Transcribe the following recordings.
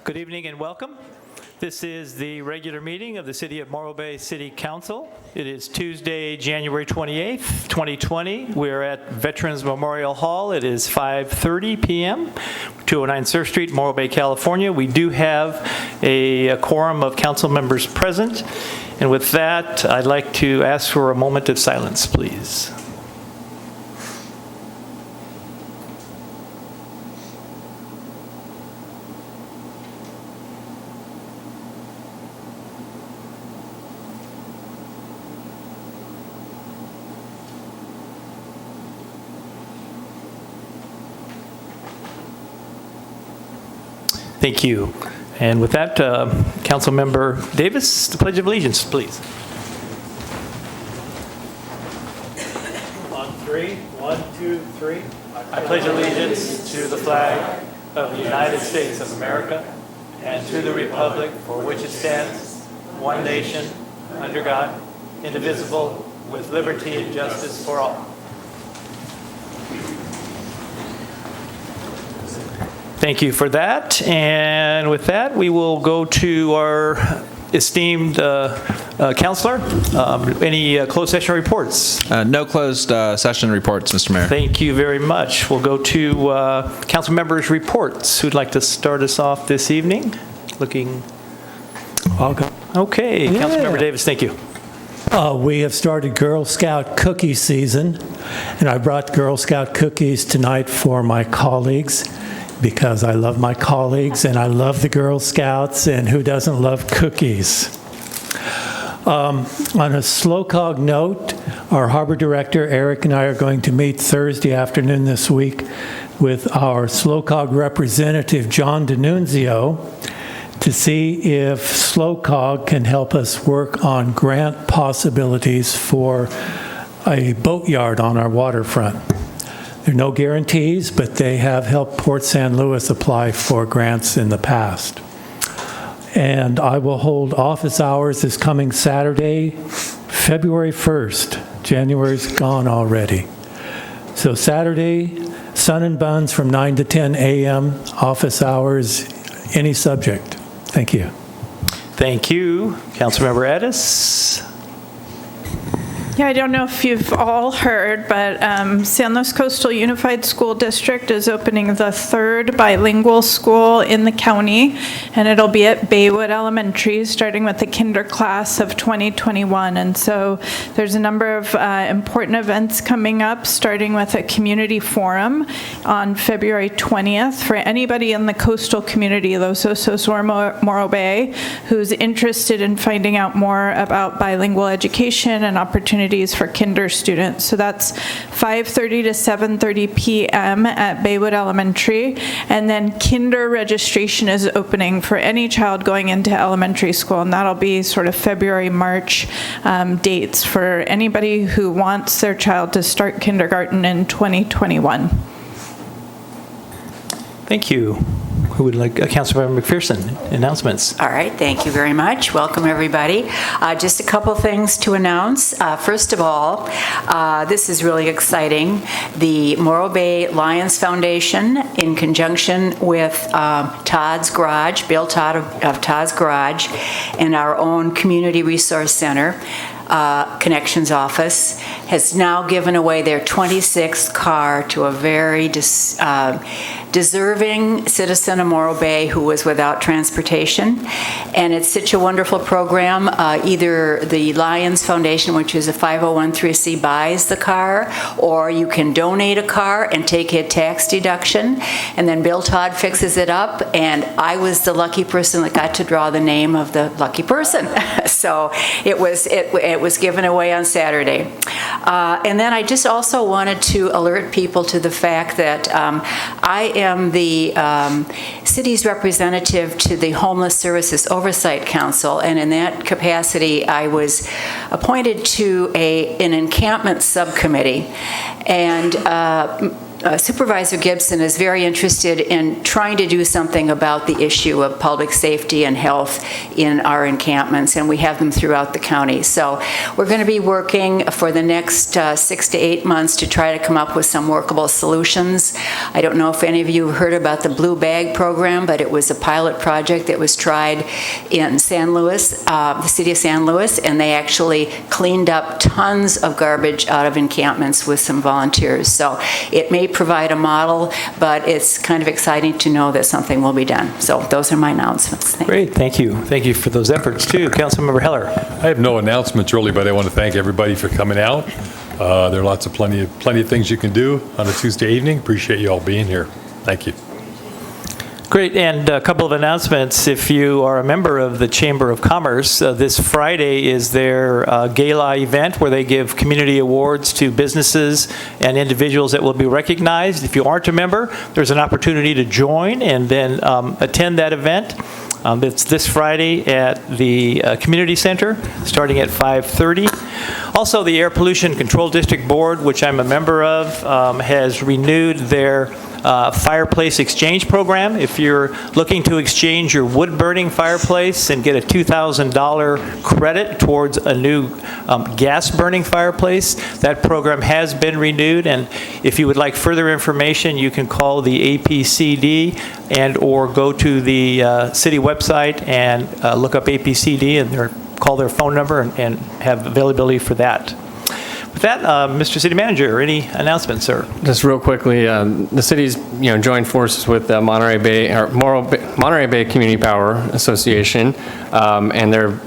Good evening and welcome. This is the regular meeting of the City of Morro Bay City Council. It is Tuesday, January 28th, 2020. We're at Veterans Memorial Hall. It is 5:30 p.m., 209 Surf Street, Morro Bay, California. We do have a quorum of council members present. And with that, I'd like to ask for a moment of silence, please. Thank you. And with that, Councilmember Davis, the Pledge of Allegiance, please. On three, 1, 2, 3. I pledge allegiance to the flag of the United States of America and to the republic for which it stands, one nation, under God, indivisible, with liberty and justice for all. Thank you for that. And with that, we will go to our esteemed counselor. Any closed session reports? No closed session reports, Mr. Mayor. Thank you very much. We'll go to council members' reports. Who'd like to start us off this evening? I'll go. Okay, yeah. Councilmember Davis, thank you. We have started Girl Scout cookie season, and I brought Girl Scout cookies tonight for my colleagues, because I love my colleagues and I love the Girl Scouts, and who doesn't love cookies? On a SLOCOG note, our harbor director, Eric, and I are going to meet Thursday afternoon this week with our SLOCOG representative, John D'Annunzio, to see if SLOCOG can help us work on grant possibilities for a boatyard on our waterfront. There are no guarantees, but they have helped Port San Luis apply for grants in the past. And I will hold office hours this coming Saturday, February 1st. January's gone already. So Saturday, sun and buns from 9 to 10 a.m., office hours, any subject. Thank you. Thank you. Councilmember Addis. Yeah, I don't know if you've all heard, but San Luis Coastal Unified School District is opening the third bilingual school in the county, and it'll be at Baywood Elementary, starting with the kinder class of 2021. And so there's a number of important events coming up, starting with a community forum on February 20th for anybody in the coastal community, Los Osos or Morro Bay, who's interested in finding out more about bilingual education and opportunities for kinder students. So that's 5:30 to 7:30 p.m. at Baywood Elementary. And then kinder registration is opening for any child going into elementary school, and that'll be sort of February, March dates for anybody who wants their child to start kindergarten in 2021. Thank you. Who would like, Councilmember McPherson, announcements? All right, thank you very much. Welcome, everybody. Just a couple things to announce. First of all, this is really exciting. The Morro Bay Lions Foundation, in conjunction with Todd's Garage, Bill Todd of Todd's Garage, and our own Community Resource Center, Connections Office, has now given away their 26th car to a very deserving citizen of Morro Bay who was without transportation. And it's such a wonderful program. Either the Lions Foundation, which is a 501(c)(3) buys the car, or you can donate a car and take a tax deduction, and then Bill Todd fixes it up, and I was the lucky person that got to draw the name of the lucky person. So it was given away on Saturday. And then I just also wanted to alert people to the fact that I am the city's representative to the Homeless Services Oversight Council, and in that capacity I was appointed to an encampment subcommittee. And Supervisor Gibson is very interested in trying to do something about the issue of public safety and health in our encampments, and we have them throughout the county. So we're going to be working for the next 6 to 8 months to try to come up with some workable solutions. I don't know if any of you have heard about the Blue Bag program, but it was a pilot project that was tried in San Luis, the city of San Luis, and they actually cleaned up tons of garbage out of encampments with some volunteers. So it may provide a model, but it's kind of exciting to know that something will be done. So those are my announcements. Great, thank you. Thank you for those efforts, too. Councilmember Heller. I have no announcements really, but I want to thank everybody for coming out. There are plenty of things you can do on a Tuesday evening. Appreciate you all being here. Thank you. Great, and a couple of announcements. If you are a member of the Chamber of Commerce, this Friday is their gala event where they give community awards to businesses and individuals that will be recognized. If you aren't a member, there's an opportunity to join and then attend that event. It's this Friday at the Community Center, starting at 5:30. Also, the Air Pollution Control District Board, which I'm a member of, has renewed their fireplace exchange program. If you're looking to exchange your wood-burning fireplace and get a $2,000 credit towards a new gas-burning fireplace, that program has been renewed. And if you would like further information, you can call the APCD and or go to the city website and look up APCD and call their phone number and have availability for that. With that, Mr. City Manager, any announcements, sir? Just real quickly, the city's joined forces with the Monterey Bay Community Power Association, and they're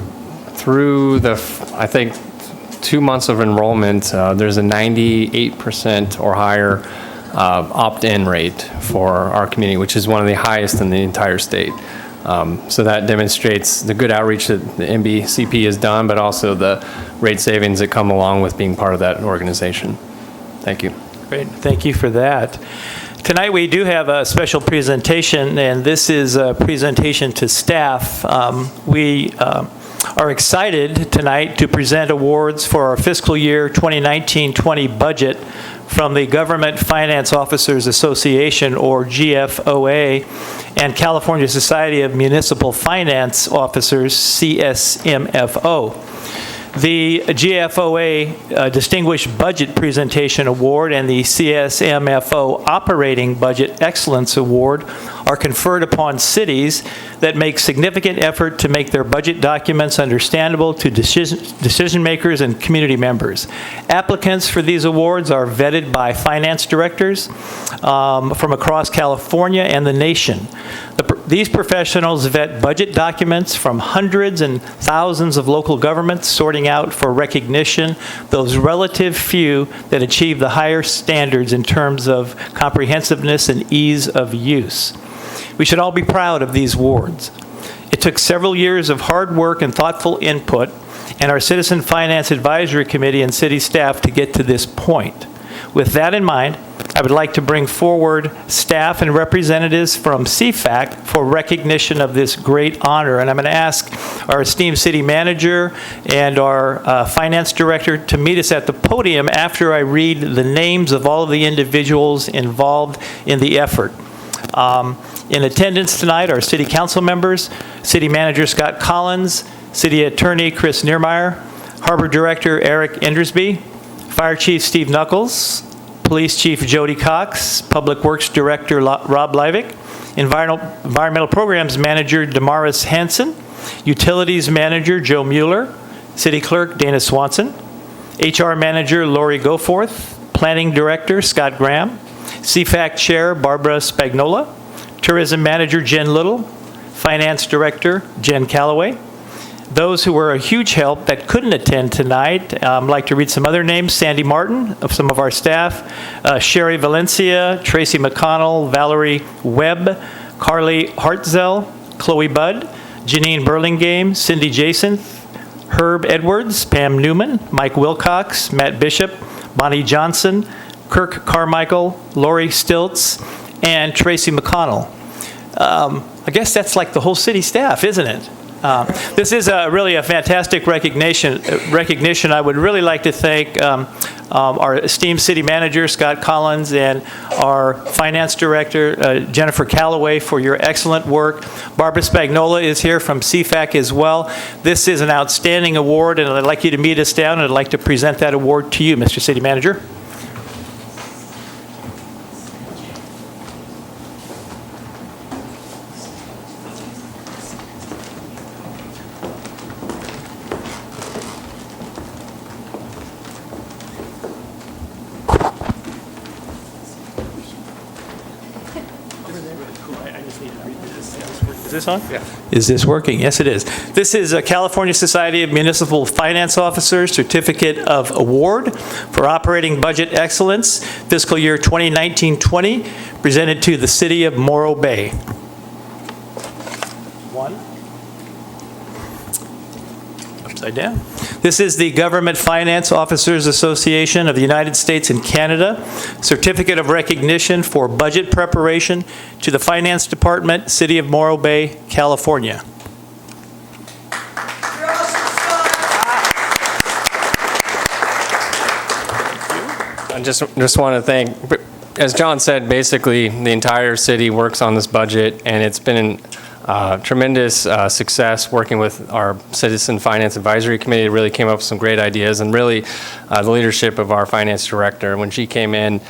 through I think 2 months of enrollment. There's a 98% or higher opt-in rate for our community, which is one of the highest in the entire state. So that demonstrates the good outreach that the MBCP has done, but also the rate savings that come along with being part of that organization. Thank you. Great, thank you for that. Tonight we do have a special presentation, and this is a presentation to staff. We are excited tonight to present awards for our fiscal year 2019-20 budget from the Government Finance Officers Association, or GFOA, and California Society of Municipal Finance Officers, CSMFO. The GFOA Distinguished Budget Presentation Award and the CSMFO Operating Budget Excellence Award are conferred upon cities that make significant effort to make their budget documents understandable to decision makers and community members. Applicants for these awards are vetted by finance directors from across California and the nation. These professionals vet budget documents from hundreds and thousands of local governments, sorting out for recognition those relative few that achieve the higher standards in terms of comprehensiveness and ease of use. We should all be proud of these awards. It took several years of hard work and thoughtful input, and our Citizen Finance Advisory Committee and city staff to get to this point. With that in mind, I would like to bring forward staff and representatives from CFAC for recognition of this great honor. And I'm going to ask our esteemed city manager and our finance director to meet us at the podium after I read the names of all of the individuals involved in the effort. In attendance tonight are city council members, city manager Scott Collins, city attorney Chris Niermeyer, harbor director Eric Endersby, fire chief Steve Knuckles, Police Chief Jody Cox, Public Works Director Rob Leivick, Environmental Programs Manager Damaris Hansen, Utilities Manager Joe Mueller, City Clerk Dana Swanson, HR Manager Lori Goforth, Planning Director Scott Graham, CFAC Chair Barbara Spagnola, Tourism Manager Jen Little, Finance Director Jen Calloway. Those who were a huge help that couldn't attend tonight, I'd like to read some other names. Sandy Martin, of some of our staff, Sherry Valencia, Tracy McConnell, Valerie Webb, Carly Hartzell, Chloe Budd, Janine Burlingame, Cindy Jason, Herb Edwards, Pam Newman, Mike Wilcox, Matt Bishop, Bonnie Johnson, Kirk Carmichael, Lori Stiltz, and Tracy McConnell. I guess that's like the whole city staff, isn't it? This is really a fantastic recognition. I would really like to thank our esteemed city manager, Scott Collins, and our finance director, Jennifer Calloway, for your excellent work. Barbara Spagnola is here from CFAC as well. This is an outstanding award, and I'd like you to meet us down, and I'd like to present that award to you, Mr. City Manager. Is this on? Yeah. Is this working? Yes, it is. This is a California Society of Municipal Finance Officers Certificate of Award for Operating Budget Excellence, fiscal year 2019-20, presented to the City of Morro Bay. One. Upside down. This is the Government Finance Officers Association of the United States and Canada, Certificate of Recognition for Budget Preparation to the Finance Department, City of Morro Bay, California. I just want to thank, as John said, basically the entire city works on this budget, and it's been tremendous success working with our Citizen Finance Advisory Committee. It really came up with some great ideas, and really the leadership of our finance director. When she came in,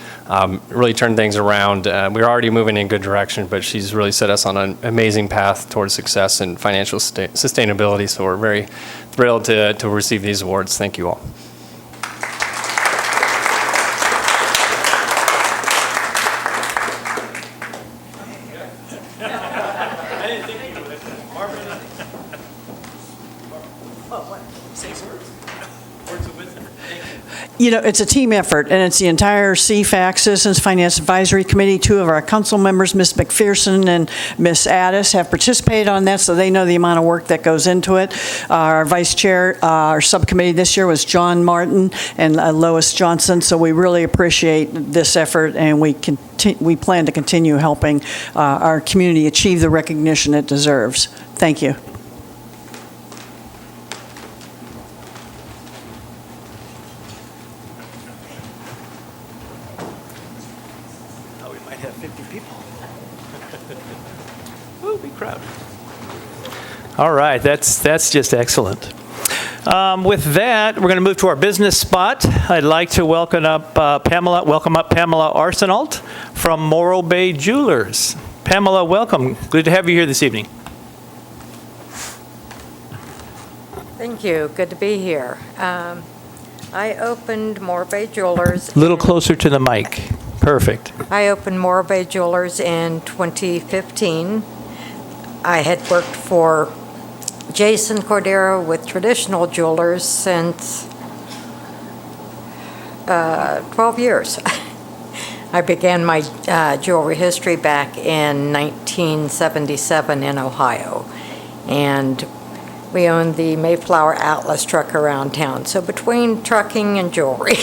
really turned things around. We were already moving in a good direction, but she's really set us on an amazing path towards success and financial sustainability. So we're very thrilled to receive these awards. Thank you all. You know, it's a team effort, and it's the entire CFAC, Citizens Finance Advisory Committee. Two of our council members, Ms. McPherson and Ms. Addis, have participated on that, so they know the amount of work that goes into it. Our vice chair, our subcommittee this year was John Martin and Lois Johnson, so we really appreciate this effort, and we plan to continue helping our community achieve the recognition it deserves. Thank you. Have 50 people. Ooh, big crowd. All right, that's just excellent. With that, we're going to move to our business spot. I'd like to welcome up Pamela Arsenault from Morro Bay Jewelers. Pamela, welcome. Good to have you here this evening. Thank you. Good to be here. I opened Morro Bay Jewelers. A little closer to the mic. Perfect. I opened Morro Bay Jewelers in 2015. I had worked for Jason Cordero with Traditional Jewelers since 12 years. I began my jewelry history back in 1977 in Ohio, and we owned the Mayflower Atlas truck around town. So between trucking and jewelry,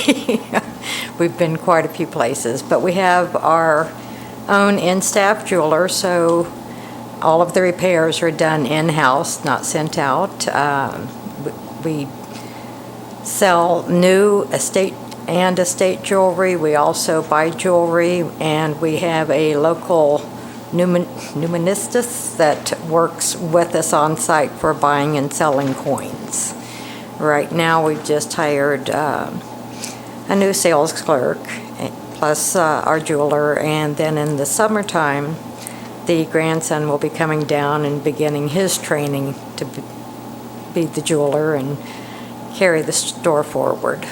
we've been quite a few places. But we have our own in-staff jeweler, so all of the repairs are done in-house, not sent out. We sell new estate jewelry. We also buy jewelry, and we have a local numismatist that works with us on site for buying and selling coins. Right now, we've just hired a new sales clerk, plus our jeweler, and then in the summertime, the grandson will be coming down and beginning his training to be the jeweler and carry the store forward.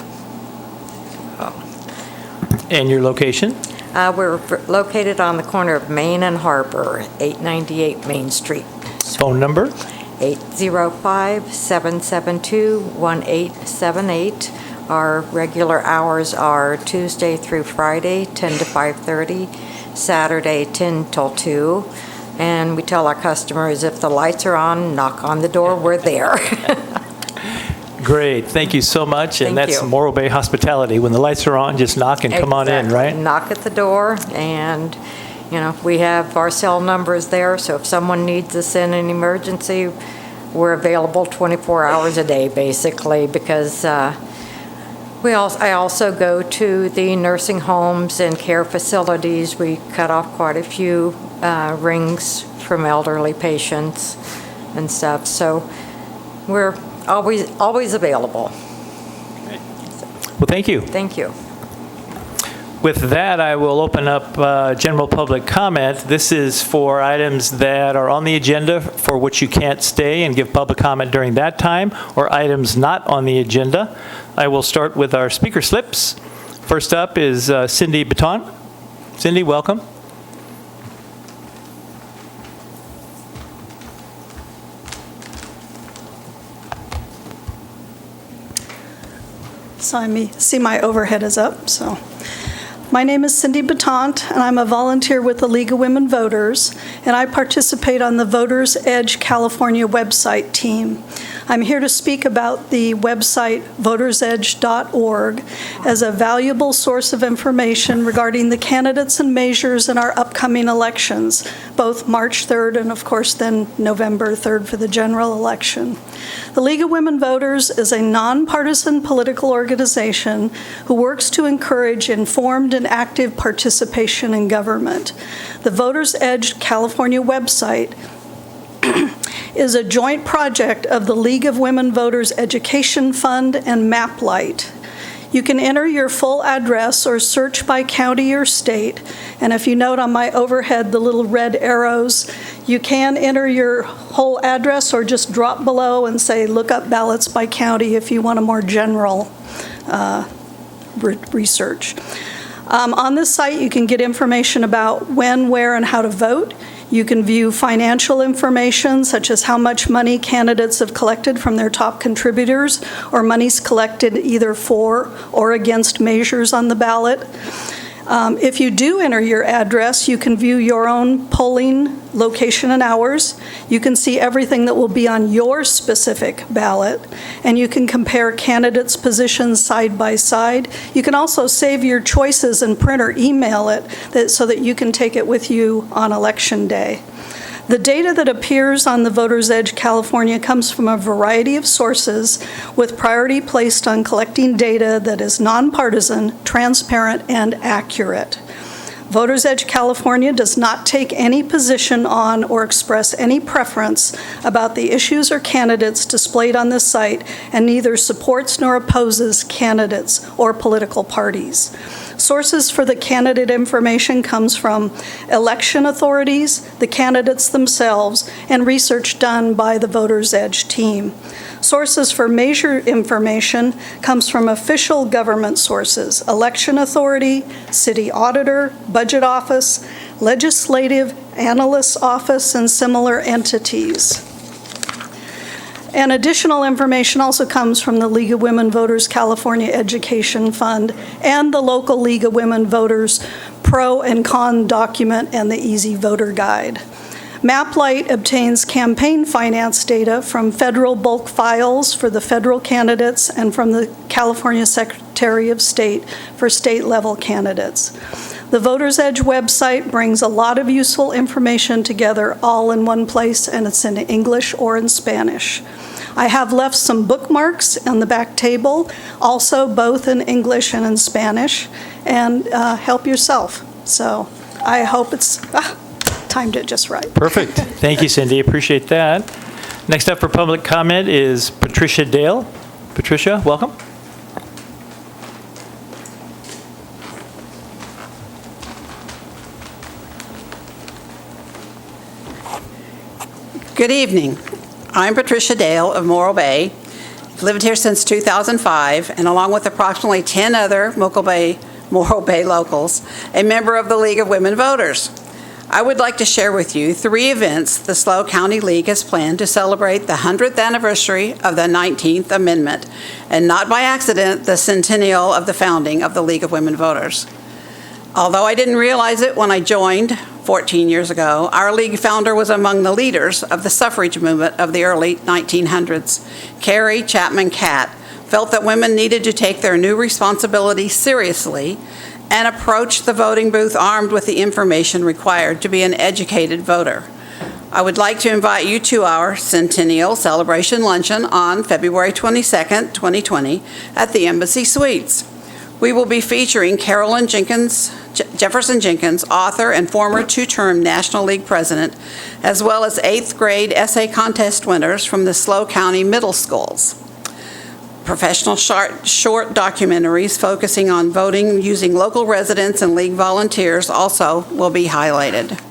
And your location? We're located on the corner of Main and Harbor, 898 Main Street. Phone number? 805-772-1878. Our regular hours are Tuesday through Friday, 10 to 5:30, Saturday, 10 till 2. And we tell our customers if the lights are on, knock on the door, we're there. Great, thank you so much. And Thank that's you. Morro Bay hospitality. When the lights are on, just knock and come on in, Exactly. right? Knock at the door, and, we have our cell numbers there, so if someone needs us in an emergency, we're available 24 hours a day, basically, because I also go to the nursing homes and care facilities. We cut off quite a few rings from elderly patients and stuff, so we're always available. Well, thank you. Thank you. With that, I will open up general public comment. This is for items that are on the agenda for which you can't stay and give public comment during that time, or items not on the agenda. I will start with our speaker slips. First up is Cindy Baton. Cindy, welcome. So I see my overhead is up, so. My name is Cindy Batant, and I'm a volunteer with the League of Women Voters, and I participate on the Voters Edge California website team. I'm here to speak about the website votersedge.org as a valuable source of information regarding the candidates and measures in our upcoming elections, both March 3rd and, of course, then November 3rd for the general election. The League of Women Voters is a nonpartisan political organization who works to encourage informed and active participation in government. The Voters Edge California website is a joint project of the League of Women Voters Education Fund and MapLight. You can enter your full address or search by county or state, and if you note on my overhead the little red arrows, you can enter your whole address or just drop below and say look up ballots by county if you want a more general research. On this site you can get information about when, where, and how to vote. You can view financial information such as how much money candidates have collected from their top contributors or monies collected either for or against measures on the ballot. If you do enter your address, you can view your own polling location and hours. You can see everything that will be on your specific ballot, and you can compare candidates' positions side by side. You can also save your choices and print or email it so that you can take it with you on Election Day. The data that appears on the Voters Edge California comes from a variety of sources with priority placed on collecting data that is nonpartisan, transparent, and accurate. Voters Edge California does not take any position on or express any preference about the issues or candidates displayed on this site, and neither supports nor opposes candidates or political parties. Sources for the candidate information comes from election authorities, the candidates themselves, and research done by the Voters Edge team. Sources for measure information comes from official government sources, election authority, city auditor, budget office, legislative analyst's office, and similar entities. And additional information also comes from the League of Women Voters California Education Fund and the local League of Women Voters Pro and Con document and the Easy Voter Guide. MapLight obtains campaign finance data from federal bulk files for the federal candidates and from the California Secretary of State for state-level candidates. The Voters Edge website brings a lot of useful information together all in one place, and it's in English or in Spanish. I have left some bookmarks on the back table, also both in English and in Spanish, and help yourself. So I hope it's timed it just right. Perfect. Thank you, Cindy. Appreciate that. Next up for public comment is Patricia Dale. Patricia, welcome. Good evening. I'm Patricia Dale of Morro Bay. I've lived here since 2005, and along with approximately 10 other Morro Bay locals, a member of the League of Women Voters. I would like to share with you 3 events the SLO County League has planned to celebrate the 100th anniversary of the 19th Amendment, and not by accident, the centennial of the founding of the League of Women Voters. Although I didn't realize it when I joined 14 years ago, our league founder was among the leaders of the suffrage movement of the early 1900s. Carrie Chapman Catt felt that women needed to take their new responsibilities seriously and approach the voting booth armed with the information required to be an educated voter. I would like to invite you to our Centennial Celebration Luncheon on February 22nd, 2020 at the Embassy Suites. We will be featuring Carolyn Jefferson Jenkins, author and former two-term National League president, as well as 8th grade essay contest winners from the SLO County Middle Schools. Professional short documentaries focusing on voting using local residents and league volunteers also will be highlighted.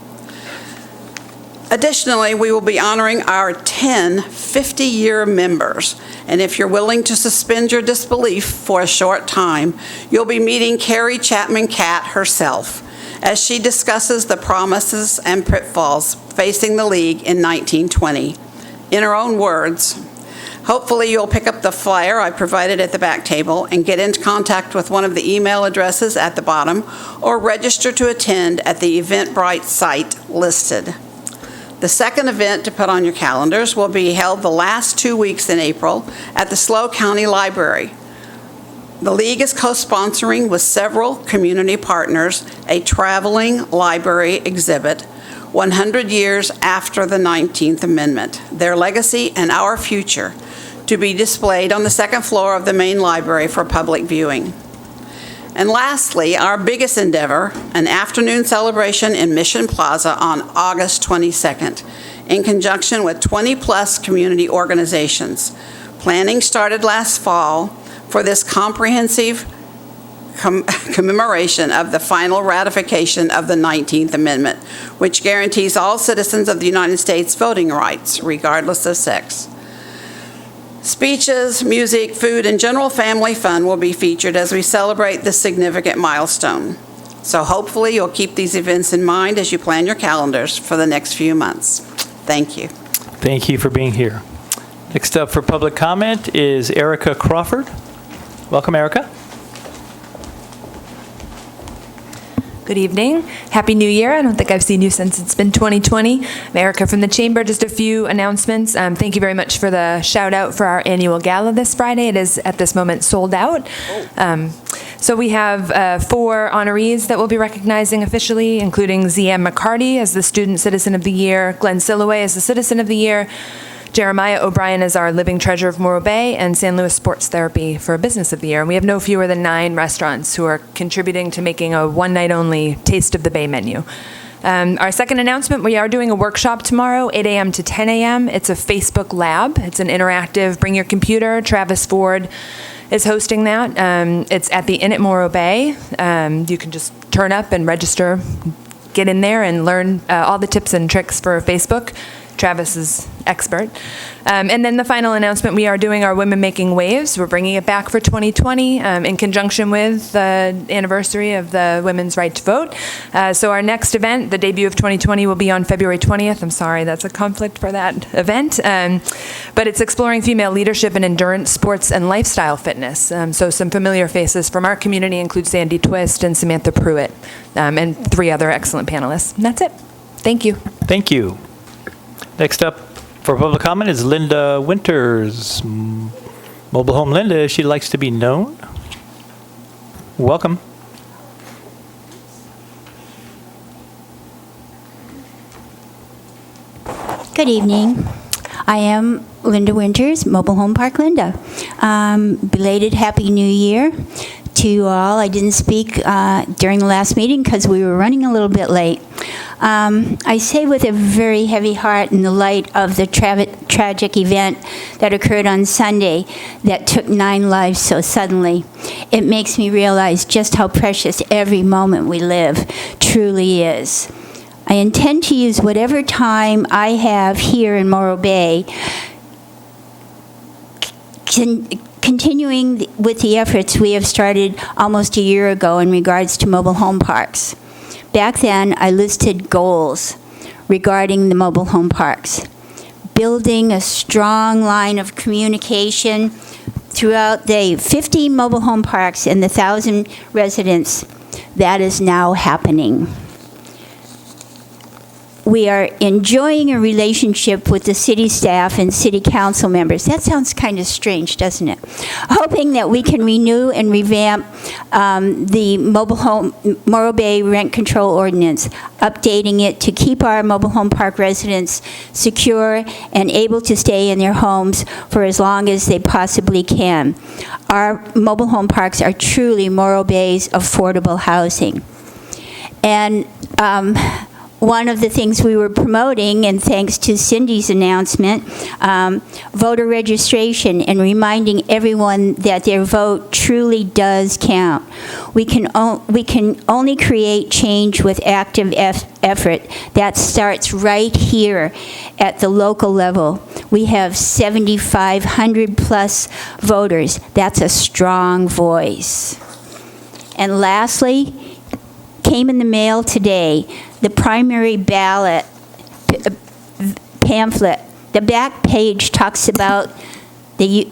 Additionally, we will be honoring our 10 50-year members, and if you're willing to suspend your disbelief for a short time, you'll be meeting Carrie Chapman Catt herself as she discusses the promises and pitfalls facing the league in 1920. In her own words, hopefully you'll pick up the flyer I provided at the back table and get into contact with one of the email addresses at the bottom or register to attend at the Eventbrite site listed. The second event to put on your calendars will be held the last 2 weeks in April at the SLO County Library. The League is co-sponsoring with several community partners a traveling library exhibit, 100 years after the 19th Amendment, their legacy and our future, to be displayed on the second floor of the main library for public viewing. And lastly, our biggest endeavor, an afternoon celebration in Mission Plaza on August 22nd, in conjunction with 20-plus community organizations. Planning started last fall for this comprehensive commemoration of the final ratification of the 19th Amendment, which guarantees all citizens of the United States voting rights, regardless of sex. Speeches, music, food, and general family fun will be featured as we celebrate this significant milestone. So hopefully you'll keep these events in mind as you plan your calendars for the next few months. Thank you. Thank you for being here. Next up for public comment is Erica Crawford. Welcome, Erica. Good evening. Happy New Year. I don't think I've seen you since it's been 2020. I'm Erica from the Chamber. Just a few announcements. Thank you very much for the shout out for our annual gala this Friday. It is at this moment sold out. So we have 4 honorees that we'll be recognizing officially, including ZM McCarty as the Student Citizen of the Year, Glenn Silloway as the Citizen of the Year, Jeremiah O'Brien is our Living Treasure of Morro Bay, and San Luis Sports Therapy for Business of the Year. And we have no fewer than 9 restaurants who are contributing to making a one-night-only Taste of the Bay menu. Our second announcement, we are doing a workshop tomorrow, 8 a.m. to 10 a.m. It's a Facebook Lab. It's an interactive, bring your computer. Travis Ford is hosting that. It's at the Inn at Morro Bay. You can just turn up and register, get in there and learn all the tips and tricks for Facebook. Travis is expert. And then the final announcement, we are doing our Women Making Waves. We're bringing it back for 2020 in conjunction with the anniversary of the women's right to vote. So our next event, the debut of 2020, will be on February 20th. I'm sorry, that's a conflict for that event. But it's exploring female leadership in endurance sports and lifestyle fitness. So some familiar faces from our community include Sandy Twist and Samantha Pruitt, and 3 other excellent panelists. And that's it. Thank you. Thank you. Next up for public comment is Linda Winters, Mobile Home Linda, as she likes to be known. Welcome. Good evening. I am Linda Winters, Mobile Home Park Linda. Belated Happy New Year to you all. I didn't speak during the last meeting because we were running a little bit late. I say with a very heavy heart in the light of the tragic event that occurred on Sunday that took 9 lives so suddenly. It makes me realize just how precious every moment we live truly is. I intend to use whatever time I have here in Morro Bay continuing with the efforts we have started almost a year ago in regards to mobile home parks. Back then, I listed goals regarding the mobile home parks. Building a strong line of communication throughout the 50 mobile home parks and the 1,000 residents. That is now happening. we are enjoying a relationship with the city staff and city council members. That sounds kind of strange, doesn't it? Hoping that we can renew and revamp the mobile home, Morro Bay rent control ordinance, updating it to keep our mobile home park residents secure and able to stay in their homes for as long as they possibly can. Our mobile home parks are truly Morro Bay's affordable housing. And one of the things we were promoting, and thanks to Cindy's announcement, voter registration and reminding everyone that their vote truly does count. We can only create change with active effort. That starts right here at the local level. We have 7,500 plus voters. That's a strong voice. And lastly, came in the mail today, the primary ballot pamphlet. The back page talks about the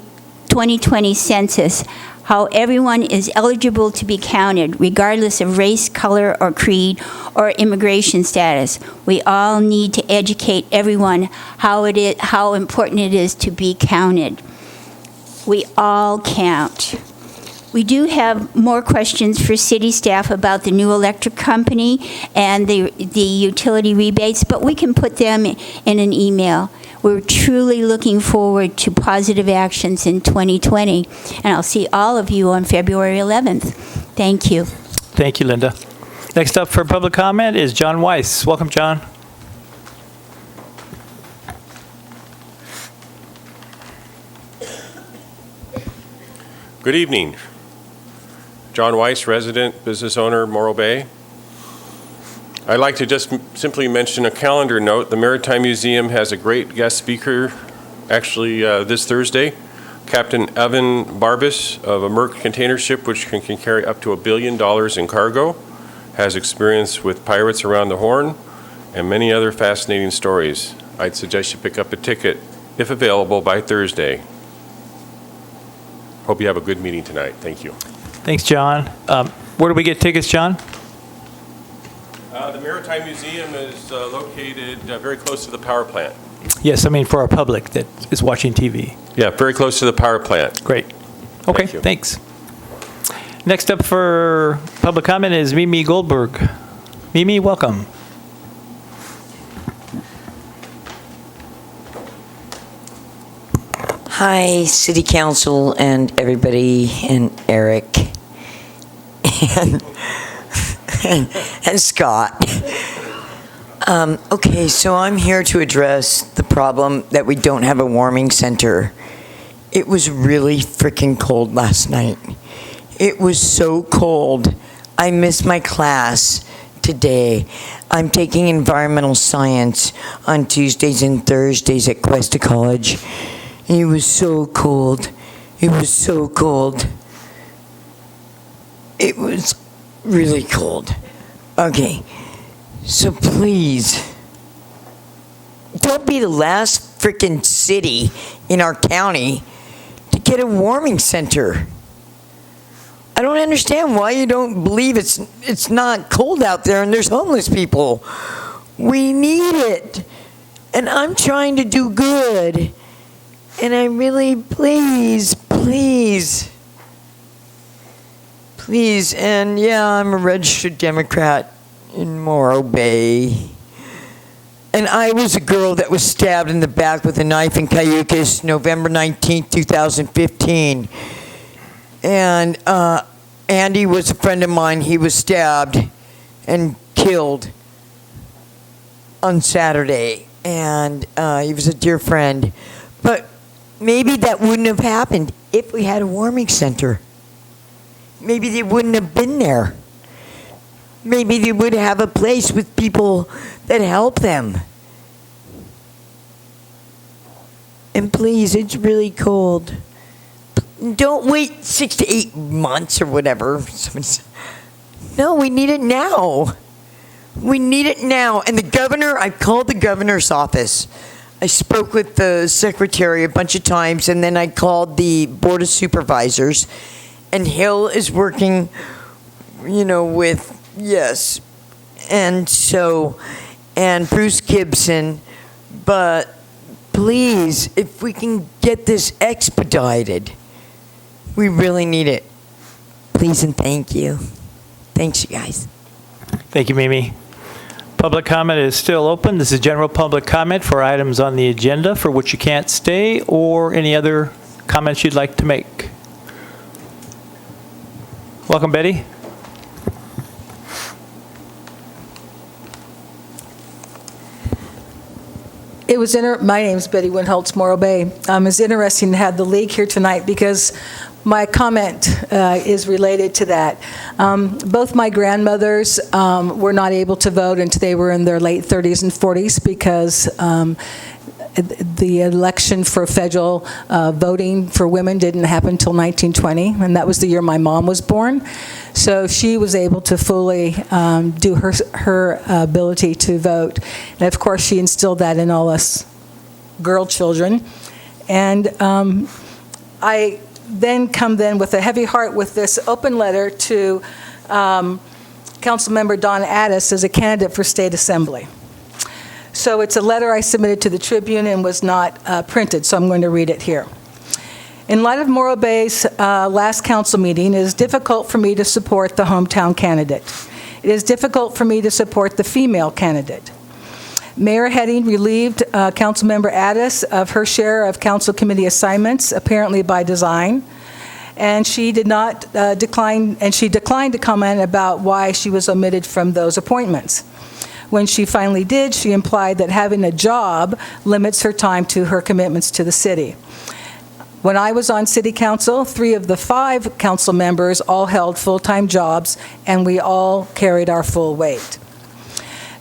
2020 census, how everyone is eligible to be counted, regardless of race, color, or creed, or immigration status. We all need to educate everyone how important it is to be counted. We all count. We do have more questions for city staff about the new electric company and the utility rebates, but we can put them in an email. We're truly looking forward to positive actions in 2020, and I'll see all of you on February 11th. Thank you. Thank you, Linda. Next up for public comment is John Weiss. Welcome, John. Good evening. John Weiss, resident, business owner, Morro Bay. I'd like to just simply mention a calendar note. The Maritime Museum has a great guest speaker, actually this Thursday. Captain Evan Barbas of a Merc container ship, which can carry up to $1 billion in cargo, has experience with pirates around the Horn, and many other fascinating stories. I'd suggest you pick up a ticket, if available, by Thursday. Hope you have a good meeting tonight. Thank you. Thanks, John. Where do we get tickets, John? The Maritime Museum is located very close to the power plant. Yes, I mean for our public that is watching TV. Yeah, very close to the power plant. Great. Okay, Thank you. thanks. Next up for public comment is Mimi Goldberg. Mimi, welcome. Hi, City Council and everybody, and Eric, and Scott. Okay, so I'm here to address the problem that we don't have a warming center. It was really freaking cold last night. It was so cold. I missed my class today. I'm taking environmental science on Tuesdays and Thursdays at Cuesta College. It was so cold. It was so cold. It was really cold. Okay, so please, don't be the last freaking city in our county to get a warming center. I don't understand why you don't believe it's not cold out there and there's homeless people. We need it. And I'm trying to do good. And I really, please, and yeah, I'm a registered Democrat in Morro Bay. And I was a girl that was stabbed in the back with a knife in Cayucas, November 19th, 2015. And Andy was a friend of mine. He was stabbed and killed on Saturday. And he was a dear friend. But maybe that wouldn't have happened if we had a warming center. Maybe they wouldn't have been there. Maybe they would have a place with people that help them. And please, it's really cold. Don't wait 6 to 8 months or whatever. No, we need it now. We need it now. And the governor, I called the governor's office. I spoke with the secretary a bunch of times, and then I called the Board of Supervisors, and Hill is working, with, yes. And so and Bruce Gibson, but please, if we can get this expedited, we really need it. Please and thank you. Thanks, you guys. Thank you, Mimi. Public comment is still open. This is general public comment for items on the agenda for which you can't stay, or any other comments you'd like to make. Welcome, Betty. It was my name's Betty Winholtz, Morro Bay. It's interesting to have the league here tonight because my comment is related to that. Both my grandmothers were not able to vote until they were in their late 30s and 40s because the election for federal voting for women didn't happen until 1920, and that was the year my mom was born. So she was able to fully do her ability to vote. And of course, she instilled that in all us girl children. And I then come with a heavy heart with this open letter to Councilmember Don Addis as a candidate for State Assembly. So it's a letter I submitted to the Tribune and was not printed, so I'm going to read it here. In light of Morro Bay's last council meeting, it is difficult for me to support the hometown candidate. It is difficult for me to support the female candidate. Mayor Heading relieved Councilmember Addis of her share of council committee assignments, apparently by design, and she declined to comment about why she was omitted from those appointments. When she finally did, she implied that having a job limits her time to her commitments to the city. When I was on city council, 3 of the 5 council members all held full-time jobs, and we all carried our full weight.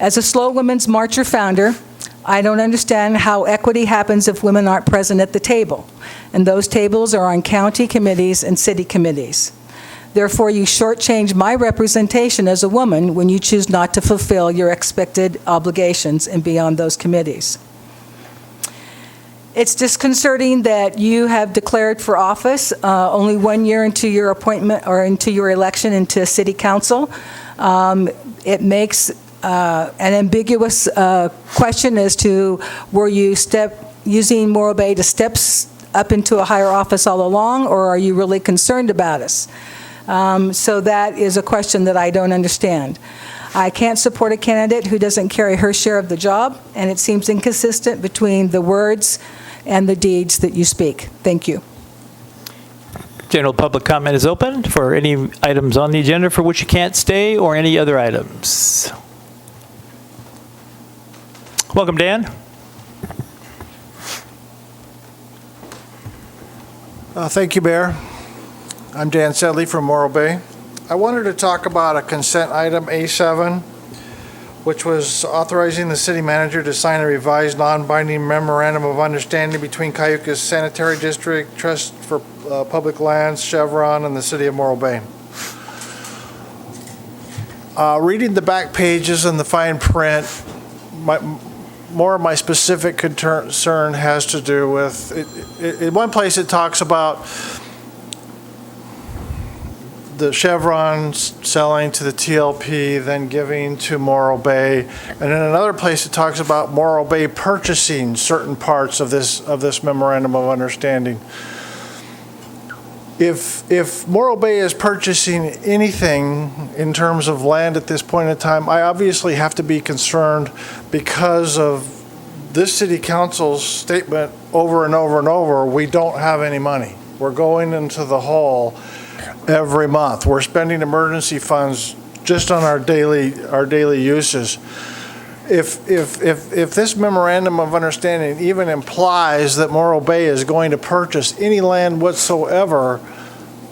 As a Slow Women's Marcher founder, I don't understand how equity happens if women aren't present at the table, and those tables are on county committees and city committees. Therefore, you shortchange my representation as a woman when you choose not to fulfill your expected obligations and be on those committees. It's disconcerting that you have declared for office only 1 year into your appointment or into your election into city council. It makes an ambiguous question as to were you using Morro Bay to step up into a higher office all along, or are you really concerned about us? So that is a question that I don't understand. I can't support a candidate who doesn't carry her share of the job, and it seems inconsistent between the words and the deeds that you speak. Thank you. General public comment is open for any items on the agenda for which you can't stay, or any other items. Welcome, Dan. Thank you, Mayor. I'm Dan Sedley from Morro Bay. I wanted to talk about a consent item A7, which was authorizing the city manager to sign a revised non-binding memorandum of understanding between Cayucas Sanitary District, Trust for Public Lands, Chevron, and the city of Morro Bay. Reading the back pages and the fine print, more of my specific concern has to do with, in one place it talks about the Chevron selling to the TLP, then giving to Morro Bay, and in another place it talks about Morro Bay purchasing certain parts of this memorandum of understanding. If Morro Bay is purchasing anything in terms of land at this point in time, I obviously have to be concerned because of this city council's statement over and over and over, we don't have any money. We're going into the hole every month. We're spending emergency funds just on our daily uses. If this memorandum of understanding even implies that Morro Bay is going to purchase any land whatsoever,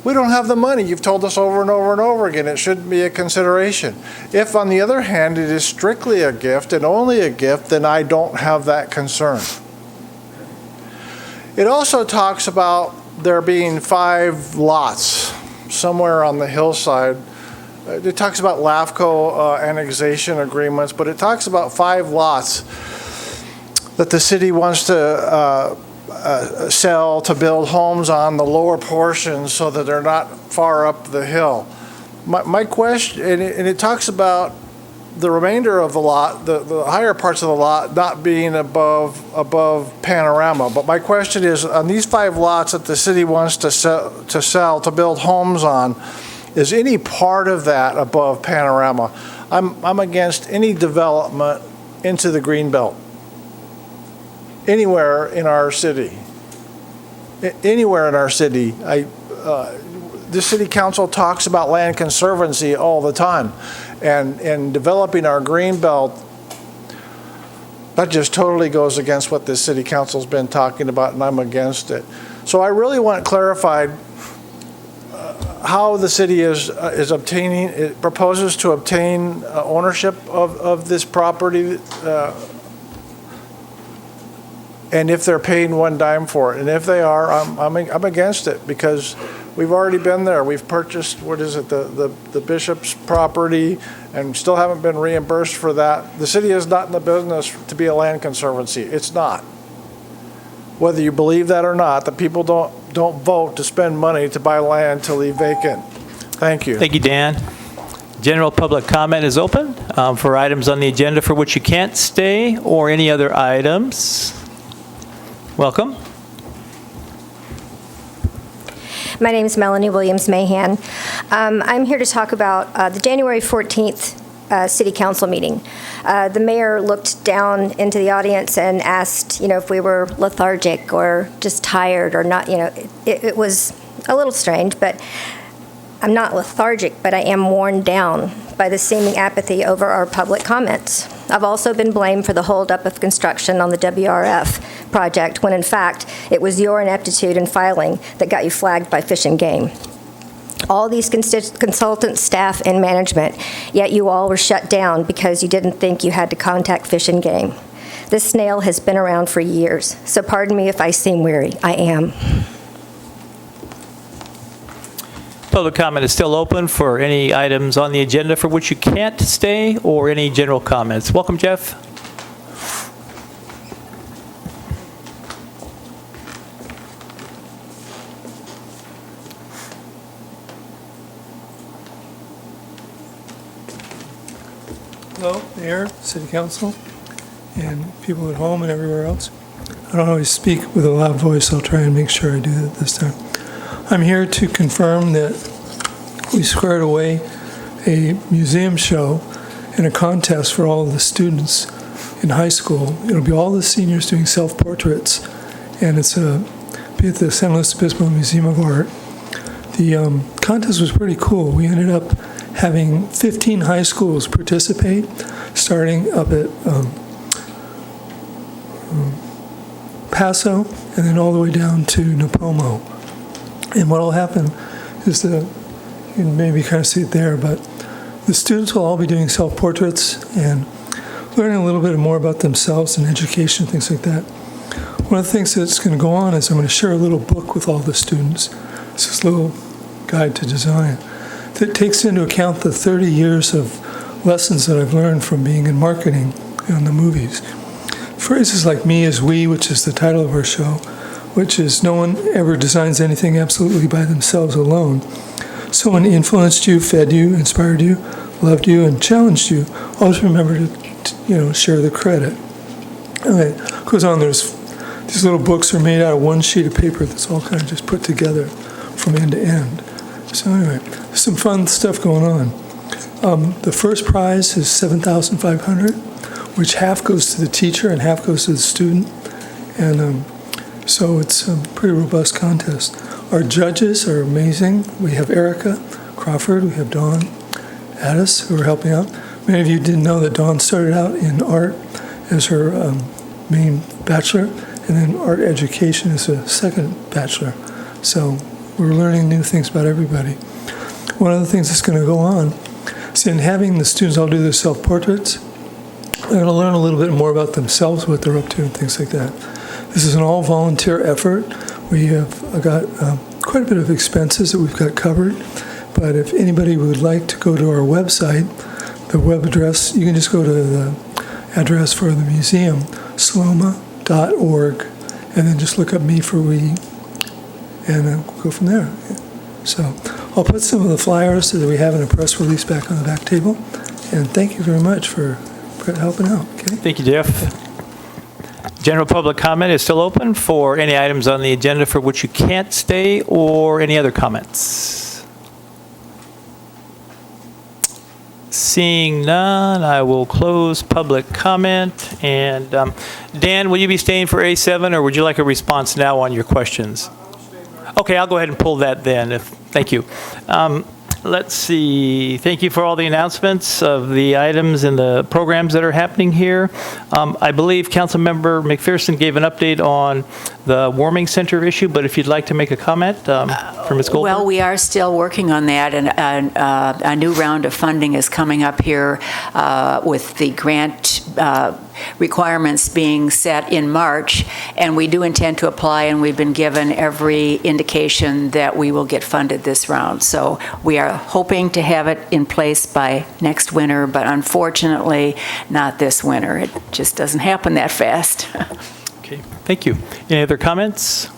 we don't have the money. You've told us over and over and over again it shouldn't be a consideration. If, on the other hand, it is strictly a gift and only a gift, then I don't have that concern. It also talks about there being 5 lots somewhere on the hillside. It talks about LAFCO annexation agreements, but it talks about 5 lots that the city wants to sell to build homes on the lower portions so that they're not far up the hill. My question, and it talks about the remainder of the lot, the higher parts of the lot not being above panorama. But my question is, on these 5 lots that the city wants to sell, to build homes on, is any part of that above panorama? I'm against any development into the green belt anywhere in our city. Anywhere in our city. The city council talks about land conservancy all the time, and developing our green belt, that just totally goes against what the city council's been talking about, and I'm against it. So I really want clarified how the city is obtaining, it proposes to obtain ownership of this property, and if they're paying one dime for it. And if they are, I'm against it, because we've already been there. We've purchased, what is it, the bishop's property, and still haven't been reimbursed for that. The city is not in the business to be a land conservancy. It's not. Whether you believe that or not, the people don't vote to spend money to buy land to leave vacant. Thank you. Thank you, Dan. General public comment is open for items on the agenda for which you can't stay, or any other items. Welcome. My name is Melanie Williams-Mahan. I'm here to talk about the January 14th City Council meeting. The mayor looked down into the audience and asked, if we were lethargic or just tired or not. It was a little strange, but I'm not lethargic, but I am worn down by the seeming apathy over our public comments. I've also been blamed for the holdup of construction on the WRF project, when in fact it was your ineptitude in filing that got you flagged by Fish and Game. All these consultants, staff, and management, yet you all were shut down because you didn't think you had to contact Fish and Game. This snail has been around for years, so pardon me if I seem weary. I am. Public comment is still open for any items on the agenda for which you can't stay, or any general comments. Welcome, Jeff. Hello, Mayor, City Council, and people at home and everywhere else. I don't always speak with a loud voice. I'll try and make sure I do that this time. I'm here to confirm that we squared away a museum show and a contest for all of the students in high school. It'll be all the seniors doing self-portraits, and it's be at the San Luis Obispo Museum of Art. The contest was pretty cool. We ended up having 15 high schools participate, starting up at Paso and then all the way down to Napomo. And what will happen is you can maybe kind of see it there, but the students will all be doing self-portraits and learning a little bit more about themselves and education, things like that. One of the things that's going to go on is I'm going to share a little book with all the students. It's this little guide to design that takes into account the 30 years of lessons that I've learned from being in marketing and the movies. Phrases like "me is we," which is the title of our show, which is no one ever designs anything absolutely by themselves alone. Someone influenced you, fed you, inspired you, loved you, and challenged you. Always remember to share the credit. Okay, goes on. There's these little books are made out of one sheet of paper that's all kind of just put together from end to end. So anyway, there's some fun stuff going on. The first prize is $7,500, which half goes to the teacher and half goes to the student, and so it's a pretty robust contest. Our judges are amazing. We have Erica Crawford, we have Dawn Addis, who are helping out. Many of you didn't know that Dawn started out in art as her main bachelor, and then art education is a second bachelor. So we're learning new things about everybody. One of the things that's going to go on is in having the students all do their self-portraits, they're going to learn a little bit more about themselves, what they're up to, and things like that. This is an all-volunteer effort. We have got quite a bit of expenses that we've got covered, but if anybody would like to go to our website, the web address, you can just go to the address for the museum, sloma.org, and then just look up Me for We, and then we'll go from there. So I'll put some of the flyers that we have in a press release back on the back table, And thank you very much for helping out. Okay. Thank you, Jeff. General public comment is still open for any items on the agenda for which you can't stay or any other comments. Seeing none, I will close public comment. And Dan, will you be staying for A7 or would you like a response now on your questions? Okay, I'll go ahead and pull that then. Thank you. Let's see. Thank you for all the announcements of the items and the programs that are happening here. I believe Councilmember McPherson gave an update on the warming center issue, but if you'd like to make a comment from Ms. Goldberg. Well, we are still working on that, and a new round of funding is coming up here with the grant requirements being set in March, and we do intend to apply, and we've been given every indication that we will get funded this round. So we are hoping to have it in place by next winter, but unfortunately not this winter. It just doesn't happen that fast. Okay, thank you. Any other comments?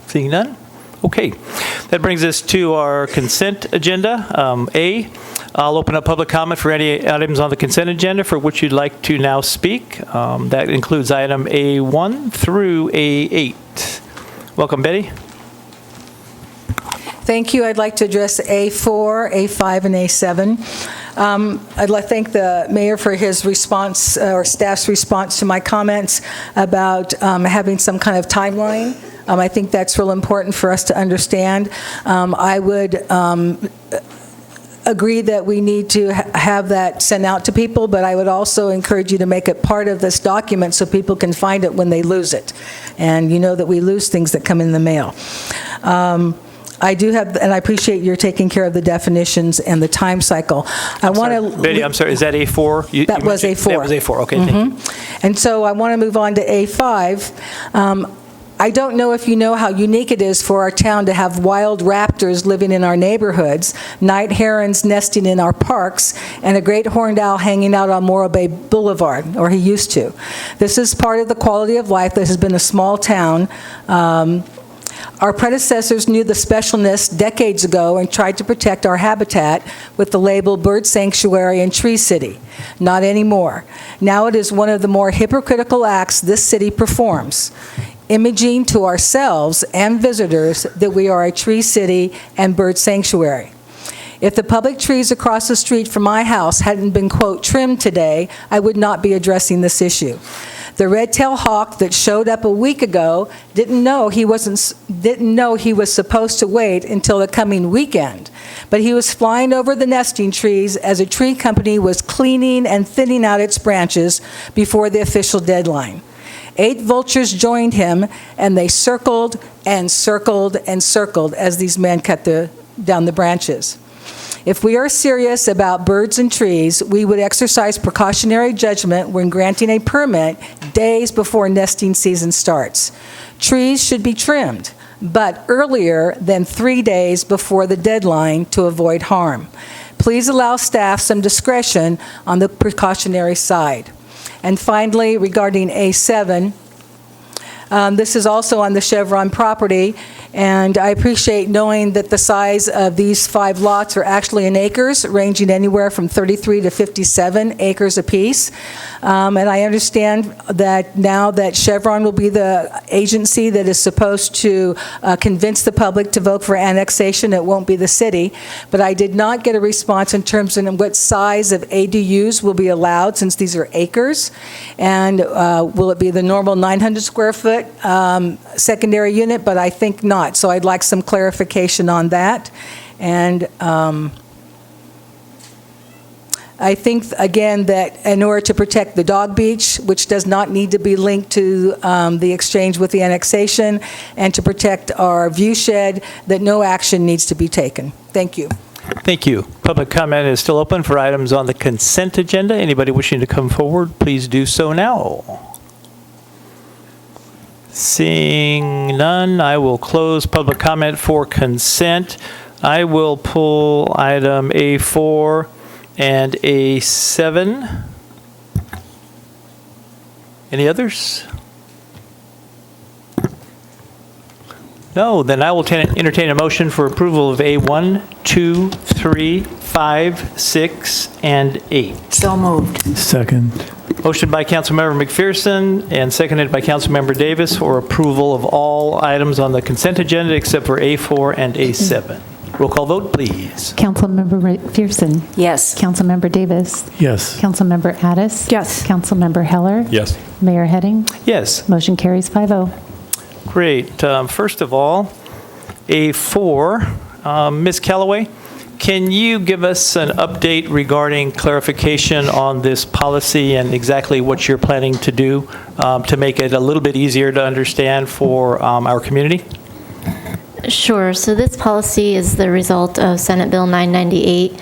Seeing none? Okay, that brings us to our consent agenda. I'll open up public comment for any items on the consent agenda for which you'd like to now speak. That includes item A1 through A8. Welcome, Betty. Thank you. I'd like to address A4, A5, and A7. I'd like to thank the mayor for his response, or staff's response to my comments about having some kind of timeline. I think that's real important for us to understand. I would agree that we need to have that sent out to people, but I would also encourage you to make it part of this document so people can find it when they lose it. And you know that we lose things that come in the mail. I do have, and I appreciate your taking care of the definitions and the time cycle. I want to. Betty, I'm sorry, is that A4? That was A4. That was A4, okay, thank you. And so I want to move on to A5. I don't know if you know how unique it is for our town to have wild raptors living in our neighborhoods, night herons nesting in our parks, and a great horned owl hanging out on Morro Bay Boulevard, or he used to. This is part of the quality of life that has been a small town. Our predecessors knew the specialness decades ago and tried to protect our habitat with the label Bird Sanctuary and Tree City. Not anymore. Now it is one of the more hypocritical acts this city performs, imaging to ourselves and visitors that we are a tree city and bird sanctuary. If the public trees across the street from my house hadn't been, quote, trimmed today, I would not be addressing this issue. The red-tailed hawk that showed up a week ago didn't know he was supposed to wait until the coming weekend, but he was flying over the nesting trees as a tree company was cleaning and thinning out its branches before the official deadline. 8 vultures joined him, and they circled and circled and circled as these men cut down the branches. If we are serious about birds and trees, we would exercise precautionary judgment when granting a permit days before nesting season starts. Trees should be trimmed, but earlier than 3 days before the deadline to avoid harm. Please allow staff some discretion on the precautionary side. And finally, regarding A7, this is also on the Chevron property, and I appreciate knowing that the size of these 5 lots are actually in acres, ranging anywhere from 33 to 57 acres apiece. And I understand that now that Chevron will be the agency that is supposed to convince the public to vote for annexation, it won't be the city. But I did not get a response in terms of what size of ADUs will be allowed, since these are acres. And will it be the normal 900 square foot secondary unit? But I think not. So I'd like some clarification on that. And I think, again, that in order to protect the dog beach, which does not need to be linked to the exchange with the annexation, and to protect our view shed, that no action needs to be taken. Thank you. Thank you. Public comment is still open for items on the consent agenda. Anybody wishing to come forward, please do so now. Seeing none, I will close public comment for consent. I will pull item A4 and A7. Any others? No, then I will entertain a motion for approval of A1, 2, 3, 5, 6, and 8. So moved. Second. Motion by Councilmember McPherson and seconded by Councilmember Davis for approval of all items on the consent agenda except for A4 and A7. Roll call vote, please. Councilmember McPherson? Yes. Councilmember Davis? Yes. Councilmember Addis? Yes. Councilmember Heller? Yes. Mayor Heading? Yes. Motion carries 5-0. Great. First of all, A4, Ms. Callaway, can you give us an update regarding clarification on this policy and exactly what you're planning to do to make it a little bit easier to understand for our community? Sure. So this policy is the result of Senate Bill 998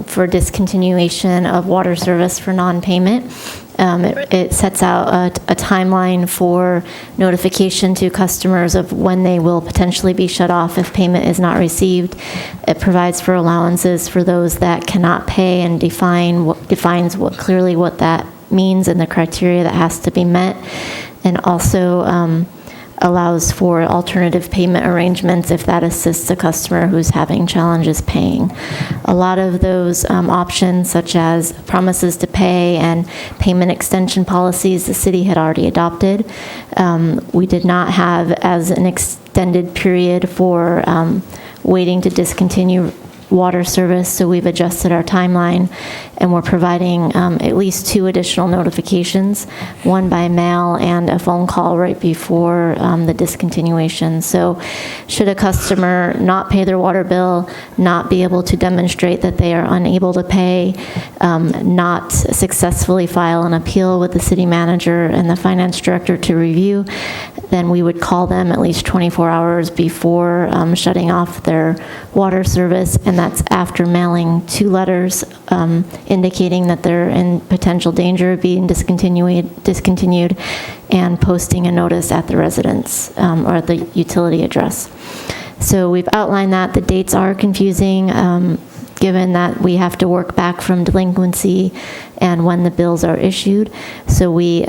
for discontinuation of water service for non-payment. It sets out a timeline for notification to customers of when they will potentially be shut off if payment is not received. It provides for allowances for those that cannot pay and defines clearly what that means and the criteria that has to be met, and also allows for alternative payment arrangements if that assists a customer who's having challenges paying. A lot of those options, such as promises to pay and payment extension policies, the city had already adopted. We did not have as an extended period for waiting to discontinue water service, so we've adjusted our timeline, and we're providing at least 2 additional notifications, one by mail and a phone call right before the discontinuation. So should a customer not pay their water bill, not be able to demonstrate that they are unable to pay, not successfully file an appeal with the city manager and the finance director to review, then we would call them at least 24 hours before shutting off their water service, and that's after mailing 2 letters indicating that they're in potential danger of being discontinued and posting a notice at the residence or at the utility address. So we've outlined that. The dates are confusing given that we have to work back from delinquency and when the bills are issued. So we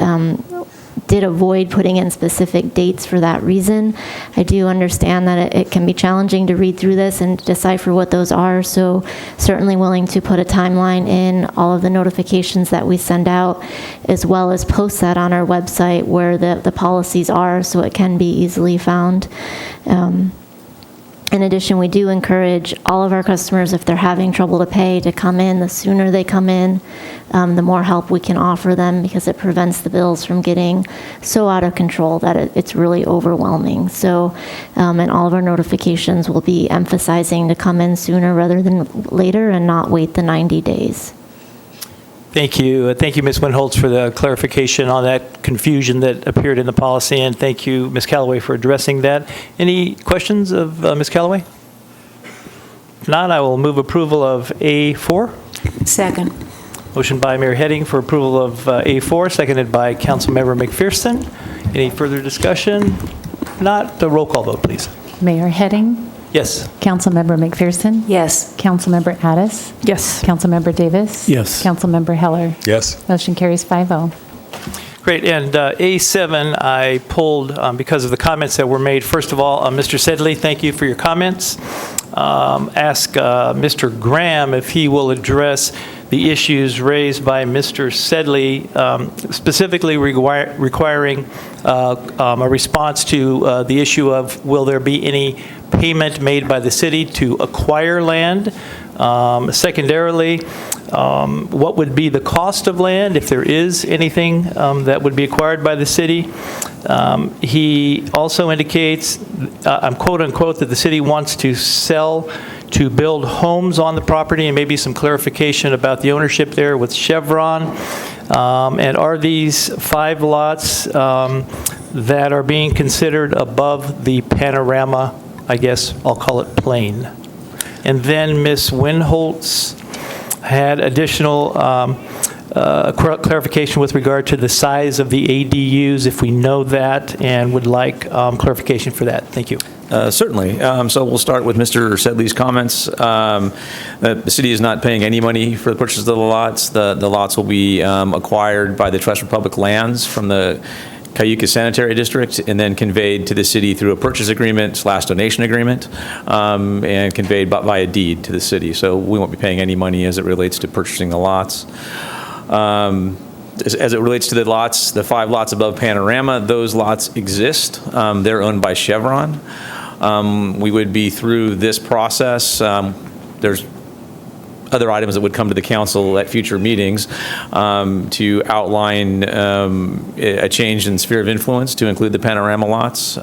did avoid putting in specific dates for that reason. I do understand that it can be challenging to read through this and decipher what those are, so certainly willing to put a timeline in all of the notifications that we send out, as well as post that on our website where the policies are, so it can be easily found. In addition, we do encourage all of our customers, if they're having trouble to pay, to come in. The sooner they come in, the more help we can offer them, because it prevents the bills from getting so out of control that it's really overwhelming. So, and all of our notifications will be emphasizing to come in sooner rather than later and not wait the 90 days. Thank you. Thank you, Ms. Winholtz, for the clarification on that confusion that appeared in the policy, and thank you, Ms. Callaway, for addressing that. Any questions of Ms. Callaway? If not, I will move approval of A4. Second. Motion by Mayor Heading for approval of A4, seconded by Councilmember McPherson. Any further discussion? If not, the roll call vote, please. Mayor Heading? Yes. Councilmember McPherson? Yes. Councilmember Addis? Yes. Councilmember Davis? Yes. Councilmember Heller? Yes. Motion carries 5-0. Great, and A7 I pulled because of the comments that were made. First of all, Mr. Sedley, thank you for your comments. Ask Mr. Graham if he will address the issues raised by Mr. Sedley, specifically requiring a response to the issue of will there be any payment made by the city to acquire land? Secondarily, what would be the cost of land if there is anything that would be acquired by the city? He also indicates, quote unquote, that the city wants to sell to build homes on the property, and maybe some clarification about the ownership there with Chevron. And are these 5 lots that are being considered above the panorama, I guess I'll call it plain? And then Ms. Winholtz had additional clarification with regard to the size of the ADUs, if we know that, and would like clarification for that. Thank you. Certainly. So we'll start with Mr. Sedley's comments. The city is not paying any money for the purchase of the lots. The lots will be acquired by the Trust for Public Lands from the Cayucas Sanitary District, and then conveyed to the city through a purchase agreement/donation agreement, and conveyed via deed to the city. So we won't be paying any money as it relates to purchasing the lots. As it relates to the lots, the 5 lots above Panorama, those lots exist. They're owned by Chevron. We would be through this process. There's other items that would come to the council at future meetings to outline a change in sphere of influence to include the Panorama lots.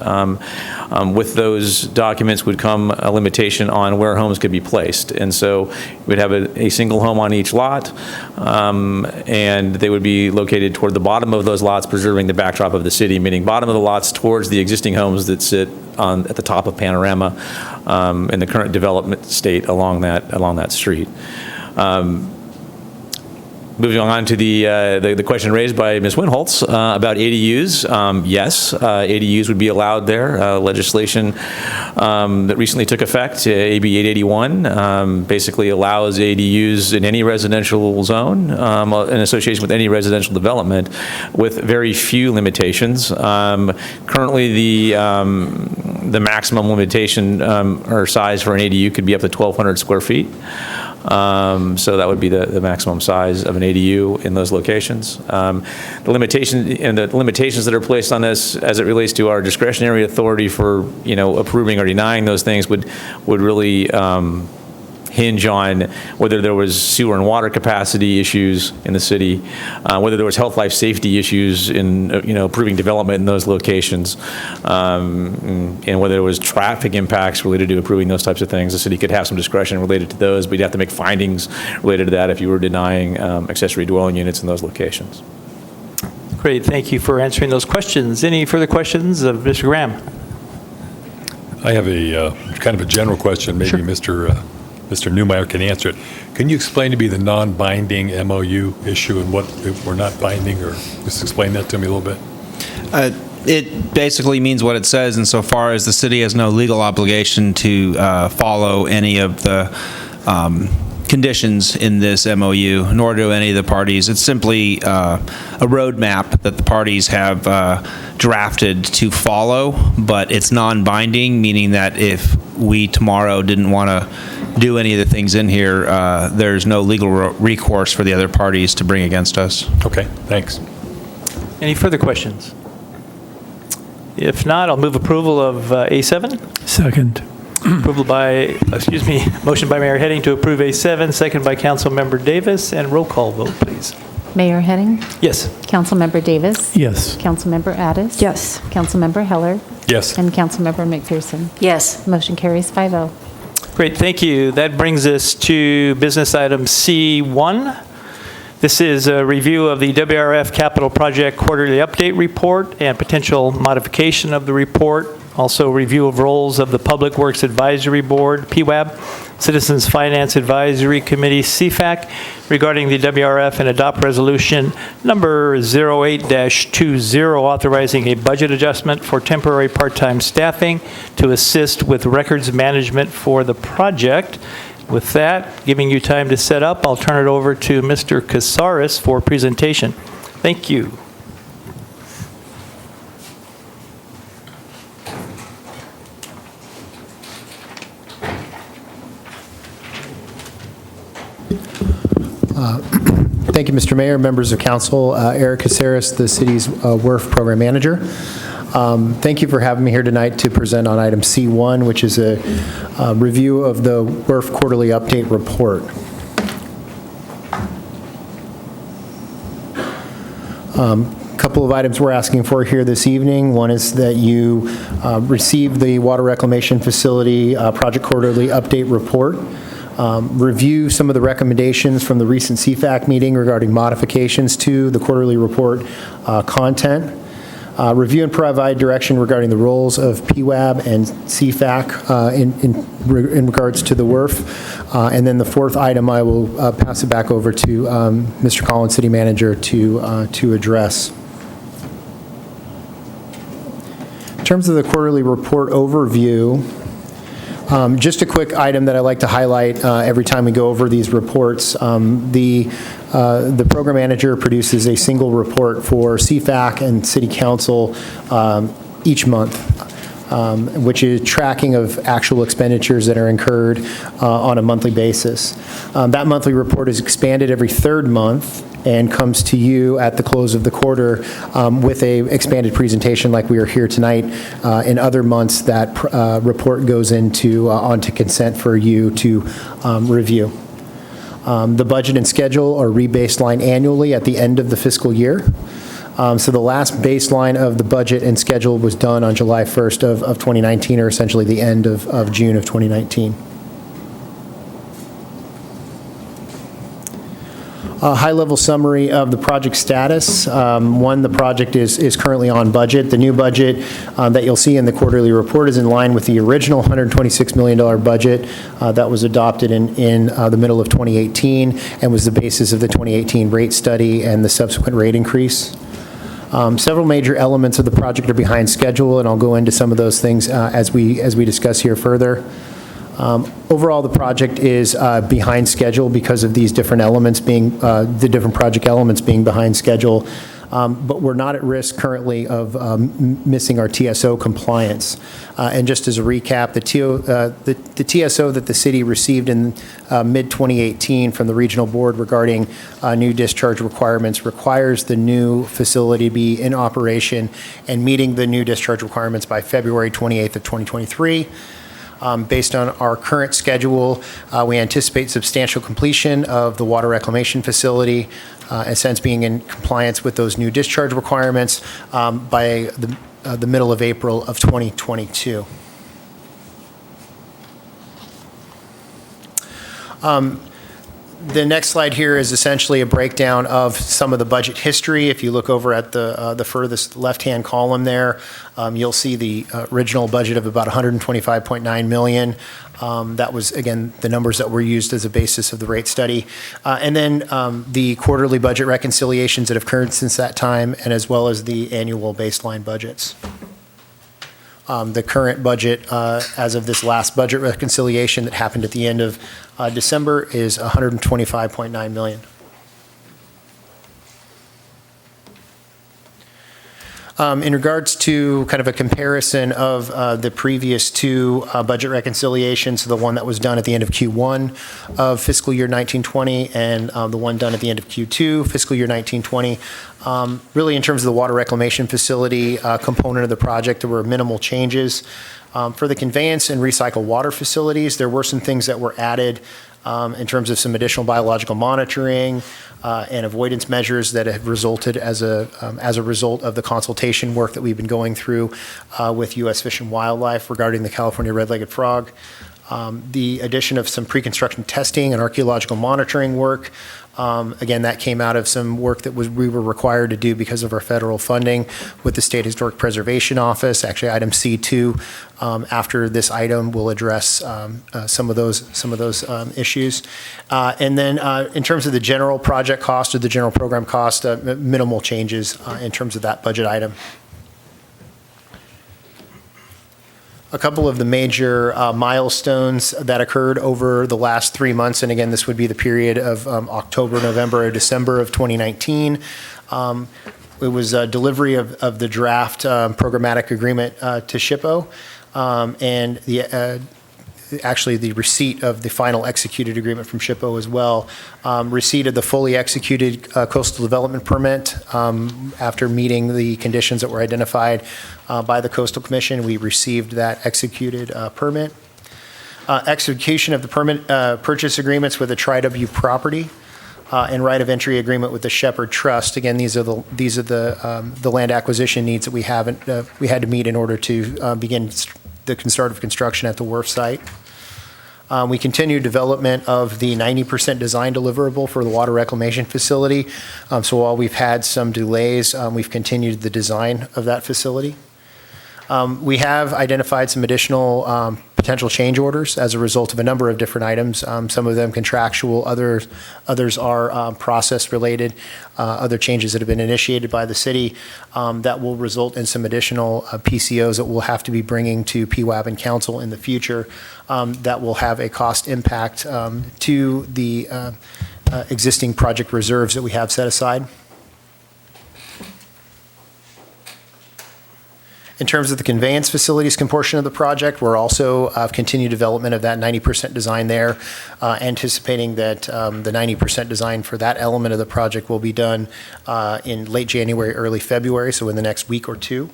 With those documents would come a limitation on where homes could be placed. And so we'd have a single home on each lot, and they would be located toward the bottom of those lots, preserving the backdrop of the city, meaning bottom of the lots towards the existing homes that sit at the top of Panorama in the current development state along that street. Moving on to the question raised by Ms. Winholtz about ADUs. Yes, ADUs would be allowed there. Legislation that recently took effect, AB 881, basically allows ADUs in any residential zone in association with any residential development with very few limitations. Currently, the maximum limitation or size for an ADU could be up to 1,200 square feet. So that would be the maximum size of an ADU in those locations. The limitations that are placed on this as it relates to our discretionary authority for, approving or denying those things would really hinge on whether there was sewer and water capacity issues in the city, whether there was health, life, safety issues in, approving development in those locations, and whether there was traffic impacts related to approving those types of things. The city could have some discretion related to those, but you'd have to make findings related to that if you were denying accessory dwelling units in those locations. Great, thank you for answering those questions. Any further questions of Mr. Graham? I have a kind of a general question. Maybe Sure. Mr. Newmeyer can answer it. Can you explain to me the non-binding MOU issue and what if we're not binding, or just explain that to me a little bit? It basically means what it says insofar as the city has no legal obligation to follow any of the conditions in this MOU, nor do any of the parties. It's simply a roadmap that the parties have drafted to follow, but it's non-binding, meaning that if we tomorrow didn't want to do any of the things in here, there's no legal recourse for the other parties to bring against us. Okay, thanks. Any further questions? If not, I'll move approval of A7. Second. Motion by Mayor Heading to approve A7, second by Councilmember Davis, and roll call vote, please. Mayor Heading? Yes. Councilmember Davis? Yes. Councilmember Addis? Yes. Councilmember Heller? Yes. And Councilmember McPherson? Yes. Motion carries 5-0. Great, thank you. That brings us to business item C1. This is a review of the WRF Capital Project Quarterly Update Report and potential modification of the report. Also, review of roles of the Public Works Advisory Board, PWAB, Citizens Finance Advisory Committee, CFAC, regarding the WRF, and adopt resolution number 08-20, authorizing a budget adjustment for temporary part-time staffing to assist with records management for the project. With that, giving you time to set up, I'll turn it over to Mr. Casares for presentation. Thank you. Thank you, Mr. Mayor, members of council. Eric Casares, the city's WRF program manager. Thank you for having me here tonight to present on item C1, which is a review of the WRF quarterly update report. A couple of items we're asking for here this evening. One is that you receive the Water Reclamation Facility Project Quarterly Update Report. Review some of the recommendations from the recent CFAC meeting regarding modifications to the quarterly report content. Review and provide direction regarding the roles of PWAB and CFAC in regards to the WRF. And then the fourth item, I will pass it back over to Mr. Collins, City Manager, to address. In terms of the quarterly report overview, Just a quick item that I like to highlight every time we go over these reports. The program manager produces a single report for CFAC and City Council each month, which is tracking of actual expenditures that are incurred on a monthly basis. That monthly report is expanded every third month and comes to you at the close of the quarter with a expanded presentation like we are here tonight. In other months, that report goes onto consent for you to review. The budget and schedule are rebaselined annually at the end of the fiscal year. So the last baseline of the budget and schedule was done on July 1st of 2019, or essentially the end of June of 2019. A high-level summary of the project status. One, the project is currently on budget. The new budget that you'll see in the quarterly report is in line with the original $126 million budget that was adopted in the middle of 2018 and was the basis of the 2018 rate study and the subsequent rate increase. Several major elements of the project are behind schedule, and I'll go into some of those things as we discuss here further. Overall, the project is behind schedule because of these different elements being, the different project elements being behind schedule, but we're not at risk currently of missing our TSO compliance. And just as a recap, the TSO that the city received in mid-2018 from the regional board regarding new discharge requirements requires the new facility to be in operation and meeting the new discharge requirements by February 28th of 2023. Based on our current schedule, we anticipate substantial completion of the water reclamation facility, and since being in compliance with those new discharge requirements by the middle of April of 2022. The next slide here is essentially a breakdown of some of the budget history. If you look over at the furthest left-hand column there, you'll see the original budget of about $125.9 million. That was, again, the numbers that were used as a basis of the rate study. And then the quarterly budget reconciliations that have occurred since that time, and as well as the annual baseline budgets. The current budget, as of this last budget reconciliation that happened at the end of December, is $125.9 million. In regards to kind of a comparison of the previous two budget reconciliations, the one that was done at the end of Q1 of fiscal year 1920 and the one done at the end of Q2 fiscal year 1920, really in terms of the water reclamation facility component of the project, there were minimal changes. For the conveyance and recycle water facilities, there were some things that were added in terms of some additional biological monitoring and avoidance measures that have resulted as a result of the consultation work that we've been going through with U.S. Fish and Wildlife regarding the California red-legged frog. The addition of some pre-construction testing and archaeological monitoring work. Again, that came out of some work that we were required to do because of our federal funding with the State Historic Preservation Office. Actually, item C2, after this item, will address some of those issues. And then in terms of the general project cost or the general program cost, minimal changes in terms of that budget item. A couple of the major milestones that occurred over the last 3 months, and again, this would be the period of October, November, or December of 2019. It was delivery of the draft programmatic agreement to SHPO, and actually the receipt of the final executed agreement from SHPO as well. Receipt of the fully executed coastal development permit after meeting the conditions that were identified by the Coastal Commission. We received that executed permit. Execution of the permit purchase agreements with the Tri-W property and right of entry agreement with the Shepherd Trust. Again, these are the land acquisition needs that we had to meet in order to begin the start of construction at the wharf site. We continue development of the 90% design deliverable for the water reclamation facility. So while we've had some delays, we've continued the design of that facility. We have identified some additional potential change orders as a result of a number of different items. Some of them contractual, others are process-related, other changes that have been initiated by the city that will result in some additional PCOs that we'll have to be bringing to PWAB and council in the future that will have a cost impact to the existing project reserves that we have set aside. In terms of the conveyance facilities portion of the project, we're also continued development of that 90% design there, anticipating that the 90% design for that element of the project will be done in late January, early February, so in the next week or two.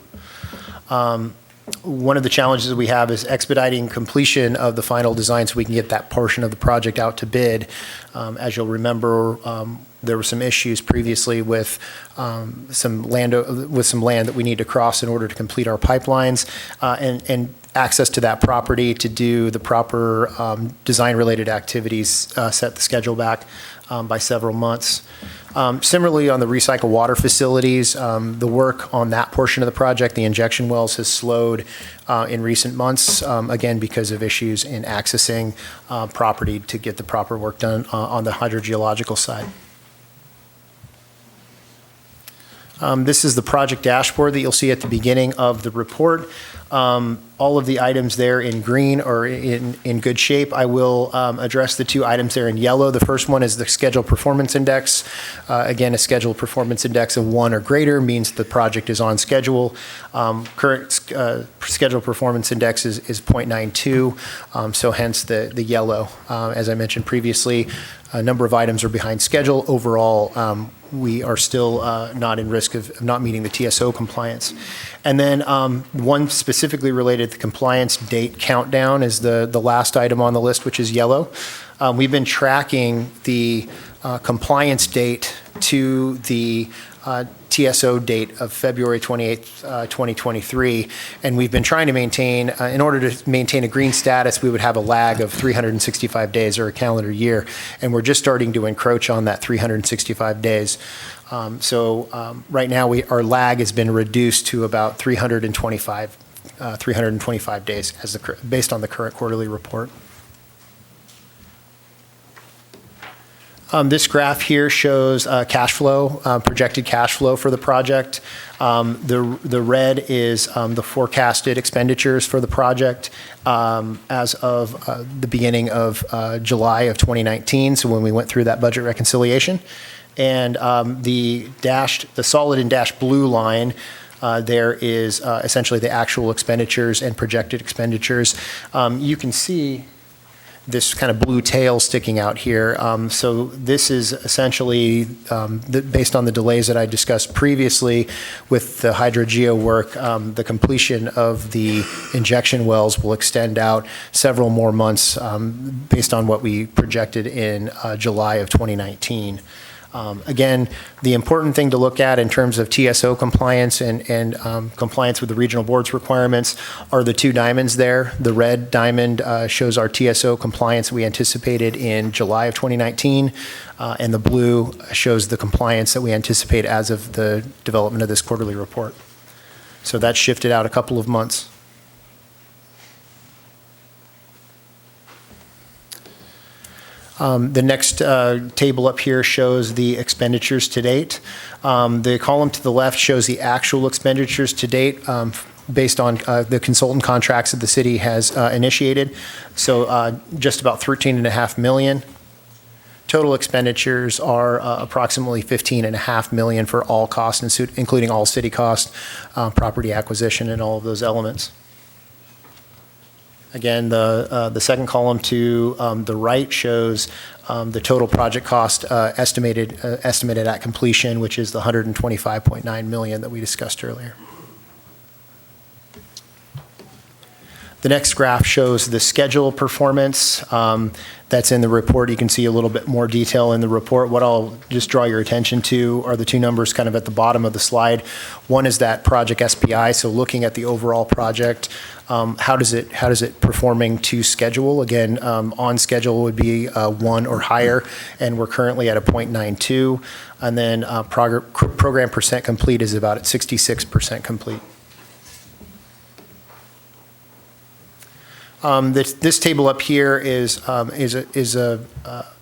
One of the challenges we have is expediting completion of the final design so we can get that portion of the project out to bid. As you'll remember, there were some issues previously with some land that we need to cross in order to complete our pipelines and access to that property to do the proper design-related activities, set the schedule back by several months. Similarly, on the recycled water facilities, the work on that portion of the project, the injection wells, has slowed in recent months, again, because of issues in accessing property to get the proper work done on the hydrogeological side. This is the project dashboard that you'll see at the beginning of the report. All of the items there in green are in good shape. I will address the two items there in yellow. The first one is the schedule performance index. Again, a schedule performance index of 1 or greater means the project is on schedule. Current schedule performance index is 0.92, so hence the yellow. As I mentioned previously, a number of items are behind schedule. Overall, we are still not in risk of not meeting the TSO compliance. And then one specifically related to compliance date countdown is the last item on the list, which is yellow. We've been tracking the compliance date to the TSO date of February 28th, 2023, and we've been trying to maintain, in order to maintain a green status, we would have a lag of 365 days or a calendar year, and we're just starting to encroach on that 365 days. Right now, our lag has been reduced to about 325 days based on the current quarterly report. This graph here shows cash flow, projected cash flow for the project. The red is the forecasted expenditures for the project as of the beginning of July of 2019, so when we went through that budget reconciliation. And the solid and dashed blue line there is essentially the actual expenditures and projected expenditures. You can see this kind of blue tail sticking out here. So this is essentially, based on the delays that I discussed previously with the hydrogeo work, the completion of the injection wells will extend out several more months based on what we projected in July of 2019. Again, the important thing to look at in terms of TSO compliance and compliance with the regional board's requirements are the two diamonds there. The red diamond shows our TSO compliance we anticipated in July of 2019, and the blue shows the compliance that we anticipate as of the development of this quarterly report. So that shifted out a couple of months. The next table up here shows the expenditures to date. The column to the left shows the actual expenditures to date based on the consultant contracts that the city has initiated. So just about $13.5 million. Total expenditures are approximately $15.5 million for all costs, including all city costs, property acquisition, and all of those elements. Again, the second column to the right shows the total project cost estimated at completion, which is the $125.9 million that we discussed earlier. The next graph shows the schedule performance that's in the report. You can see a little bit more detail in the report. What I'll just draw your attention to are the two numbers kind of at the bottom of the slide. One is that project SPI, so looking at the overall project, how does it performing to schedule? Again, on schedule would be 1 or higher, and we're currently at a 0.92. And then program percent complete is about at 66% complete. This table up here is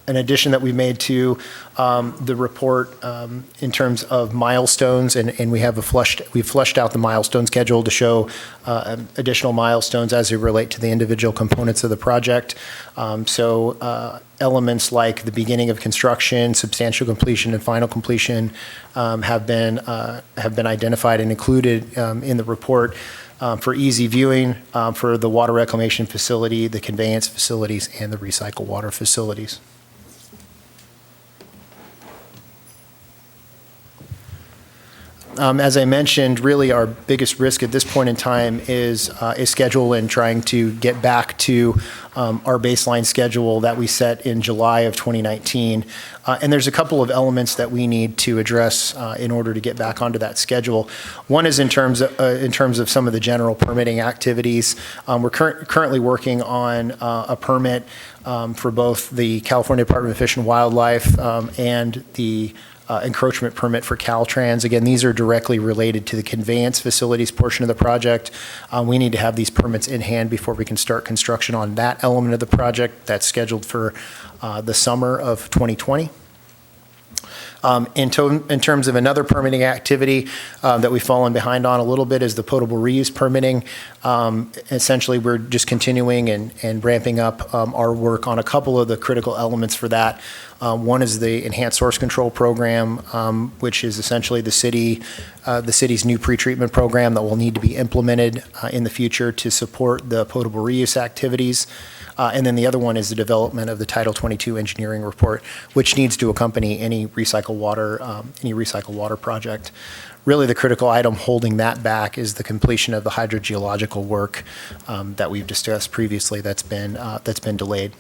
an addition that we made to the report in terms of milestones, and we've fleshed out the milestone schedule to show additional milestones as they relate to the individual components of the project. Elements like the beginning of construction, substantial completion, and final completion have been identified and included in the report. For easy viewing for the water reclamation facility, the conveyance facilities, and the recycle water facilities. As I mentioned, really our biggest risk at this point in time is schedule and trying to get back to our baseline schedule that we set in July of 2019. And there's a couple of elements that we need to address in order to get back onto that schedule. One is in terms of some of the general permitting activities. We're currently working on a permit for both the California Department of Fish and Wildlife and the encroachment permit for Caltrans. Again, these are directly related to the conveyance facilities portion of the project. We need to have these permits in hand before we can start construction on that element of the project. That's scheduled for the summer of 2020. In terms of another permitting activity that we've fallen behind on a little bit is the potable reuse permitting. Essentially, we're just continuing and ramping up our work on a couple of the critical elements for that. One is the enhanced source control program, which is essentially the city's new pretreatment program that will need to be implemented in the future to support the potable reuse activities. And then the other one is the development of the Title 22 engineering report, which needs to accompany any recycled water project. Really, the critical item holding that back is the completion of the hydrogeological work that we've discussed previously that's been delayed.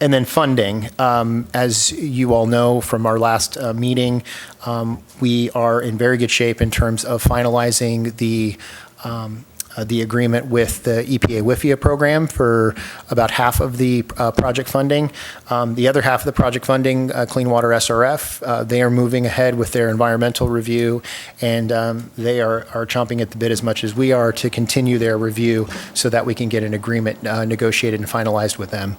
And then funding. As you all know from our last meeting, we are in very good shape in terms of finalizing the agreement with the EPA WIFIA program for about half of the project funding. The other half of the project funding, Clean Water SRF, they are moving ahead with their environmental review, and they are chomping at the bit as much as we are to continue their review so that we can get an agreement negotiated and finalized with them.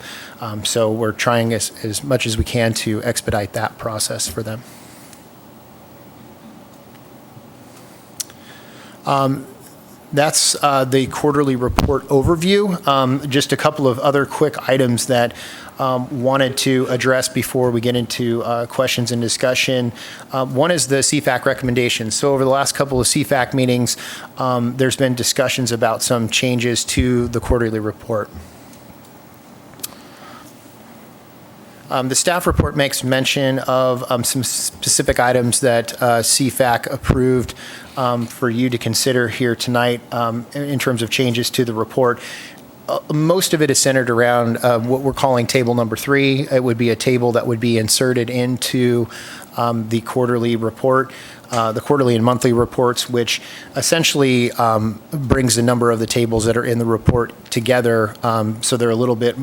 So we're trying as much as we can to expedite that process for them. That's the quarterly report overview. Just a couple of other quick items that wanted to address before we get into questions and discussion. One is the CFAC recommendations. So over the last couple of CFAC meetings, there's been discussions about some changes to the quarterly report. The staff report makes mention of some specific items that CFAC approved for you to consider here tonight in terms of changes to the report. Most of it is centered around what we're calling table number 3. It would be a table that would be inserted into the quarterly report. The quarterly and monthly reports, which essentially brings the number of the tables that are in the report together, so they're a little bit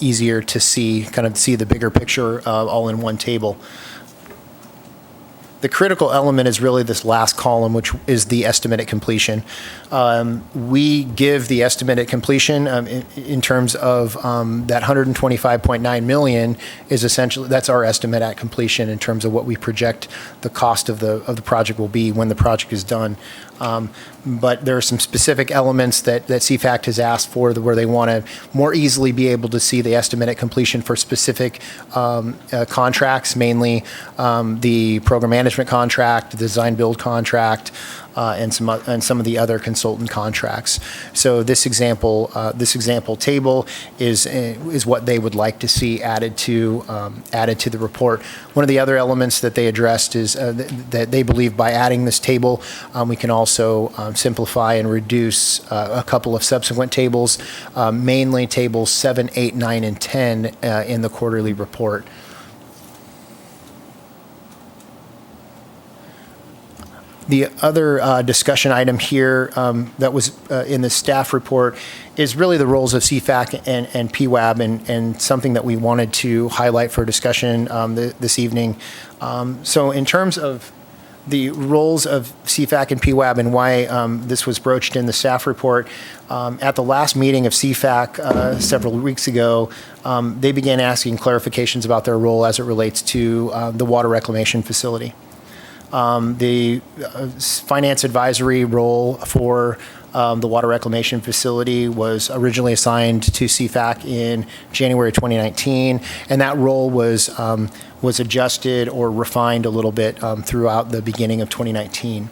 easier to see, kind of see the bigger picture all in one table. The critical element is really this last column, which is the estimate at completion. We give the estimate at completion in terms of that $125.9 million is essentially, that's our estimate at completion in terms of what we project the cost of the project will be when the project is done. But there are some specific elements that CFAC has asked for where they want to more easily be able to see the estimate at completion for specific contracts, mainly the program management contract, the design build contract, and some of the other consultant contracts. So this example table is what they would like to see added to the report. One of the other elements that they addressed is that they believe by adding this table, we can also simplify and reduce a couple of subsequent tables, mainly tables 7, 8, 9, and 10 in the quarterly report. The other discussion item here that was in the staff report is really the roles of CFAC and PWAB and something that we wanted to highlight for discussion this evening. So in terms of the roles of CFAC and PWAB and why this was broached in the staff report. At the last meeting of CFAC several weeks ago, they began asking clarifications about their role as it relates to the water reclamation facility. The finance advisory role for the water reclamation facility was originally assigned to CFAC in January 2019, and that role was adjusted or refined a little bit throughout the beginning of 2019.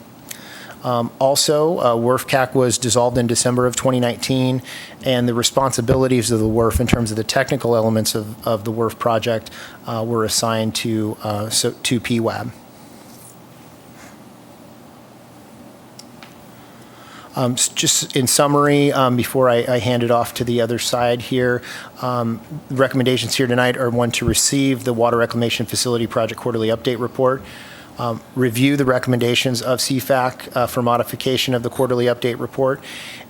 Also, WRF-CAC was dissolved in December of 2019, and the responsibilities of the WRF in terms of the technical elements of the WRF project were assigned to PWAB. Just in summary, before I hand it off to the other side here, the recommendations here tonight are one, to receive the Water Reclamation Facility Project Quarterly Update Report, review the recommendations of CFAC for modification of the Quarterly Update Report,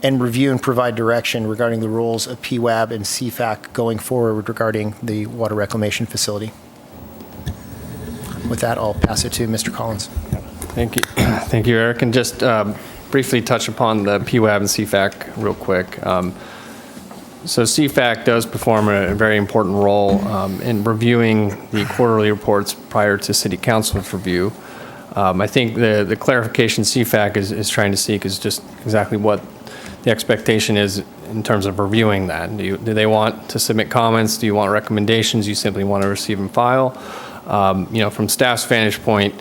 and review and provide direction regarding the roles of PWAB and CFAC going forward regarding the Water Reclamation Facility. With that, I'll pass it to Mr. Collins. Thank you. Thank you, Eric. And just briefly touch upon the PWAB and CFAC real quick. So CFAC does perform a very important role in reviewing the quarterly reports prior to City Council's review. I think the clarification CFAC is trying to seek is just exactly what the expectation is in terms of reviewing that. Do they want to submit comments? Do you want recommendations? You simply want to receive and file? From staff's vantage point,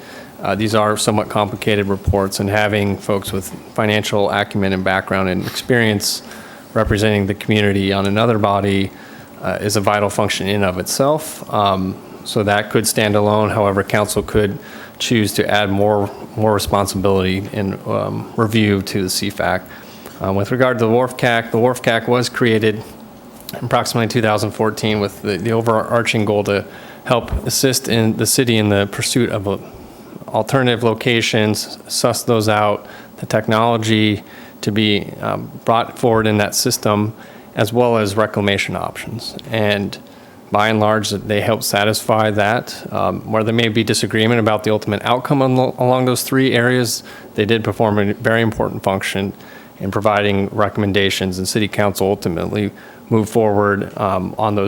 these are somewhat complicated reports, and having folks with financial acumen and background and experience representing the community on another body is a vital function in and of itself. So that could stand alone. However, council could choose to add more responsibility and review to the CFAC. With regard to the WRF-CAC was created approximately 2014 with the overarching goal to help assist in the city in the pursuit of alternative locations, suss those out, the technology to be brought forward in that system, as well as reclamation options. And by and large, they help satisfy that. Where there may be disagreement about the ultimate outcome along those three areas, they did perform a very important function in providing recommendations, and City Council ultimately moved forward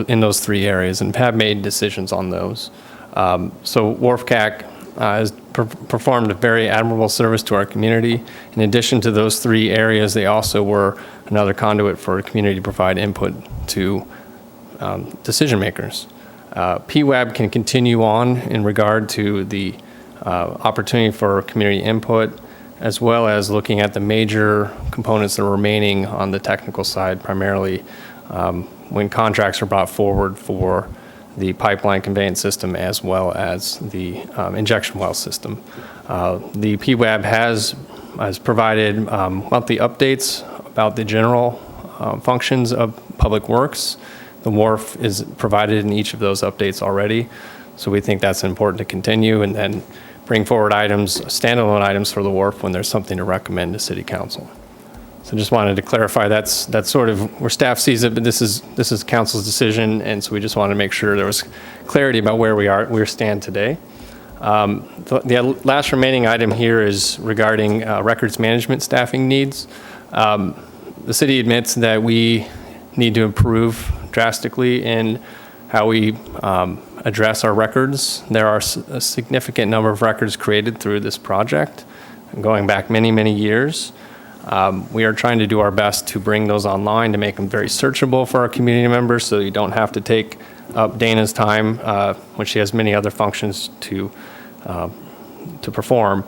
in those three areas and have made decisions on those. So WRF-CAC has performed a very admirable service to our community. In addition to those three areas, they also were another conduit for the community to provide input to decision makers. PWAB can continue on in regard to the opportunity for community input, as well as looking at the major components that are remaining on the technical side, primarily when contracts are brought forward for the pipeline conveyance system as well as the injection well system. The PWAB has provided monthly updates about the general functions of public works. The WRF is provided in each of those updates already, so we think that's important to continue and then bring forward standalone items for the WRF when there's something to recommend to City Council. So just wanted to clarify that's sort of where staff sees it, but this is council's decision, and so we just wanted to make sure there was clarity about where we stand today. The last remaining item here is regarding records management staffing needs. The city admits that we need to improve drastically in how we address our records. There are a significant number of records created through this project, going back many, many years. We are trying to do our best to bring those online to make them very searchable for our community members, so you don't have to take up Dana's time when she has many other functions to perform.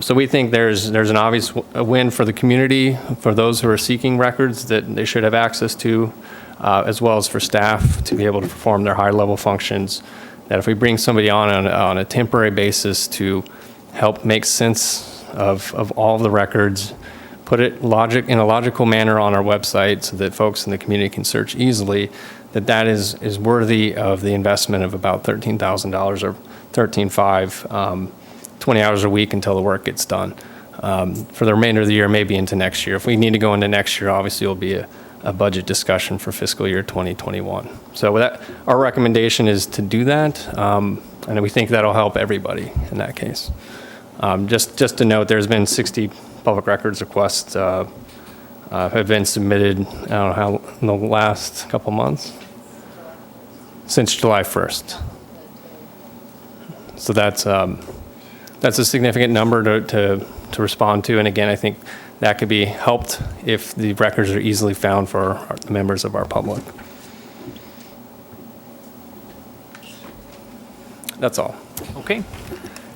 So we think there's an obvious win for the community, for those who are seeking records that they should have access to, as well as for staff to be able to perform their high-level functions. That if we bring somebody on a temporary basis to help make sense of all of the records, put it in a logical manner on our website so that folks in the community can search easily, that is worthy of the investment of about $13,000 or $13,500, 20 hours a week until the work gets done. For the remainder of the year, maybe into next year. If we need to go into next year, obviously it'll be a budget discussion for fiscal year 2021. So with that, our recommendation is to do that, and we think that'll help everybody in that case. Just to note, there's been 60 public records requests have been submitted, I don't know how, in the last couple months, since July 1st. So that's a significant number to respond to. And again, I think that could be helped if the records are easily found for the members of our public. That's all. Okay.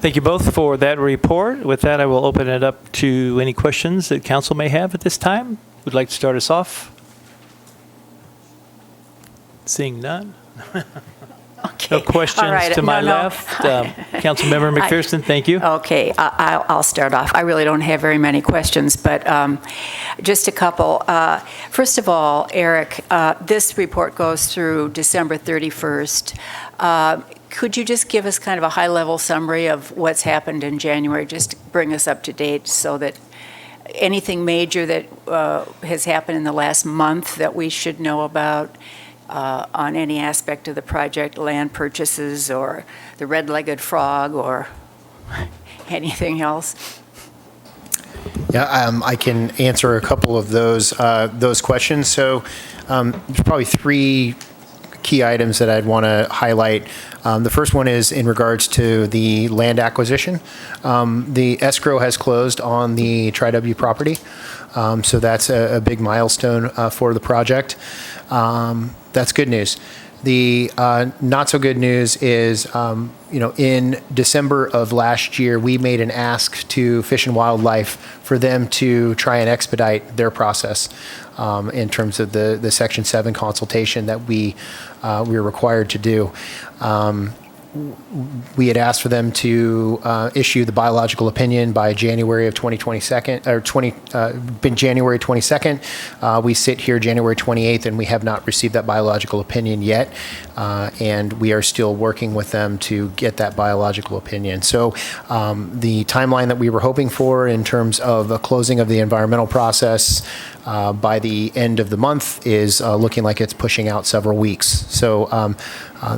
Thank you both for that report. With that, I will open it up to any questions that council may have at this time. Would like to start us off? Seeing none? No questions All right. to my No. left. Councilmember McPherson, thank you. Okay, I'll start off. I really don't have very many questions, but just a couple. First of all, Eric, this report goes through December 31st. Could you just give us kind of a high-level summary of what's happened in January, just to bring us up to date so that anything major that has happened in the last month that we should know about on any aspect of the project, land purchases or the red-legged frog or anything else? Yeah, I can answer a couple of those questions. So there's probably three key items that I'd want to highlight. The first one is in regards to the land acquisition. The escrow has closed on the Tri-W property, so that's a big milestone for the project. That's good news. The not so good news is, in December of last year, we made an ask to Fish and Wildlife for them to try and expedite their process in terms of the Section 7 consultation that we were required to do. We had asked for them to issue the biological opinion by January of 2022, January 22nd. We sit here January 28th, and we have not received that biological opinion yet, and we are still working with them to get that biological opinion. So the timeline that we were hoping for in terms of a closing of the environmental process by the end of the month is looking like it's pushing out several weeks. So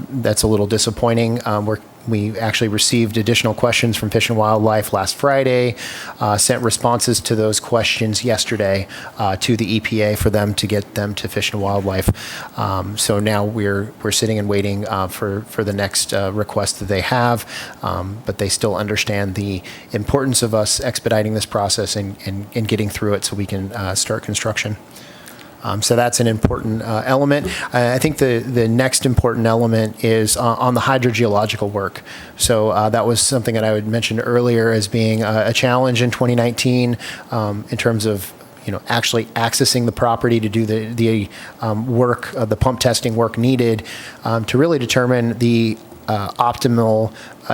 that's a little disappointing. We actually received additional questions from Fish and Wildlife last Friday, sent responses to those questions yesterday to the EPA for them to get them to Fish and Wildlife. So now we're sitting and waiting for the next request that they have, but they still understand the importance of us expediting this process and getting through it so we can start construction. So that's an important element. I think the next important element is on the hydrogeological work. So that was something that I had mentioned earlier as being a challenge in 2019 in terms of actually accessing the property to do the work, the pump testing work needed to really determine the optimal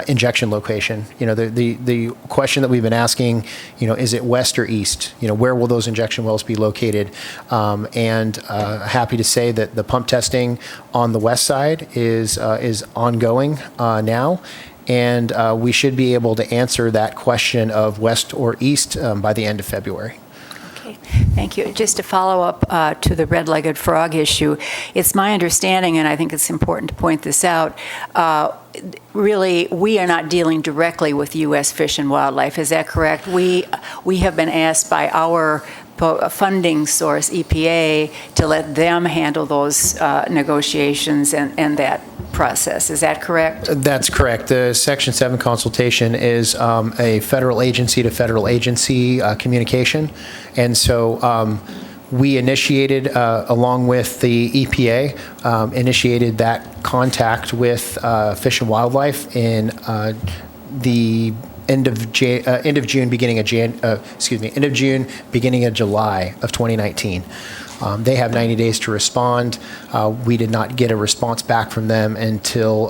injection location. The question that we've been asking, is it west or east? Where will those injection wells be located? And happy to say that the pump testing on the west side is ongoing now. And we should be able to answer that question of west or east by the end of February. Thank you. Just to follow up to the red-legged frog issue, it's my understanding, and I think it's important to point this out, really, we are not dealing directly with U.S. Fish and Wildlife. Is that correct? We have been asked by our funding source, EPA, to let them handle those negotiations and that process. Is that correct? That's correct. The Section 7 consultation is a federal agency to federal agency communication. And so we initiated, along with the EPA, initiated that contact with Fish and Wildlife in the end of June, beginning of July of 2019. They have 90 days to respond. We did not get a response back from them until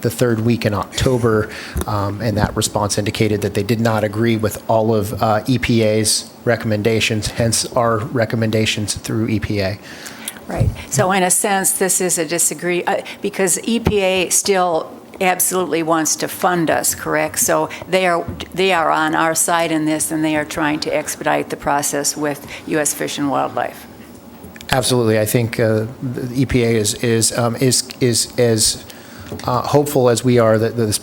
the third week in October, and that response indicated that they did not agree with all of EPA's recommendations, hence our recommendations through EPA. Right. So in a sense, this is a because EPA still absolutely wants to fund us, correct? So they are on our side in this, and they are trying to expedite the process with U.S. Fish and Wildlife. Absolutely. I think the EPA is as hopeful as we are that this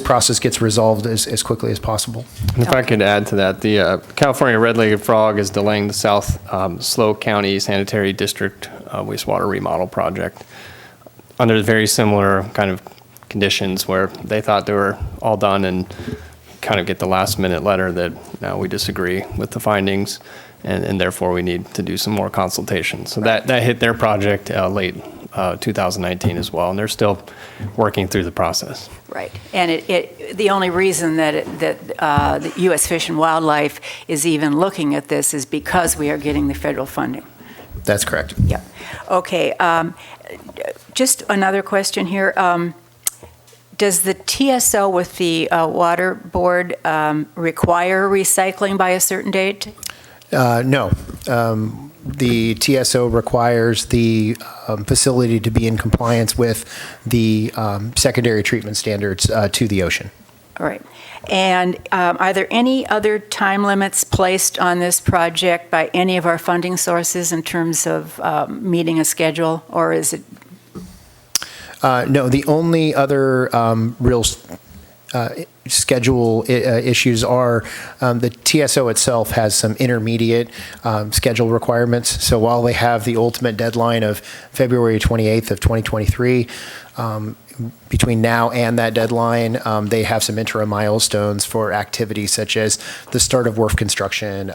process gets resolved as quickly as possible. If I could add to that, the California red-legged frog is delaying the South Slow County Sanitary District wastewater remodel project under very similar kind of conditions where they thought they were all done and kind of get the last-minute letter that now we disagree with the findings and therefore we need to do some more consultation. So that hit their project late 2019 as well, and they're still working through the process. Right. And the only reason that the U.S. Fish and Wildlife is even looking at this is because we are getting the federal funding. That's correct. Yeah. Okay. Just another question here. Does the TSO with the Water Board require recycling by a certain date? No. The TSO requires the facility to be in compliance with the secondary treatment standards to the ocean. All right. And are there any other time limits placed on this project by any of our funding sources in terms of meeting a schedule, or is it? No, the only other real schedule issues are the TSO itself has some intermediate schedule requirements. So while they have the ultimate deadline of February 28th of 2023, between now and that deadline, they have some interim milestones for activities such as the start of wharf construction,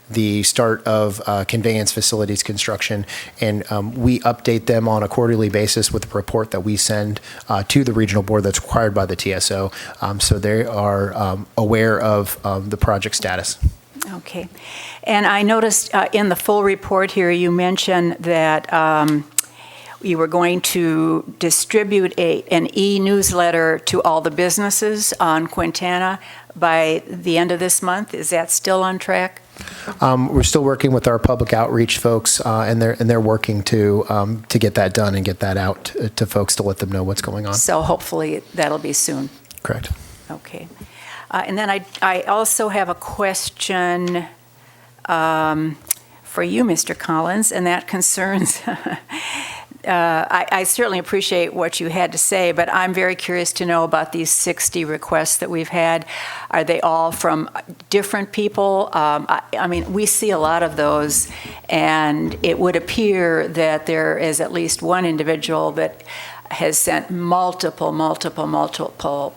the start of conveyance facilities construction, and we update them on a quarterly basis with the report that we send to the regional board that's required by the TSO, so they are aware of the project status. Okay. And I noticed in the full report here, you mentioned that you were going to distribute an e-newsletter to all the businesses on Quintana by the end of this month. Is that still on track? We're still working with our public outreach folks, and they're working to get that done and get that out to folks to let them know what's going on. So hopefully that'll be soon. Correct. Okay. And then I also have a question for you, Mr. Collins, and that concerns I certainly appreciate what you had to say, but I'm very curious to know about these 60 requests that we've had. Are they all from different people? I mean, we see a lot of those, and it would appear that there is at least one individual that has sent multiple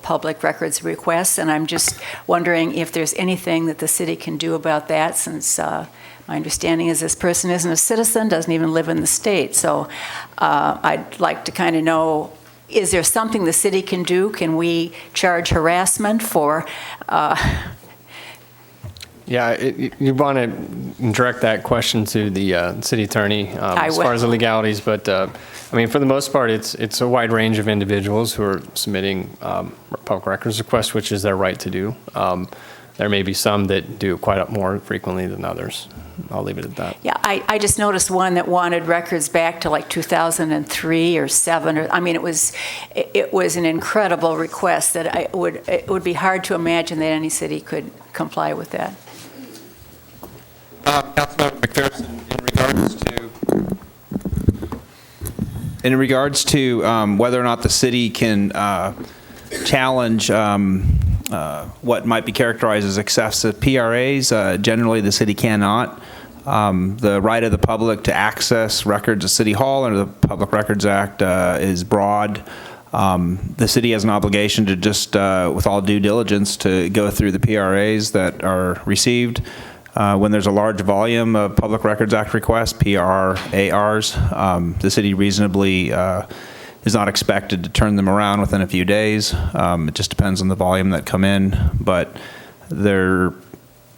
public records requests, and I'm just wondering if there's anything that the city can do about that, since my understanding is this person isn't a citizen, doesn't even live in the state. So I'd like to kind of know, is there something the city can do? Can we charge harassment for? Yeah, you want to direct that question to the city attorney as far as the legalities, but I mean, for the most part, it's a wide range of individuals who are submitting public records requests, which is their right to do. There may be some that do it quite more frequently than others. I'll leave it at that. Yeah, I just noticed one that wanted records back to like 2003 or 7. Or I mean, it was an incredible request that it would be hard to imagine that any city could comply with that. Councilmember McPherson, in regards to whether or not the city can challenge what might be characterized as excessive PRAs, generally the city cannot. The right of the public to access records at City Hall under the Public Records Act is broad. The city has an obligation to just, with all due diligence, to go through the PRAs that are received. When there's a large volume of Public Records Act requests, PRARs, the city reasonably is not expected to turn them around within a few days. It just depends on the volume that come in, but they're,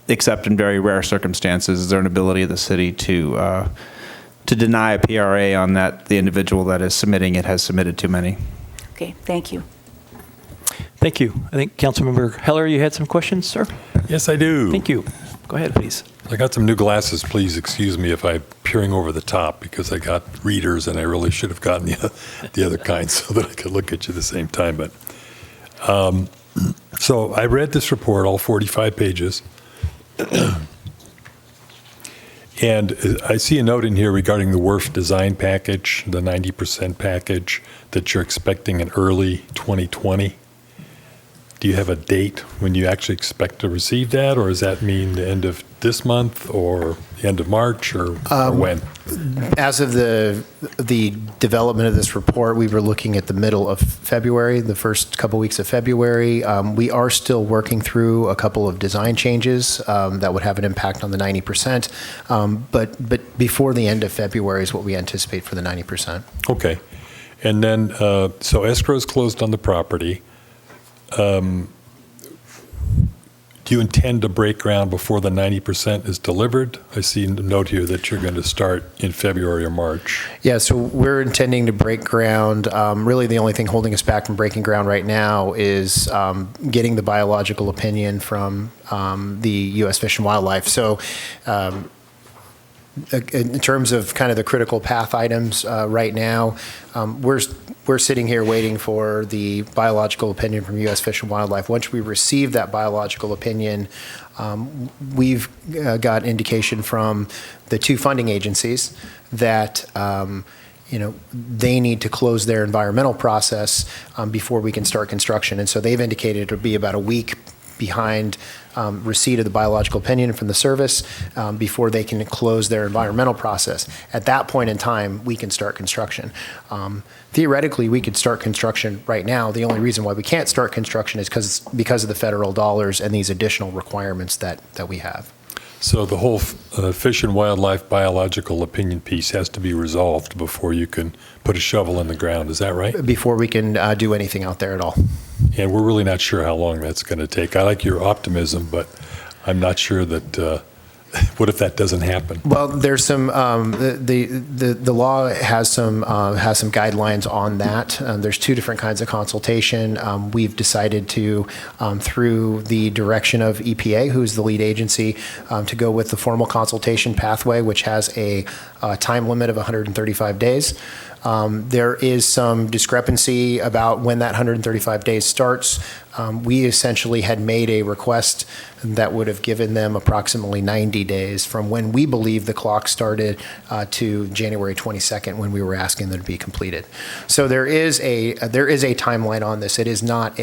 except in very rare circumstances, is there an ability of the city to deny a PRA on that the individual that is submitting it has submitted too many. Okay, thank you. Thank you. I think Councilmember Heller, you had some questions, sir? Yes, I do. Thank you. Go ahead, please. I got some new glasses. Please excuse me if I'm peering over the top because I got readers and I really should have gotten the other kind so that I could look at you at the same time. But so I read this report, all 45 pages. And I see a note in here regarding the WRF design package, the 90% package, that you're expecting in early 2020. Do you have a date when you actually expect to receive that, or does that mean the end of this month or the end of March, or when? As of the development of this report, we were looking at the middle of February, the first couple weeks of February. We are still working through a couple of design changes that would have an impact on the 90%, but before the end of February is what we anticipate for the 90%. Okay. And then, so escrow is closed on the property. Do you intend to break ground before the 90% is delivered? I see a note here that you're going to start in February or March. Yeah, so we're intending to break ground. Really, the only thing holding us back from breaking ground right now is getting the biological opinion from the U.S. Fish and Wildlife. So in terms of kind of the critical path items right now, we're sitting here waiting for the biological opinion from U.S. Fish and Wildlife. Once we receive that biological opinion, we've got indication from the two funding agencies that they need to close their environmental process before we can start construction. And so they've indicated it'll be about a week behind receipt of the biological opinion from the service before they can close their environmental process. At that point in time, we can start construction. Theoretically, we could start construction right now. The only reason why we can't start construction is because of the federal dollars and these additional requirements that we have. So the whole Fish and Wildlife biological opinion piece has to be resolved before you can put a shovel in the ground. Is that right? Before we can do anything out there at all. And we're really not sure how long that's going to take. I like your optimism, but I'm not sure that, what if that doesn't happen? Well, there's some, the law has some guidelines on that. There's two different kinds of consultation. We've decided to, through the direction of EPA, who's the lead agency, to go with the formal consultation pathway, which has a time limit of 135 days. There is some discrepancy about when that 135 days starts. We essentially had made a request that would have given them approximately 90 days from when we believe the clock started to January 22nd when we were asking them to be completed. So there is a timeline on this. It is not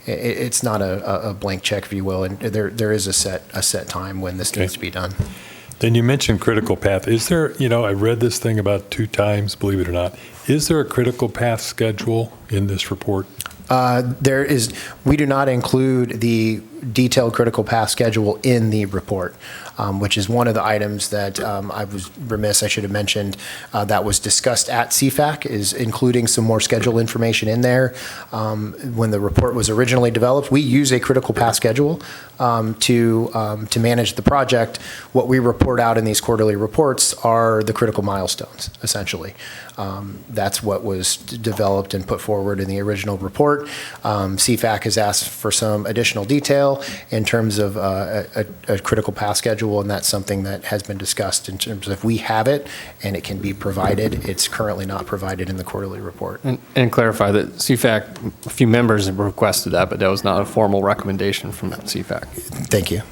it's not a blank check, if you will, and there is a set time when this needs to be done. Then you mentioned critical path. Is there, I read this thing about 2 times, believe it or not. Is there a critical path schedule in this report? There is. We do not include the detailed critical path schedule in the report, which is one of the items that I was remiss, I should have mentioned, that was discussed at CFAC, is including some more schedule information in there. When the report was originally developed, we use a critical path schedule to manage the project. What we report out in these quarterly reports are the critical milestones, essentially. That's what was developed and put forward in the original report. CFAC has asked for some additional detail in terms of a critical path schedule, and that's something that has been discussed in terms of if we have it and it can be provided. It's currently not provided in the quarterly report. And clarify that CFAC, a few members have requested that, but that was not a formal recommendation from CFAC. Thank you.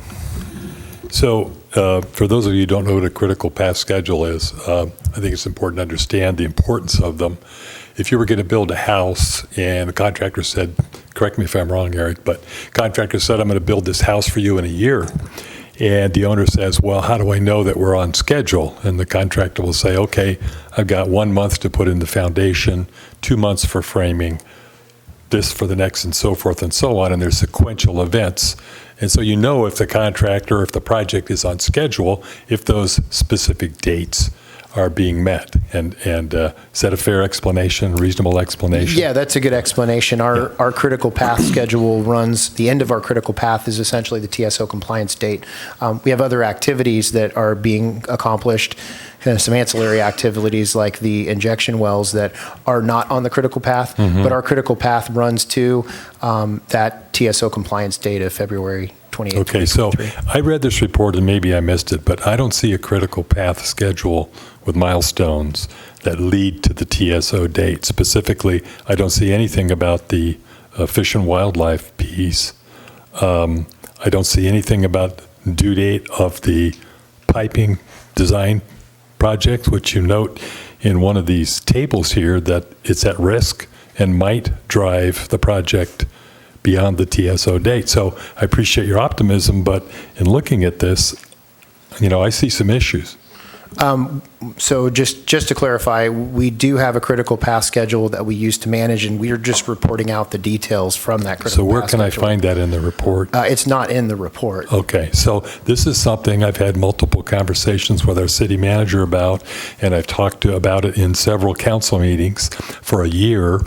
So for those of you who don't know what a critical path schedule is, I think it's important to understand the importance of them. If you were going to build a house and the contractor said, correct me if I'm wrong, Eric, but contractor said, I'm going to build this house for you in a year. And the owner says, well, how do I know that we're on schedule? And the contractor will say, okay, I've got 1 month to put in the foundation, 2 months for framing, this for the next, and so forth and so on. And there's sequential events. And so you know if the contractor, if the project is on schedule, if those specific dates are being met. And is that a fair explanation, reasonable explanation? Yeah, that's a good explanation. Our critical path schedule runs, the end of our critical path is essentially the TSO compliance date. We have other activities that are being accomplished, some ancillary activities like the injection wells that are not on the critical path, but our critical path runs to that TSO compliance date of February 28th. Okay, so I read this report and maybe I missed it, but I don't see a critical path schedule with milestones that lead to the TSO date. Specifically, I don't see anything about the Fish and Wildlife piece. I don't see anything about due date of the piping design project, which you note in one of these tables here that it's at risk and might drive the project beyond the TSO date. So I appreciate your optimism, but in looking at this, I see some issues. So just to clarify, we do have a critical path schedule that we use to manage, and we are just reporting out the details from that critical path So where can I schedule. find that in the report? It's not in the report. Okay, so this is something I've had multiple conversations with our city manager about, and I've talked about it in several council meetings for a year.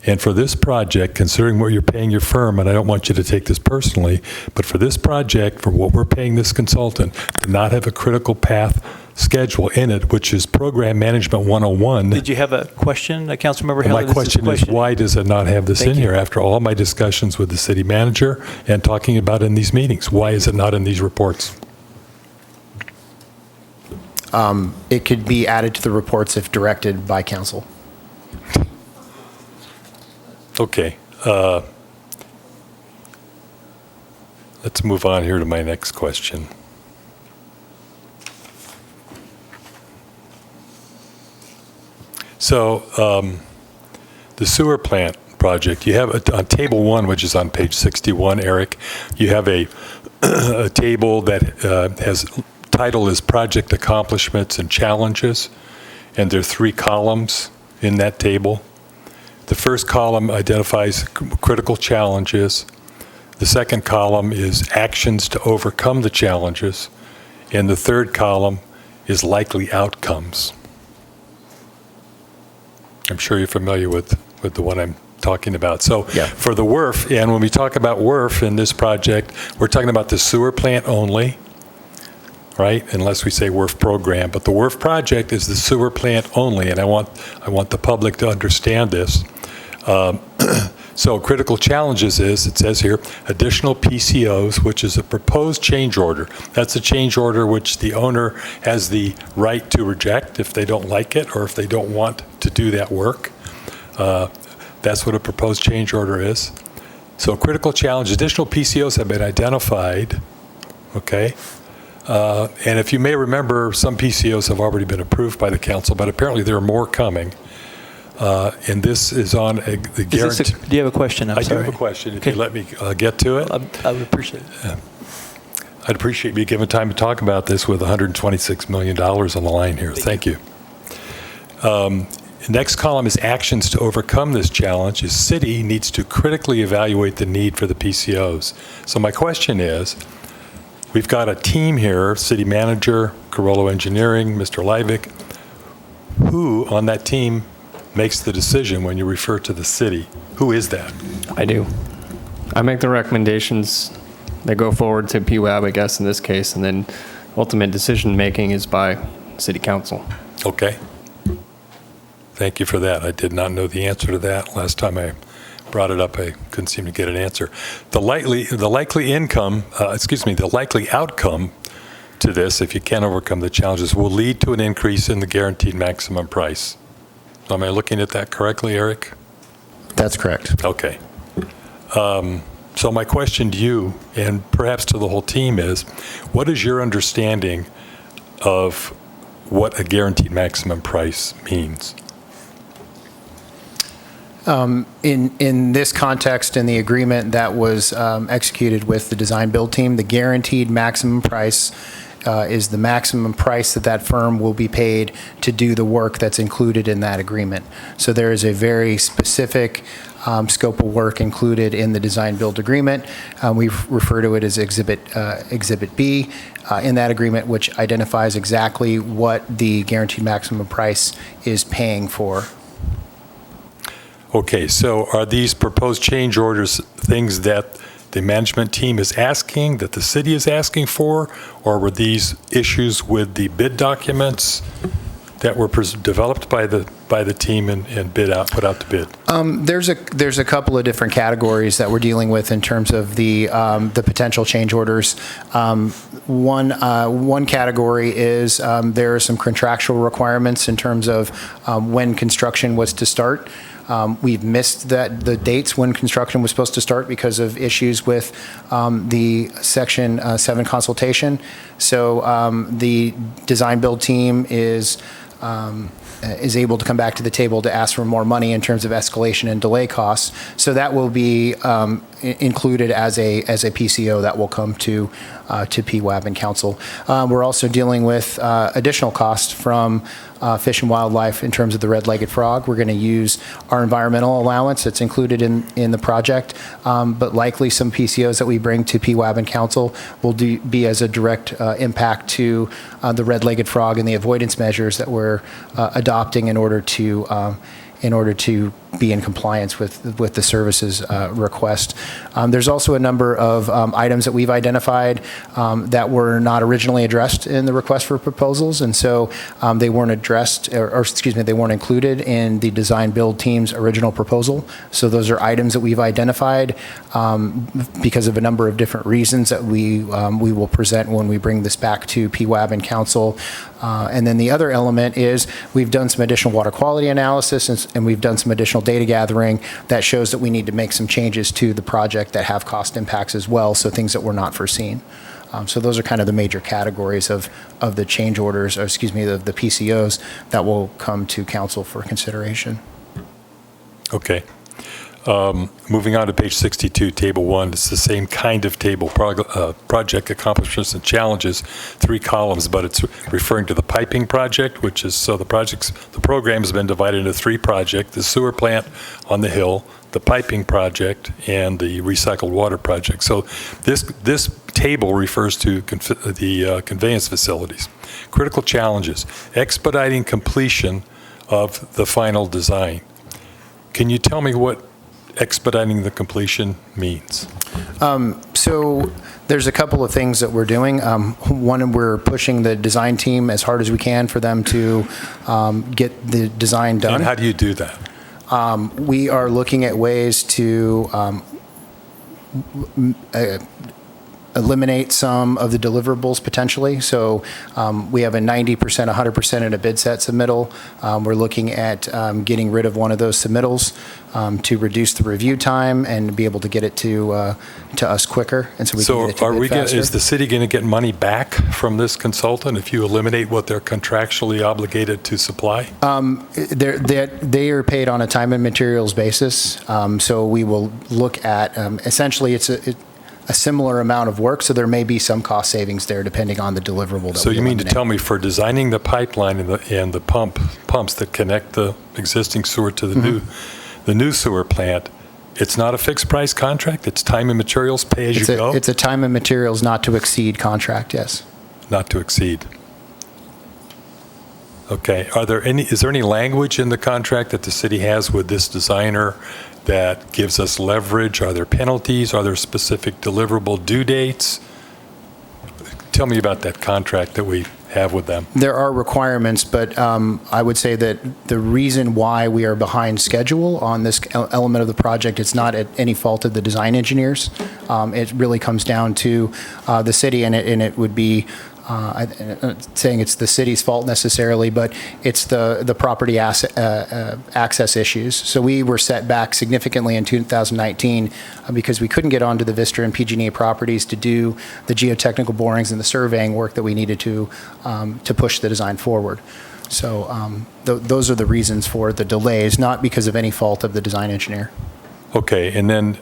And for this project, considering what you're paying your firm, and I don't want you to take this personally, but for this project, for what we're paying this consultant, to not have a critical path schedule in it, which is Program Management 101. Did you have a question, Councilmember And Heller? my This question is, why does it not have this in here after all my discussions with the city manager and talking about it in these meetings? Why is it not in these reports? It could be added to the reports if directed by council. Okay. Let's move on here to my next question. So the sewer plant project, you have on table 1, which is on page 61, Eric, you have a table that has title is Project Accomplishments and Challenges, and there are 3 columns in that table. The first column identifies critical challenges. The second column is actions to overcome the challenges. And the third column is likely outcomes. I'm sure you're familiar with the one I'm talking about. So for the WRF, and when we talk about WRF in this project, we're talking about the sewer plant only, right? Unless we say WRF program. But the WRF project is the sewer plant only, and I want the public to understand this. So critical challenges is, it says here, additional PCOs, which is a proposed change order. That's a change order which the owner has the right to reject if they don't like it or if they don't want to do that work. That's what a proposed change order is. So critical challenge, additional PCOs have been identified, okay? And if you may remember, some PCOs have already been approved by the council, but apparently there are more coming. And this is on the guarantee. Do you have a question? I'm I sorry. do have a question, if you let me get to it. I would appreciate it. I'd appreciate you giving time to talk about this with $126 million on the line here. Thank you. Next column is actions to overcome this challenge. The city needs to critically evaluate the need for the PCOs. So my question is, we've got a team here, city manager, Carollo Engineering, Mr. Leivik. Who on that team makes the decision when you refer to the city? Who is that? I do. I make the recommendations that go forward to PWAB, I guess, in this case, and then ultimate decision-making is by city council. Okay. Thank you for that. I did not know the answer to that. Last time I brought it up, I couldn't seem to get an answer. The likely outcome to this, if you can overcome the challenges, will lead to an increase in the guaranteed maximum price. Am I looking at that correctly, Eric? That's correct. Okay. So my question to you, and perhaps to the whole team, is what is your understanding of what a guaranteed maximum price means? In this context, in the agreement that was executed with the design build team, the guaranteed maximum price is the maximum price that firm will be paid to do the work that's included in that agreement. So there is a very specific scope of work included in the design build agreement. We refer to it as Exhibit B in that agreement, which identifies exactly what the guaranteed maximum price is paying for. Okay, so are these proposed change orders things that the management team is asking, that the city is asking for, or were these issues with the bid documents that were developed by the team and put out to bid? There's a couple of different categories that we're dealing with in terms of the potential change orders. One category is there are some contractual requirements in terms of when construction was to start. We've missed the dates when construction was supposed to start because of issues with the Section 7 consultation. So the design build team is able to come back to the table to ask for more money in terms of escalation and delay costs. So that will be included as a PCO that will come to PWAB and council. We're also dealing with additional costs from Fish and Wildlife in terms of the red-legged frog. We're going to use our environmental allowance that's included in the project, but likely some PCOs that we bring to PWAB and council will be as a direct impact to the red-legged frog and the avoidance measures that we're adopting in order to be in compliance with the services request. There's also a number of items that we've identified that were not originally addressed in the request for proposals, and so they weren't addressed, or excuse me, they weren't included in the design build team's original proposal. So those are items that we've identified because of a number of different reasons that we will present when we bring this back to PWAB and council. And then the other element is we've done some additional water quality analysis and we've done some additional data gathering that shows that we need to make some changes to the project that have cost impacts as well, so things that were not foreseen. So those are kind of the major categories of the change orders, or excuse me, the PCOs that will come to council for consideration. Okay. Moving on to page 62, table 1, it's the same kind of table, project accomplishments and challenges, 3 columns, but it's referring to the piping project, which is, so the program has been divided into 3 projects, the sewer plant on the hill, the piping project, and the recycled water project. So this table refers to the conveyance facilities. Critical challenges, expediting completion of the final design. Can you tell me what expediting the completion means? So there's a couple of things that we're doing. One, we're pushing the design team as hard as we can for them to get the design done. And how do you do that? We are looking at ways to eliminate some of the deliverables potentially. So we have a 90%, 100% in a bid set submittal. We're looking at getting rid of one of those submittals to reduce the review time and be able to get it to us quicker, and so we can get it to bid faster. Is the city going to get money back from this consultant if you eliminate what they're contractually obligated to supply? They are paid on a time and materials basis. So we will look at essentially it's a similar amount of work, so there may be some cost savings there depending on the deliverable that So you mean to eliminate. tell me for designing the pipeline and the pumps that connect the existing sewer to the new sewer plant, it's not a fixed price contract, it's time and materials pay as you go? It's a time and materials not to exceed contract, yes. Not to exceed. Okay, is there any language in the contract that the city has with this designer that gives us leverage? Are there penalties? Are there specific deliverable due dates? Tell me about that contract that we have with them. There are requirements, but I would say that the reason why we are behind schedule on this element of the project, it's not at any fault of the design engineers. It really comes down to the city, and it would be I'm not saying it's the city's fault necessarily, but it's the property access issues. So we were set back significantly in 2019 because we couldn't get onto the Vista and PG&E properties to do the geotechnical borings and the surveying work that we needed to push the design forward. So those are the reasons for the delays, not because of any fault of the design engineer. Okay, and then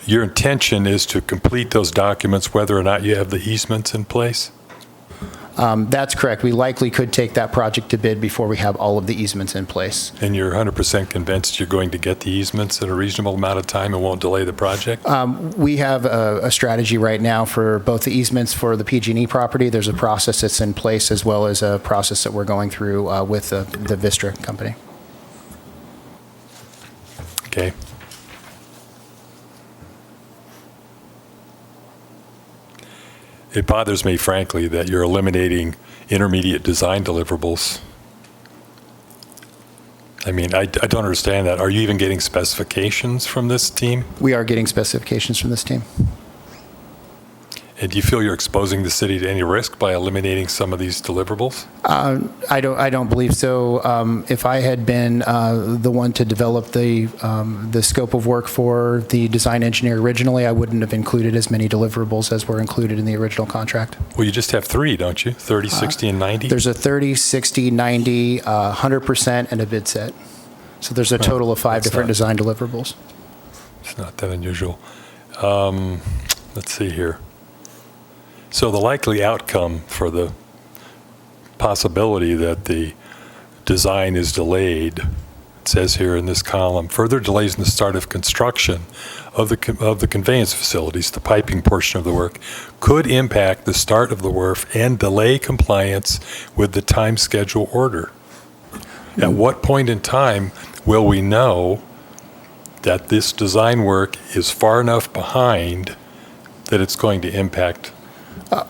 your intention is to complete those documents whether or not you have the easements in place? That's correct. We likely could take that project to bid before we have all of the easements in place. And you're 100% convinced you're going to get the easements in a reasonable amount of time and won't delay the project? We have a strategy right now for both the easements for the PG&E property. There's a process that's in place as well as a process that we're going through with the Vista company. Okay. It bothers me, frankly, that you're eliminating intermediate design deliverables. I mean, I don't understand that. Are you even getting specifications from this team? We are getting specifications from this team. And do you feel you're exposing the city to any risk by eliminating some of these deliverables? I don't believe so. If I had been the one to develop the scope of work for the design engineer originally, I wouldn't have included as many deliverables as were included in the original contract. Well, you just have 3, don't you? 30, 60, and 90? There's a 30, 60, 90, 100%, and a bid set. So there's a total of 5 different design deliverables. It's not that unusual. Let's see here. So the likely outcome for the possibility that the design is delayed, it says here in this column, further delays in the start of construction of the conveyance facilities, the piping portion of the work, could impact the start of the work and delay compliance with the time schedule order. At what point in time will we know that this design work is far enough behind that it's going to impact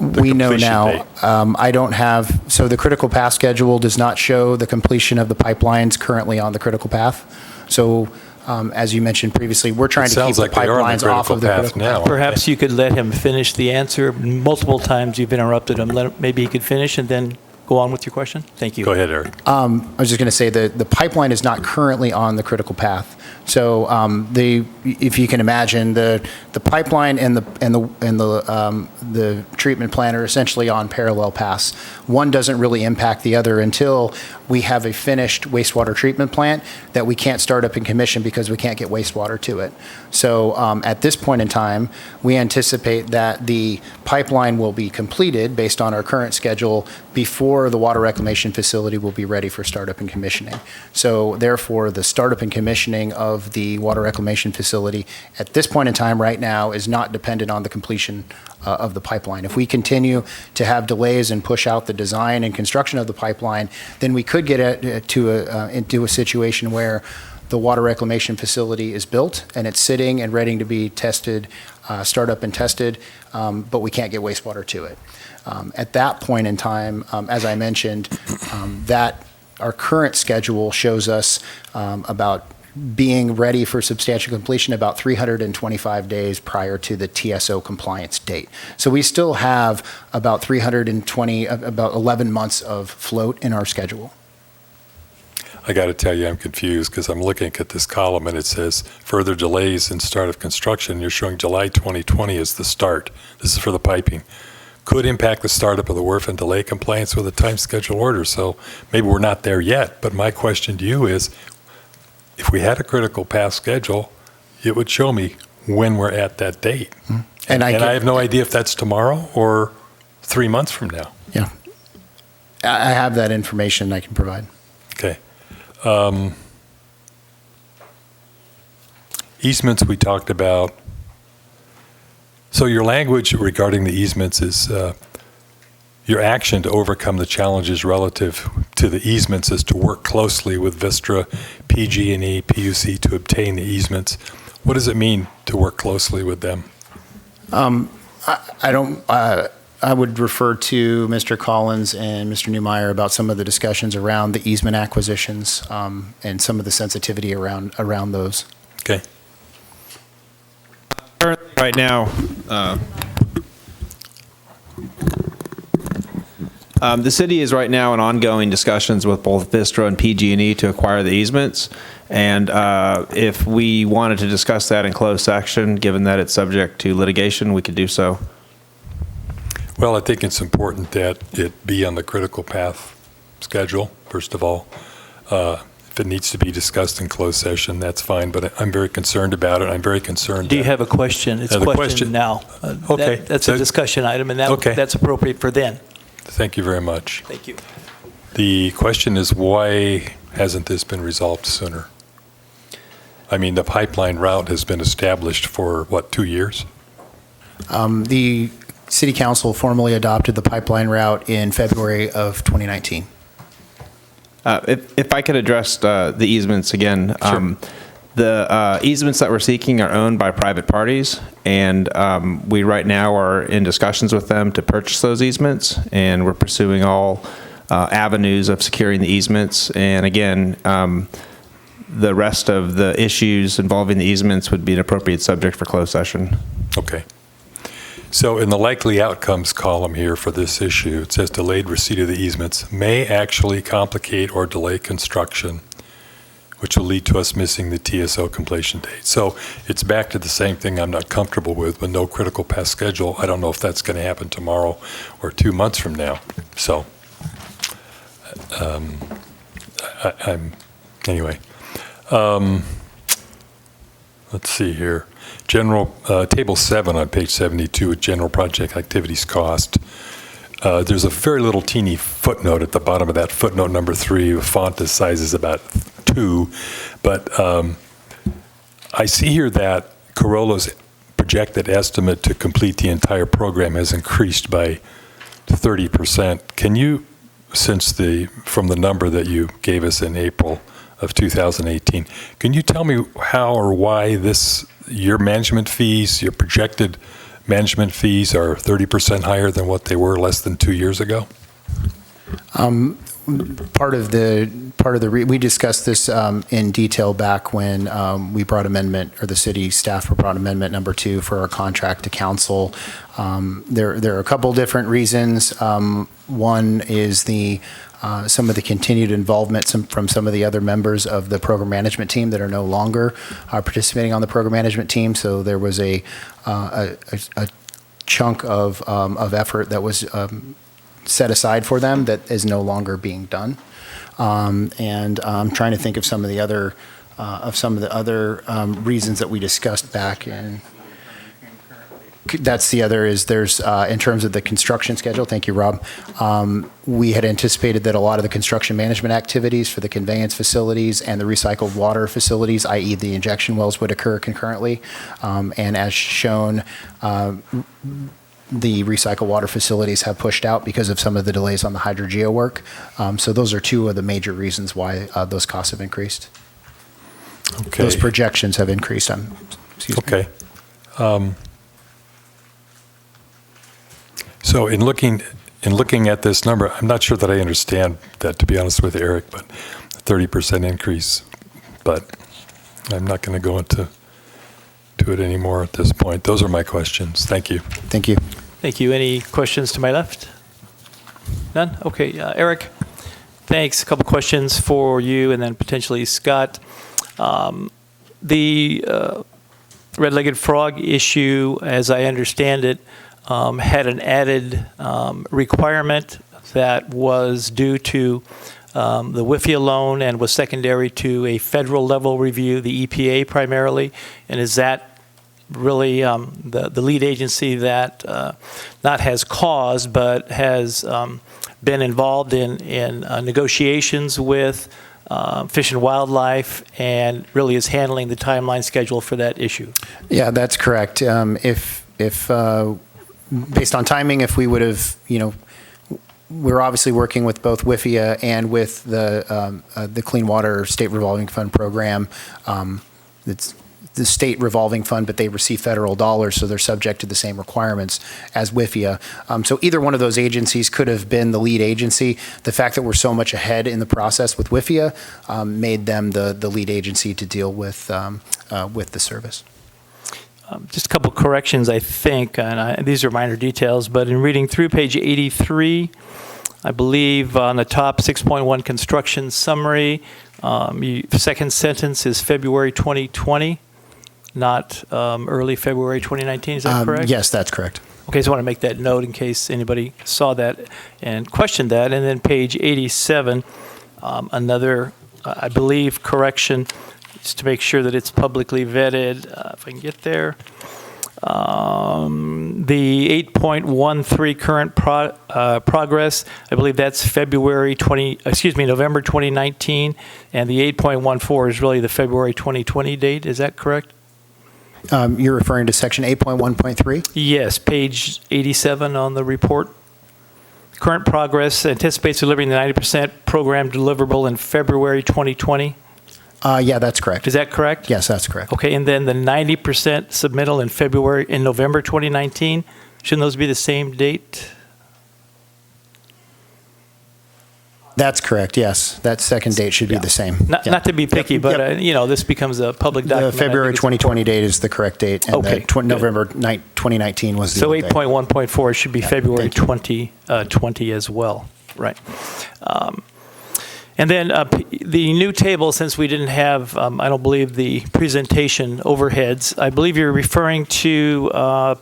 We know now. I don't have, so the critical path schedule does not show the completion of the pipelines currently on the critical path. So as you mentioned previously, we're trying to keep the pipelines off of the critical path. Perhaps you could let him finish the answer. Multiple times you've interrupted him. Maybe he could finish and then go on with your question. Thank you. Go ahead, Eric. I was just going to say that the pipeline is not currently on the critical path. So if you can imagine, the pipeline and the treatment plant are essentially on parallel paths. One doesn't really impact the other until we have a finished wastewater treatment plant that we can't start up and commission because we can't get wastewater to it. So at this point in time, we anticipate that the pipeline will be completed based on our current schedule before the water reclamation facility will be ready for startup and commissioning. So therefore, the startup and commissioning of the water reclamation facility at this point in time right now is not dependent on the completion of the pipeline. If we continue to have delays and push out the design and construction of the pipeline, then we could get into a situation where the water reclamation facility is built and it's sitting and ready to be tested, start up and tested, but we can't get wastewater to it. At that point in time, as I mentioned, that our current schedule shows us about being ready for substantial completion about 325 days prior to the TSO compliance date. So we still have about 11 months of float in our schedule. I got to tell you, I'm confused because I'm looking at this column and it says further delays in start of construction. You're showing July 2020 as the start. This is for the piping. Could impact the startup of the WRF and delay compliance with the time schedule order. So maybe we're not there yet, but my question to you is, if we had a critical path schedule, it would show me when we're at that date. Mm-hmm. And I have no idea if that's tomorrow or 3 months from now. Yeah. I have that information I can provide. Okay. Easements we talked about. So your language regarding the easements is your action to overcome the challenges relative to the easements is to work closely with Vistra, PG&E, PUC to obtain the easements. What does it mean to work closely with them? I would refer to Mr. Collins and Mr. Neumeier about some of the discussions around the easement acquisitions and some of the sensitivity around those. Okay. Right now, the city is right now in ongoing discussions with both Vistra and PG&E to acquire the easements. And if we wanted to discuss that in closed session, given that it's subject to litigation, we could do so. Well, I think it's important that it be on the critical path schedule, first of all. If it needs to be discussed in closed session, that's fine, but I'm very concerned about it. I'm very concerned. Do you have a question? It's the question now. Okay. That's a discussion item, and that's appropriate for then. Thank you very much. Thank you. The question is, why hasn't this been resolved sooner? I mean, the pipeline route has been established for, 2 years? The City Council formally adopted the pipeline route in February of 2019. If I could address the easements again. Sure. The easements that we're seeking are owned by private parties, and we right now are in discussions with them to purchase those easements, and we're pursuing all avenues of securing the easements. And again, the rest of the issues involving the easements would be an appropriate subject for closed session. Okay. So in the likely outcomes column here for this issue, it says delayed receipt of the easements may actually complicate or delay construction, which will lead to us missing the TSO completion date. So it's back to the same thing I'm not comfortable with no critical path schedule. I don't know if that's going to happen tomorrow or 2 months from now. So anyway. Let's see here. General, table 7 on page 72 with general project activities cost. There's a very little teeny footnote at the bottom of that, footnote number 3. The font size is about 2. But I see here that Corolla's projected estimate to complete the entire program has increased by 30%. Can you, from the number that you gave us in April of 2018, can you tell me how or why your management fees, your projected management fees are 30% higher than what they were less than 2 years ago? We discussed this in detail back when we brought the city staff brought amendment number 2 for our contract to council. There are a couple different reasons. One is some of the continued involvement from some of the other members of the program management team that are no longer participating on the program management team. So there was a chunk of effort that was set aside for them that is no longer being done. And I'm trying to think of some of the other reasons that we discussed back in. That's the other is there's, in terms of the construction schedule, thank you, Rob, we had anticipated that a lot of the construction management activities for the conveyance facilities and the recycled water facilities, i.e. the injection wells, would occur concurrently. And as shown, the recycled water facilities have pushed out because of some of the delays on the hydrogeo work. So those are 2 of the major reasons why those costs have increased. Okay. Those projections have increased. Excuse me. Okay. So in looking at this number, I'm not sure that I understand that, to be honest with Eric, but a 30% increase. But I'm not going to go into it anymore at this point. Those are my questions. Thank you. Thank you. Thank you. Any questions to my left? None? Okay. Eric, thanks. A couple questions for you and then potentially Scott. The red-legged frog issue, as I understand it, had an added requirement that was due to the WIFIA loan and was secondary to a federal level review, the EPA primarily. And is that really the lead agency that not has caused but has been involved in negotiations with Fish and Wildlife and really is handling the timeline schedule for that issue? Yeah, that's correct. If based on timing, if we would have, we're obviously working with both WIFIA and with the Clean Water State Revolving Fund program. It's the state revolving fund, but they receive federal dollars, so they're subject to the same requirements as WIFIA. So either one of those agencies could have been the lead agency. The fact that we're so much ahead in the process with WIFIA made them the lead agency to deal with the service. Just a couple corrections, I think, and these are minor details, but in reading through page 83, I believe on the top 6.1 construction summary, second sentence is February 2020, not early February 2019. Is that correct? Yes, that's correct. Okay, so I want to make that note in case anybody saw that and questioned that. And then page 87, another, I believe, correction, just to make sure that it's publicly vetted, if I can get there. The 8.13 current progress, I believe that's November 2019, and the 8.14 is really the February 2020 date. Is that correct? You're referring to section 8.1.3? Yes, page 87 on the report. Current progress anticipates delivering the 90% program deliverable in February 2020. Yeah, that's correct. Is that correct? Yes, that's correct. Okay, and then the 90% submittal in November 2019, shouldn't those be the same date? That's correct, yes. That second date should be the same. Not Yeah. not to be picky, Yep, but, yep. this becomes a public The document. I think February it's 2020 date is the correct date, and Okay, the good. November 2019 was the So old date. 8.1.4 should be February thank you. 2020 as well, right? And then the new table, since we didn't have, I don't believe, the presentation overheads, I believe you're referring to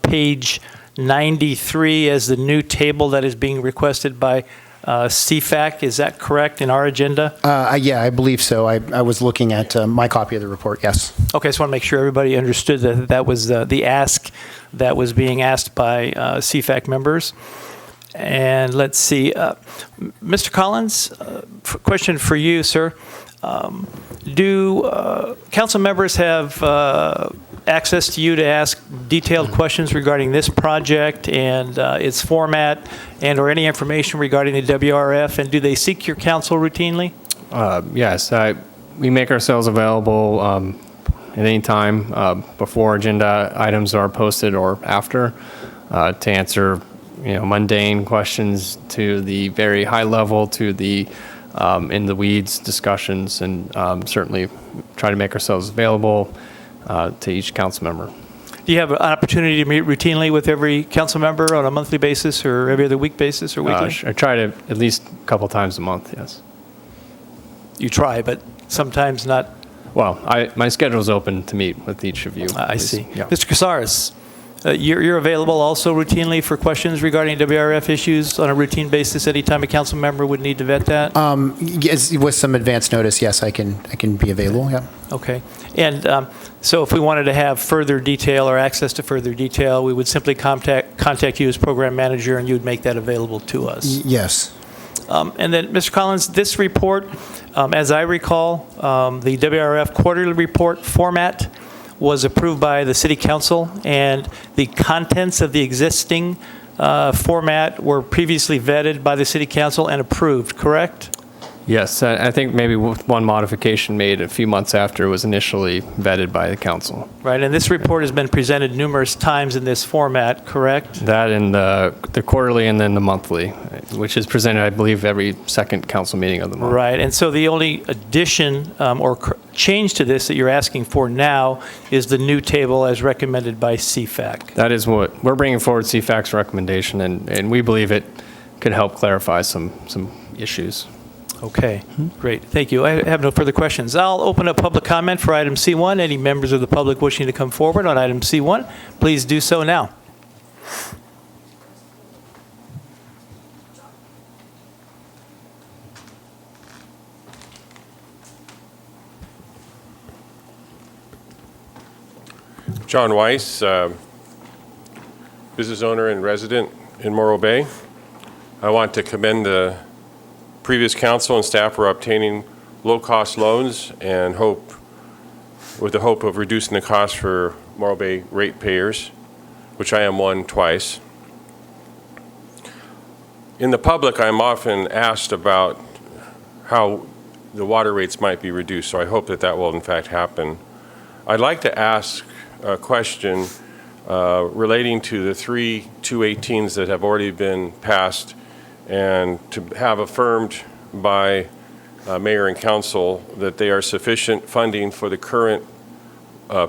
page 93 as the new table that is being requested by CFAC. Is that correct in our agenda? Yeah, I believe so. I was looking at my copy of the report, yes. Okay, I just want to make sure everybody understood that that was the ask that was being asked by CFAC members. And let's see, Mr. Collins, question for you, sir. Do council members have access to you to ask detailed questions regarding this project and its format and/or any information regarding the WRF? And do they seek your counsel routinely? Yes, we make ourselves available at any time before agenda items are posted or after to answer mundane questions to the very high level to the in the weeds discussions, and certainly try to make ourselves available to each council member. Do you have an opportunity to meet routinely with every council member on a monthly basis or every other week basis or weekly? I try to at least a couple times a month, yes. You try, but sometimes not. Well, my schedule is open to meet with each of you. I see. Yeah. Mr. Casares, you're available also routinely for questions regarding WRF issues on a routine basis anytime a council member would need to vet that? Yes, with some advance notice, yes, I can be available, yeah. Okay. And so if we wanted to have further detail or access to further detail, we would simply contact you as program manager and you would make that available to us? Yes. And then, Mr. Collins, this report, as I recall, the WRF quarterly report format was approved by the City Council, and the contents of the existing format were previously vetted by the City Council and approved, correct? Yes, I think maybe with one modification made a few months after it was initially vetted by the council. Right, and this report has been presented numerous times in this format, correct? That and the quarterly and then the monthly, which is presented, I believe, every second council meeting of the month. Right, and so the only addition or change to this that you're asking for now is the new table as recommended by CFAC. That is what, we're bringing forward CFAC's recommendation, and we believe it could help clarify some issues. Okay, great, thank you. I have no further questions. I'll open up public comment for item C1. Any members of the public wishing to come forward on item C1, please do so now. John Weiss, business owner and resident in Morro Bay. I want to commend the previous council and staff for obtaining low-cost loans and with the hope of reducing the cost for Morro Bay ratepayers, which I am one twice. In the public, I'm often asked about how the water rates might be reduced, so I hope that that will in fact happen. I'd like to ask a question relating to the 3 218s that have already been passed and to have affirmed by mayor and council that they are sufficient funding for the current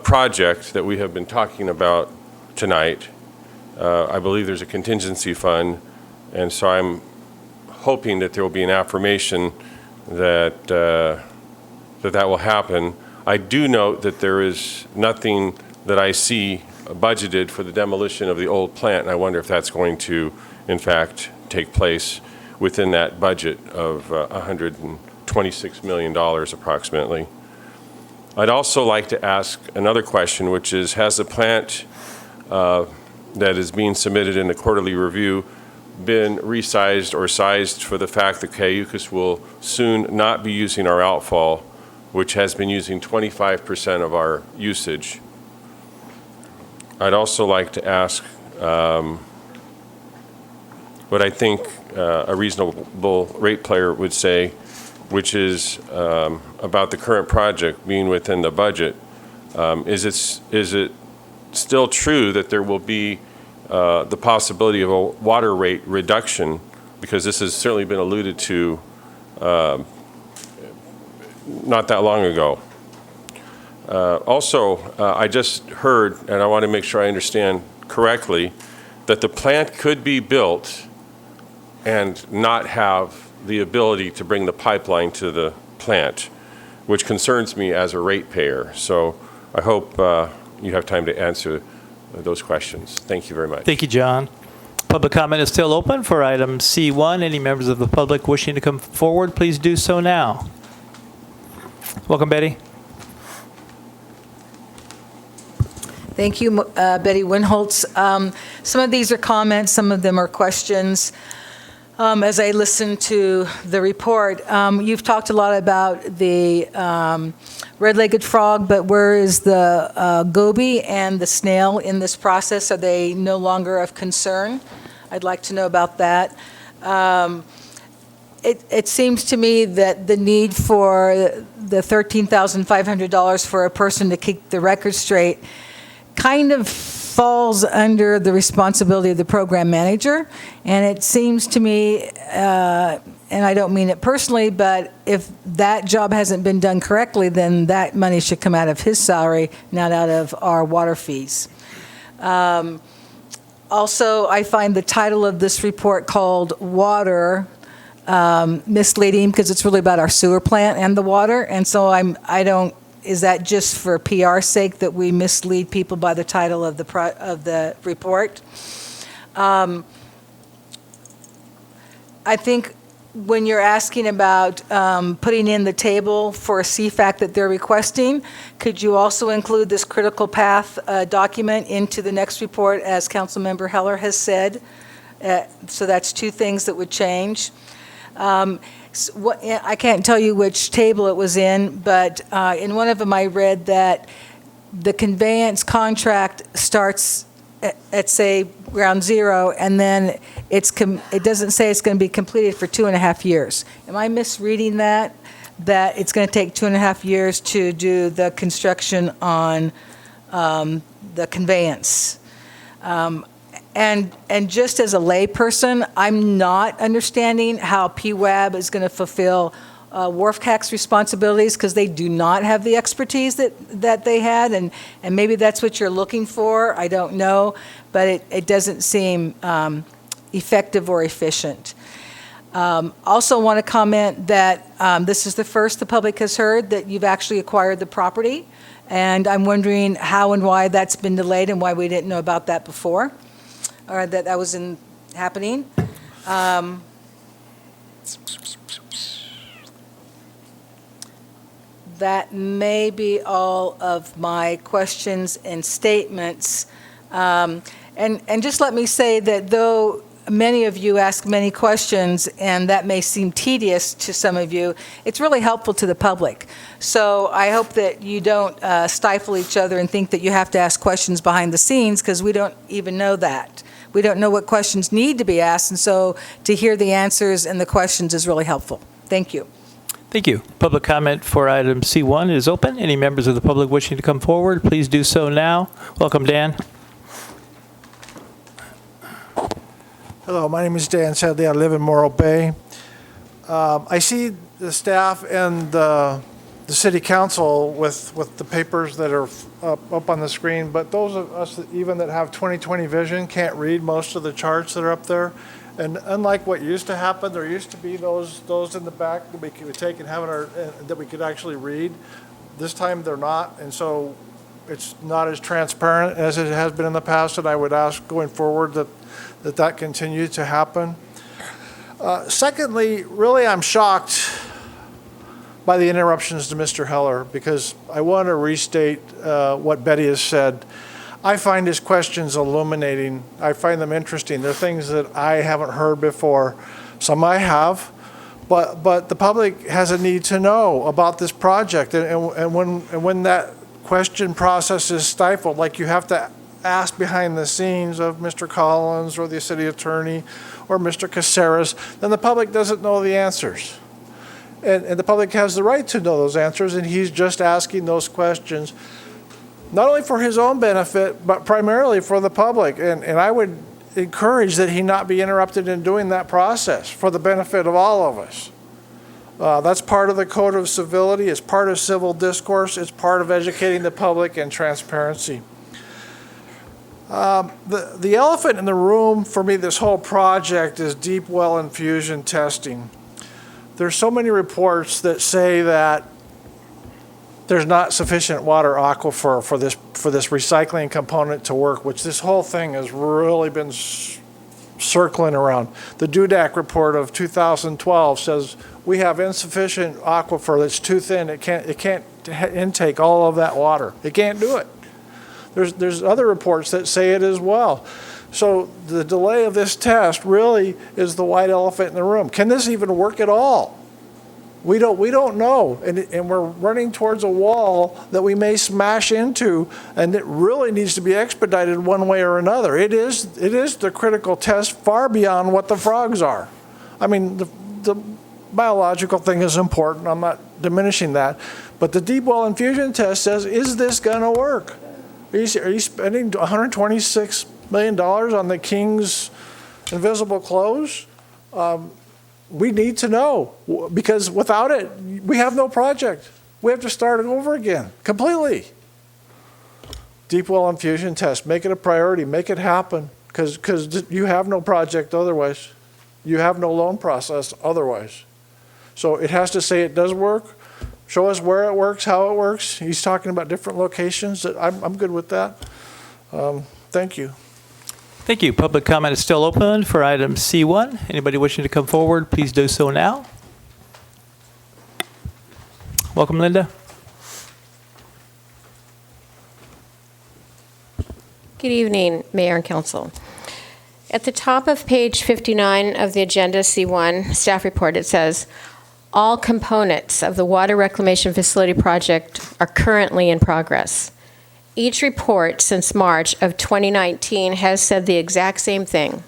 project that we have been talking about tonight. I believe there's a contingency fund, and so I'm hoping that there will be an affirmation that that will happen. I do note that there is nothing that I see budgeted for the demolition of the old plant, and I wonder if that's going to, in fact, take place within that budget of $126 million approximately. I'd also like to ask another question, which is, has the plant that is being submitted in the quarterly review been resized or sized for the fact that Cayucas will soon not be using our outfall, which has been using 25% of our usage? I'd also like to ask what I think a reasonable ratepayer would say, which is about the current project being within the budget. Is it still true that there will be the possibility of a water rate reduction? Because this has certainly been alluded to not that long ago. Also, I just heard, and I want to make sure I understand correctly, that the plant could be built and not have the ability to bring the pipeline to the plant, which concerns me as a ratepayer. So I hope you have time to answer those questions. Thank you very much. Thank you, John. Public comment is still open for item C1. Any members of the public wishing to come forward, please do so now. Welcome, Betty. Thank you, Betty Winholtz. Some of these are comments, some of them are questions. As I listen to the report, you've talked a lot about the red-legged frog, but where is the goby and the snail in this process? Are they no longer of concern? I'd like to know about that. It seems to me that the need for the $13,500 for a person to keep the record straight kind of falls under the responsibility of the program manager. And it seems to me, and I don't mean it personally, but if that job hasn't been done correctly, then that money should come out of his salary, not out of our water fees. Also, I find the title of this report called Water misleading because it's really about our sewer plant and the water. And so is that just for PR sake that we mislead people by the title of the report? I think when you're asking about putting in the table for a CFAC that they're requesting, could you also include this critical path document into the next report, as Councilmember Heller has said? So that's two things that would change. I can't tell you which table it was in, but in one of them I read that the conveyance contract starts at say ground zero, and then it doesn't say it's going to be completed for 2.5 years. Am I misreading that? That it's going to take 2.5 years to do the construction on the conveyance. And just as a layperson, I'm not understanding how PWAB is going to fulfill WRFCAC's responsibilities because they do not have the expertise that they had, and maybe that's what you're looking for. I don't know, but it doesn't seem effective or efficient. Also want to comment that this is the first the public has heard that you've actually acquired the property, and I'm wondering how and why that's been delayed and why we didn't know about that before, or that was happening. That may be all of my questions and statements. And just let me say that though many of you ask many questions, and that may seem tedious to some of you, it's really helpful to the public. So I hope that you don't stifle each other and think that you have to ask questions behind the scenes, because we don't even know that. We don't know what questions need to be asked, and so to hear the answers and the questions is really helpful. Thank you. Thank you. Public comment for item C1 is open. Any members of the public wishing to come forward, please do so now. Welcome, Dan. Hello, my name is Dan Sadley. I live in Morro Bay. I see the staff and the city council with the papers that are up on the screen, but those of us even that have 20/20 vision can't read most of the charts that are up there. And unlike what used to happen, there used to be those in the back that we could take and have that we could actually read. This time they're not, and so it's not as transparent as it has been in the past, and I would ask going forward that continue to happen. Secondly, really I'm shocked by the interruptions to Mr. Heller, because I want to restate what Betty has said. I find his questions illuminating. I find them interesting. They're things that I haven't heard before. Some I have, but the public has a need to know about this project. And when that question process is stifled, like you have to ask behind the scenes of Mr. Collins or the city attorney or Mr. Caceres, then the public doesn't know the answers. And the public has the right to know those answers, and he's just asking those questions, not only for his own benefit, but primarily for the public. And I would encourage that he not be interrupted in doing that process for the benefit of all of us. That's part of the code of civility. It's part of civil discourse. It's part of educating the public and transparency. The elephant in the room for me, this whole project, is deep well infusion testing. There's so many reports that say that there's not sufficient water aquifer for this recycling component to work, which this whole thing has really been circling around. The DUDAC report of 2012 says we have insufficient aquifer that's too thin. It can't intake all of that water. It can't do it. There's other reports that say it as well. So the delay of this test really is the white elephant in the room. Can this even work at all? We don't know, and we're running towards a wall that we may smash into, and it really needs to be expedited one way or another. It is the critical test far beyond what the frogs are. I mean, the biological thing is important. I'm not diminishing that, but the deep well infusion test says, is this going to work? Are you spending $126 million on the King's invisible clothes? We need to know, because without it, we have no project. We have to start it over again, completely. Deep well infusion test, make it a priority, make it happen, because you have no project otherwise. You have no loan process otherwise. So it has to say it does work, show us where it works, how it works. He's talking about different locations. I'm good with that. Thank you. Thank you. Public comment is still open for item C1. Anybody wishing to come forward, please do so now. Welcome, Linda. Good evening, Mayor and Council. At the top of page 59 of the agenda, C1, staff report, it says, all components of the water reclamation facility project are currently in progress. Each report since March of 2019 has said the exact same thing.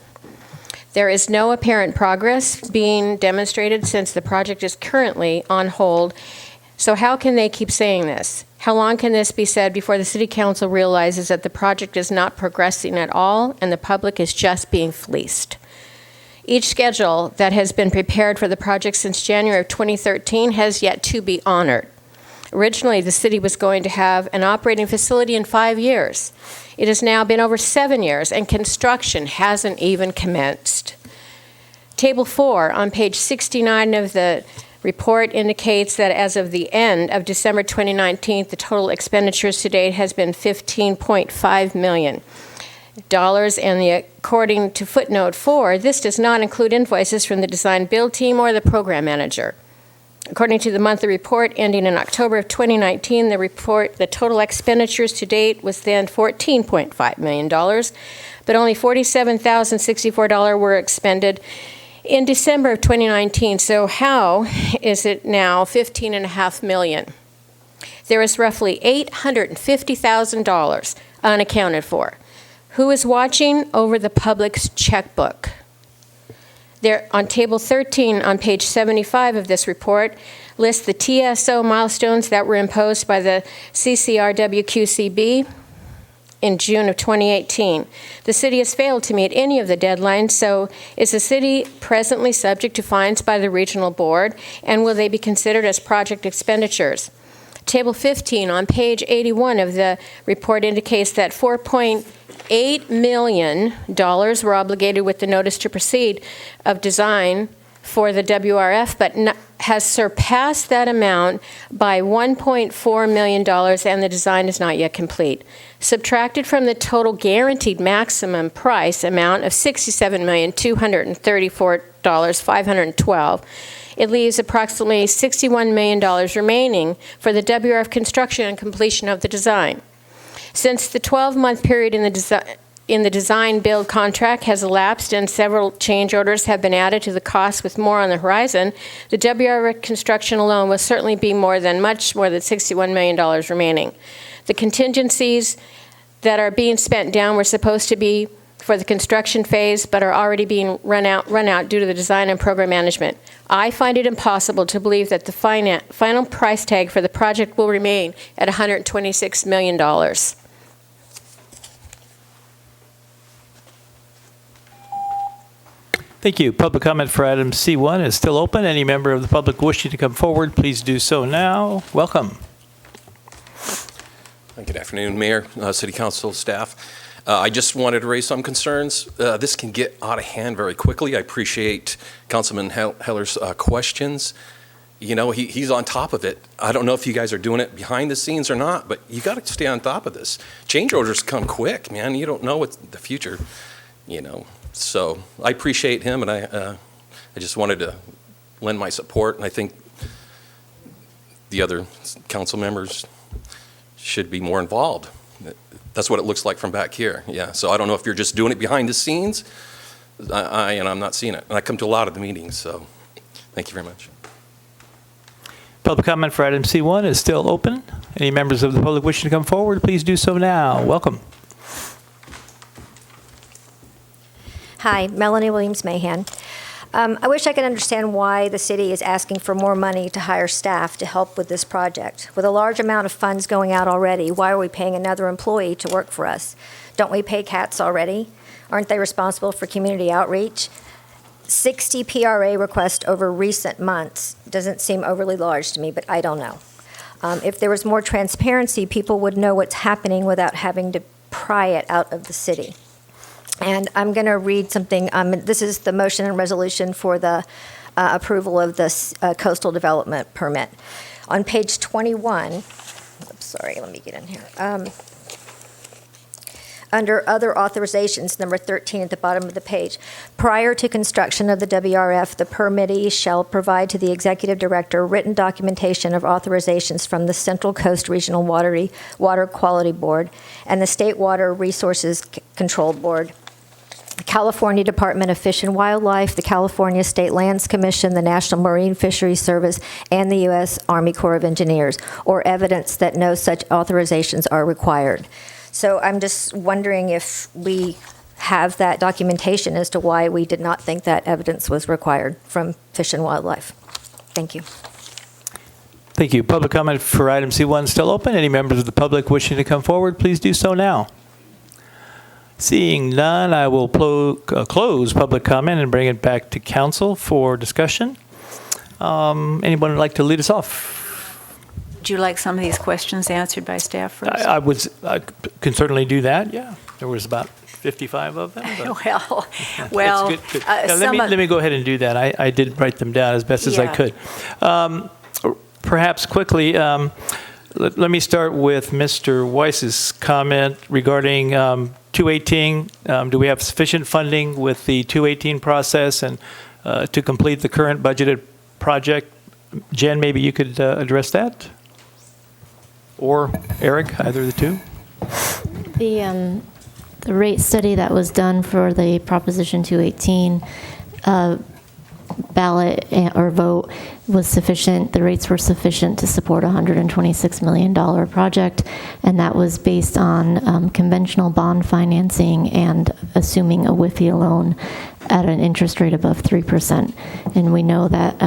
There is no apparent progress being demonstrated since the project is currently on hold. So how can they keep saying this? How long can this be said before the City Council realizes that the project is not progressing at all and the public is just being fleeced? Each schedule that has been prepared for the project since January of 2013 has yet to be honored. Originally, the city was going to have an operating facility in 5 years. It has now been over 7 years, and construction hasn't even commenced. Table 4 on page 69 of the report indicates that as of the end of December 2019, the total expenditures to date has been $15.5 million. And according to footnote 4, this does not include invoices from the design build team or the program manager. According to the monthly report ending in October of 2019, the total expenditures to date was then $14.5 million, but only $47,064 were expended in December of 2019. So how is it now $15.5 million? There is roughly $850,000 unaccounted for. Who is watching over the public's checkbook? There, on table 13 on page 75 of this report, lists the TSO milestones that were imposed by the CCRWQCB in June of 2018. The city has failed to meet any of the deadlines, so is the city presently subject to fines by the regional board, and will they be considered as project expenditures? Table 15 on page 81 of the report indicates that $4.8 million were obligated with the notice to proceed of design for the WRF, but has surpassed that amount by $1.4 million, and the design is not yet complete. Subtracted from the total guaranteed maximum price amount of $67,234,512, it leaves approximately $61 million remaining for the WRF construction and completion of the design. Since the 12-month period in the design build contract has elapsed and several change orders have been added to the cost with more on the horizon, the WRF construction alone will certainly be much more than $61 million remaining. The contingencies that are being spent down were supposed to be for the construction phase, but are already being run out due to the design and program management. I find it impossible to believe that the final price tag for the project will remain at $126 million. Thank you. Public comment for item C1 is still open. Any member of the public wishing to come forward, please do so now. Welcome. Good afternoon, Mayor, City Council staff. I just wanted to raise some concerns. This can get out of hand very quickly. I appreciate Councilman Heller's questions. You know, he's on top of it. I don't know if you guys are doing it behind the scenes or not, but you got to stay on top of this. Change orders come quick, man. You don't know what's the future, you know. So I appreciate him, and I just wanted to lend my support, and I think the other council members should be more involved. That's what it looks like from back here, yeah. So I don't know if you're just doing it behind the scenes, and I'm not seeing it. And I come to a lot of the meetings, so thank you very much. Public comment for item C1 is still open. Any members of the public wishing to come forward, please do so now. Welcome. Hi, Melanie Williams-Mahan. I wish I could understand why the city is asking for more money to hire staff to help with this project. With a large amount of funds going out already, why are we paying another employee to work for us? Don't we pay CATs already? Aren't they responsible for community outreach? 60 PRA requests over recent months doesn't seem overly large to me, but I don't know. If there was more transparency, people would know what's happening without having to pry it out of the city. And I'm going to read something. This is the motion and resolution for the approval of this coastal development permit. On page 21, oops, sorry, let me get in here. Under other authorizations, number 13 at the bottom of the page, prior to construction of the WRF, the permittee shall provide to the executive director written documentation of authorizations from the Central Coast Regional Water Quality Board and the State Water Resources Control Board, the California Department of Fish and Wildlife, the California State Lands Commission, the National Marine Fisheries Service, and the U.S. Army Corps of Engineers, or evidence that no such authorizations are required. So I'm just wondering if we have that documentation as to why we did not think that evidence was required from Fish and Wildlife. Thank you. Thank you. Public comment for item C1 still open. Any members of the public wishing to come forward, please do so now. Seeing none, I will close public comment and bring it back to council for discussion. Anyone would like to lead us off? Would you like some of these questions answered by staff first? I can certainly do that, yeah. There was about 55 of them. Well, that's good. Let me go ahead and do that. I did write them down as best as I could. Perhaps quickly, let me start with Mr. Weiss's comment regarding 218. Do we have sufficient funding with the 218 process and to complete the current budgeted project? Jen, maybe you could address that? Or Eric, either of the two? The rate study that was done for the Proposition 218 ballot or vote was sufficient. The rates were sufficient to support a $126 million project, and that was based on conventional bond financing and assuming a WIFIA loan at an interest rate above 3%. And we know that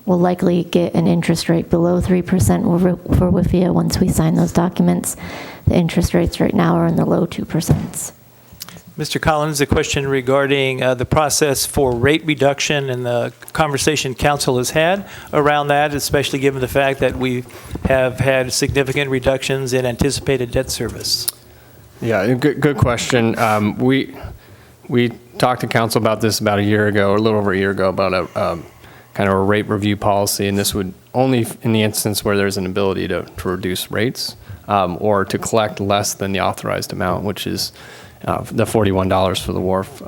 we'll likely get an interest rate below 3% for WIFIA once we sign those documents. The interest rates right now are in the low 2%. Mr. Collins, a question regarding the process for rate reduction and the conversation council has had around that, especially given the fact that we have had significant reductions in anticipated debt service. Yeah, good question. We talked to council about this about a year ago, or a little over a year ago, about a kind of a rate review policy, and this would only in the instance where there's an ability to reduce rates or to collect less than the authorized amount, which is the $41 for the wharf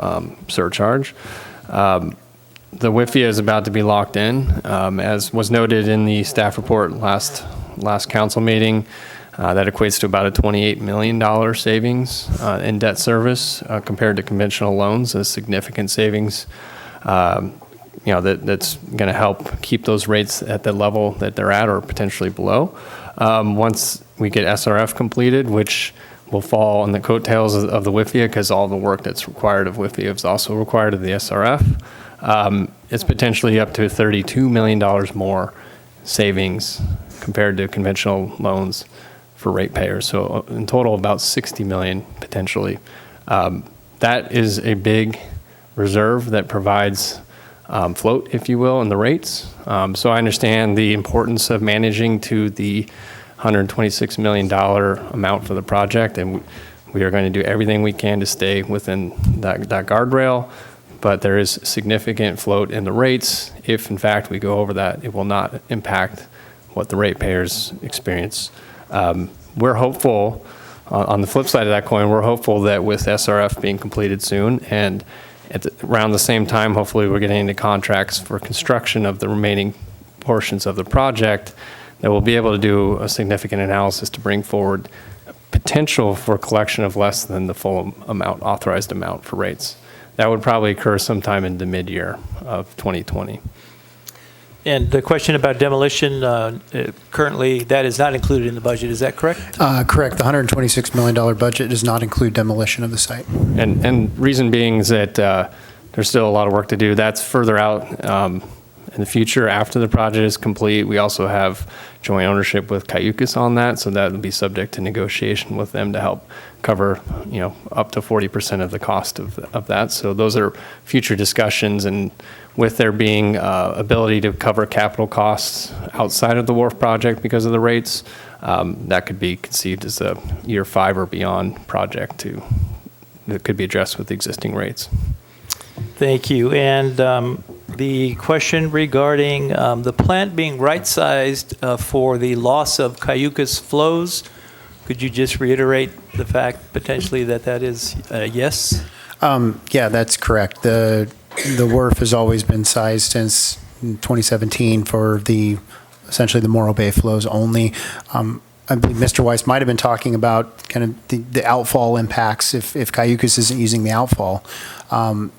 surcharge. The WIFIA is about to be locked in. As was noted in the staff report last council meeting, that equates to about a $28 million savings in debt service compared to conventional loans, a significant savings. That's going to help keep those rates at the level that they're at or potentially below. Once we get SRF completed, which will fall on the coattails of the WIFIA because all the work that's required of WIFIA is also required of the SRF. It's potentially up to $32 million more savings compared to conventional loans for ratepayers. So in total, about $60 million potentially. That is a big reserve that provides float, if you will, in the rates. So I understand the importance of managing to the $126 million amount for the project, and we are going to do everything we can to stay within that guardrail. But there is significant float in the rates. If, in fact, we go over that, it will not impact what the ratepayers experience. We're hopeful, on the flip side of that coin, we're hopeful that with SRF being completed soon, and around the same time, hopefully we're getting into contracts for construction of the remaining portions of the project, that we'll be able to do a significant analysis to bring forward potential for collection of less than the full amount, authorized amount for rates. That would probably occur sometime in the mid-year of 2020. And the question about demolition, currently, that is not included in the budget, is that correct? Correct. The $126 million budget does not include demolition of the site. And reason being is that there's still a lot of work to do. That's further out in the future after the project is complete. We also have joint ownership with Cayucas on that, so that would be subject to negotiation with them to help cover, up to 40% of the cost of that. So those are future discussions, and with there being ability to cover capital costs outside of the wharf project because of the rates, that could be conceived as a year 5 or beyond project that could be addressed with existing rates. Thank you. And the question regarding the plant being right-sized for the loss of Cayucas flows, could you just reiterate the fact potentially that is a yes? Yeah, that's correct. The wharf has always been sized since 2017 for essentially the Morro Bay flows only. I believe Mr. Weiss might have been talking about kind of the outfall impacts if Cayucas isn't using the outfall.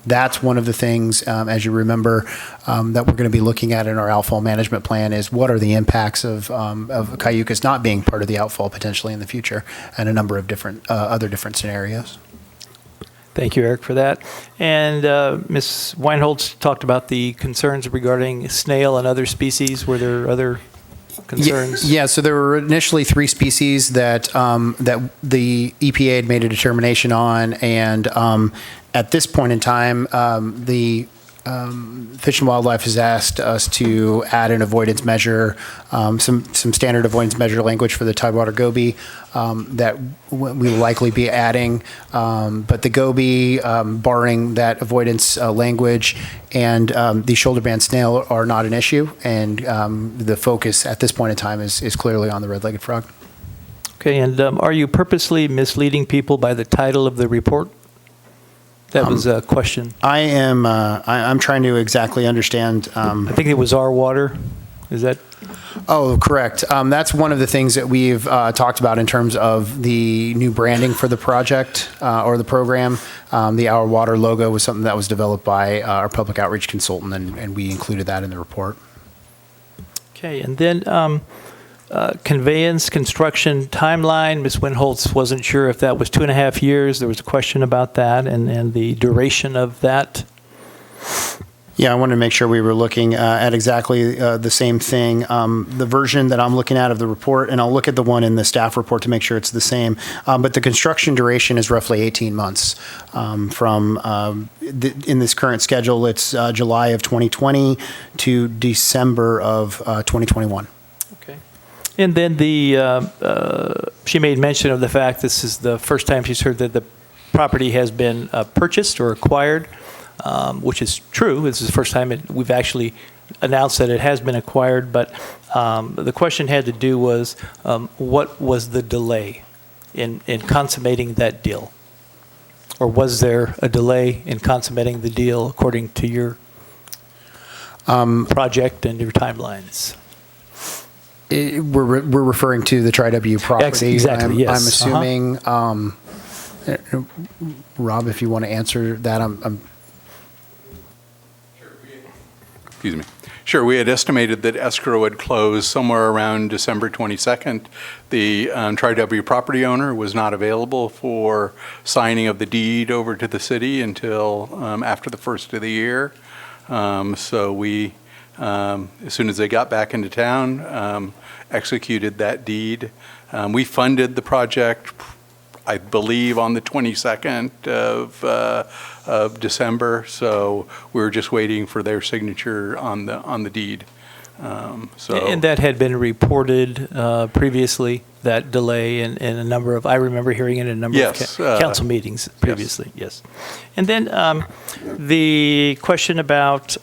That's one of the things, as you remember, that we're going to be looking at in our outfall management plan is what are the impacts of Cayucas not being part of the outfall potentially in the future, and a number of different other different scenarios. Thank you, Eric, for that. And Ms. Weinholz talked about the concerns regarding snail and other species. Were there other concerns? Yeah, so there were initially 3 species that the EPA had made a determination on, and at this point in time, the Fish and Wildlife has asked us to add an avoidance measure, some standard avoidance measure language for the tidewater goby that we will likely be adding. But the goby, barring that avoidance language, and the shoulder band snail are not an issue, and the focus at this point in time is clearly on the red-legged frog. Okay, and are you purposely misleading people by the title of the report? That was a question. I am. I'm trying to exactly understand. I think it was our water. Is that? Oh, correct. That's one of the things that we've talked about in terms of the new branding for the project or the program. The Our Water logo was something that was developed by our public outreach consultant, and we included that in the report. Okay, and then conveyance, construction timeline. Ms. Weinholz wasn't sure if that was 2.5 years. There was a question about that and the duration of that. Yeah, I wanted to make sure we were looking at exactly the same thing. The version that I'm looking at of the report, and I'll look at the one in the staff report to make sure it's the same, but the construction duration is roughly 18 months. In this current schedule, it's July of 2020 to December of 2021. And then she made mention of the fact this is the first time she's heard that the property has been purchased or acquired, which is true. This is the first time we've actually announced that it has been acquired. But the question had to do was what was the delay in consummating that deal? Or was there a delay in consummating the deal according to your project and your timelines? We're referring to the Tri-W property. Exactly, yes. I'm assuming, Rob, if you want to answer that, Excuse me. Sure, we had estimated that escrow would close somewhere around December 22nd. The Tri-W property owner was not available for signing of the deed over to the city until after the first of the year. So we, as soon as they got back into town, executed that deed. We funded the project I believe, on the 22nd of December. So we're just waiting for their signature on the deed. And that had been reported previously, that delay in a number of, I remember hearing it in a number Yes, of council meetings previously, yes. And then the question about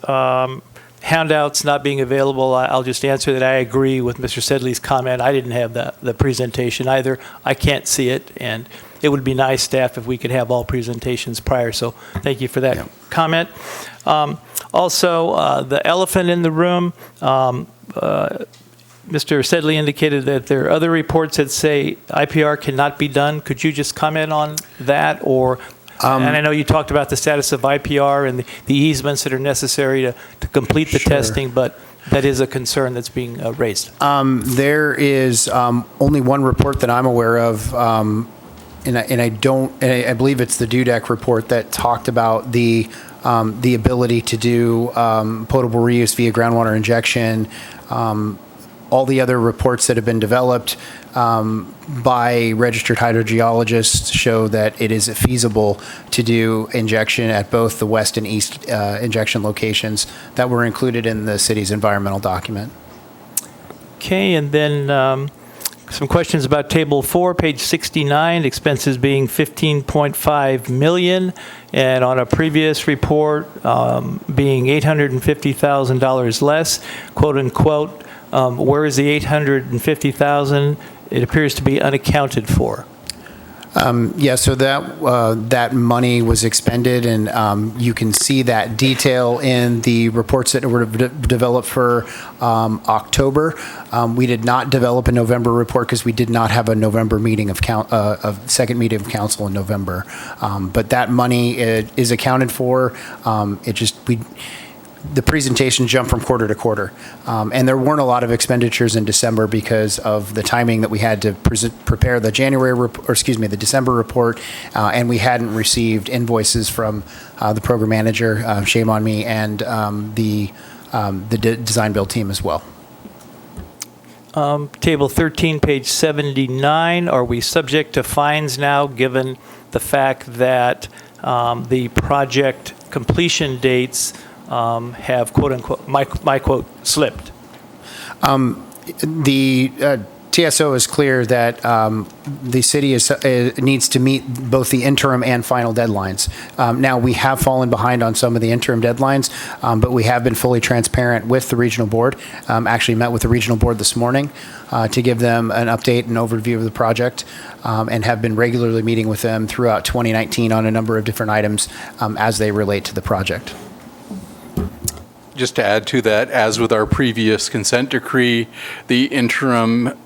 handouts not being available, I'll just answer that I agree with Mr. Sedley's comment. I didn't have the presentation either. I can't see it, and it would be nice, staff, if we could have all presentations prior, so thank you for that comment. Also, the elephant in the room, Mr. Sedley indicated that there are other reports that say IPR cannot be done. Could you just comment on that? Or, and I know you talked about the status of IPR and the easements that are necessary to complete the testing, but that is a concern that's being raised. There is only one report that I'm aware of, and I believe it's the DUDEC report that talked about the ability to do potable reuse via groundwater injection. All the other reports that have been developed by registered hydrogeologists show that it is feasible to do injection at both the west and east injection locations that were included in the city's environmental document. Okay, and then some questions about Table 4, page 69, expenses being $15.5 million, and on a previous report being $850,000 less, quote unquote. Where is the $850,000? It appears to be unaccounted for. Yeah, so that money was expended, and you can see that detail in the reports that were developed for October. We did not develop a November report because we did not have a November meeting of second meeting of council in November. But that money is accounted for. The presentation jumped from quarter to quarter. And there weren't a lot of expenditures in December because of the timing that we had to prepare the the December report, and we hadn't received invoices from the program manager, shame on me, and the design build team as well. Table 13, page 79, are we subject to fines now, given the fact that the project completion dates have, quote unquote, my quote, slipped? The TSO is clear that the city needs to meet both the interim and final deadlines. Now, we have fallen behind on some of the interim deadlines, but we have been fully transparent with the regional board. Actually met with the regional board this morning to give them an update and overview of the project, and have been regularly meeting with them throughout 2019 on a number of different items as they relate to the project. Just to add to that, as with our previous consent decree, the interim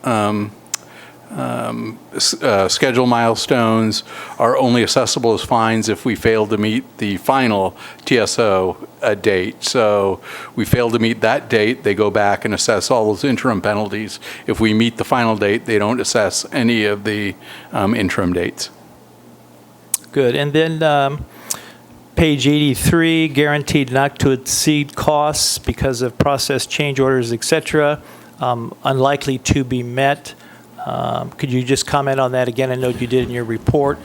schedule milestones are only assessable as fines if we fail to meet the final TSO date. So we fail to meet that date, they go back and assess all those interim penalties. If we meet the final date, they don't assess any of the interim dates. Good. And then page 83, guaranteed not to exceed costs because of process change orders, et cetera, unlikely to be met. Could you just comment on that again? I know you did in your report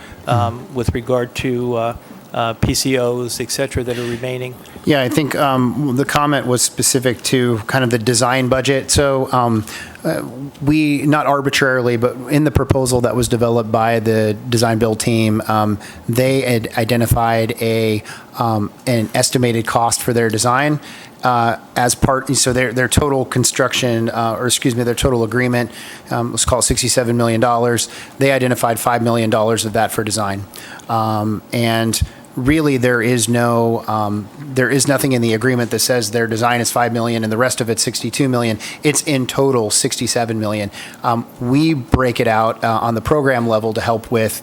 with regard to PCOs, et cetera, that are remaining. Yeah, I think the comment was specific to kind of the design budget. So we, not arbitrarily, but in the proposal that was developed by the design build team, they had identified an estimated cost for their design as part, so their total construction, their total agreement, let's call it $67 million. They identified $5 million of that for design. And really, there is nothing in the agreement that says their design is $5 million and the rest of it's $62 million. It's in total $67 million. We break it out on the program level to help with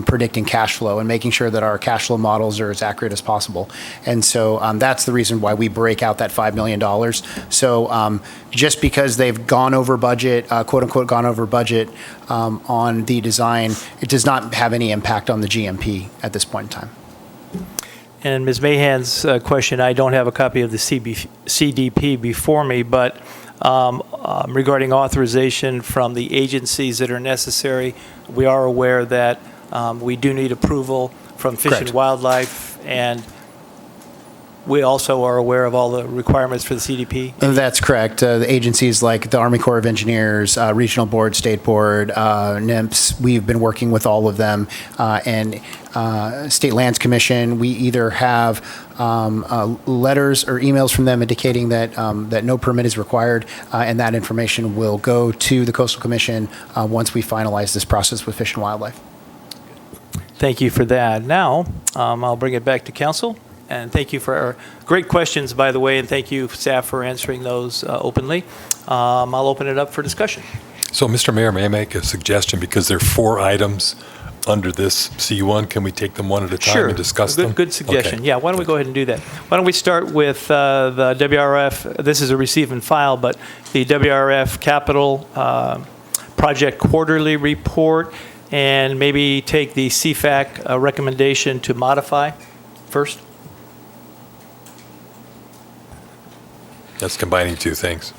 predicting cash flow and making sure that our cash flow models are as accurate as possible. And so that's the reason why we break out that $5 million. So just because they've gone over budget, quote unquote, gone over budget on the design, it does not have any impact on the GMP at this point in time. And Ms. Mahan's question, I don't have a copy of the CDP before me, but regarding authorization from the agencies that are necessary, we are aware that We do need approval from Fish and Correct. Wildlife, and we also are aware of all the requirements for the CDP. That's correct. The agencies like the Army Corps of Engineers, Regional Board, State Board, NIMPS, we've been working with all of them. And State Lands Commission, we either have letters or emails from them indicating that, that no permit is required, and that information will go to the Coastal Commission once we finalize this process with Fish and Wildlife. Thank you for that. Now, I'll bring it back to council. And thank you for our great questions, by the way, and thank you, staff, for answering those openly. I'll open it up for discussion. So, Mr. Mayor, may I make a suggestion? Because there are 4 items under this C1, can we take them one at a time and discuss them? Good suggestion. Okay. Yeah, why don't we go ahead and do that? Why don't we start with the WRF, this is a receive and file, but the WRF Capital Project Quarterly Report, and maybe take the CFAC recommendation to modify first? That's combining 2 things.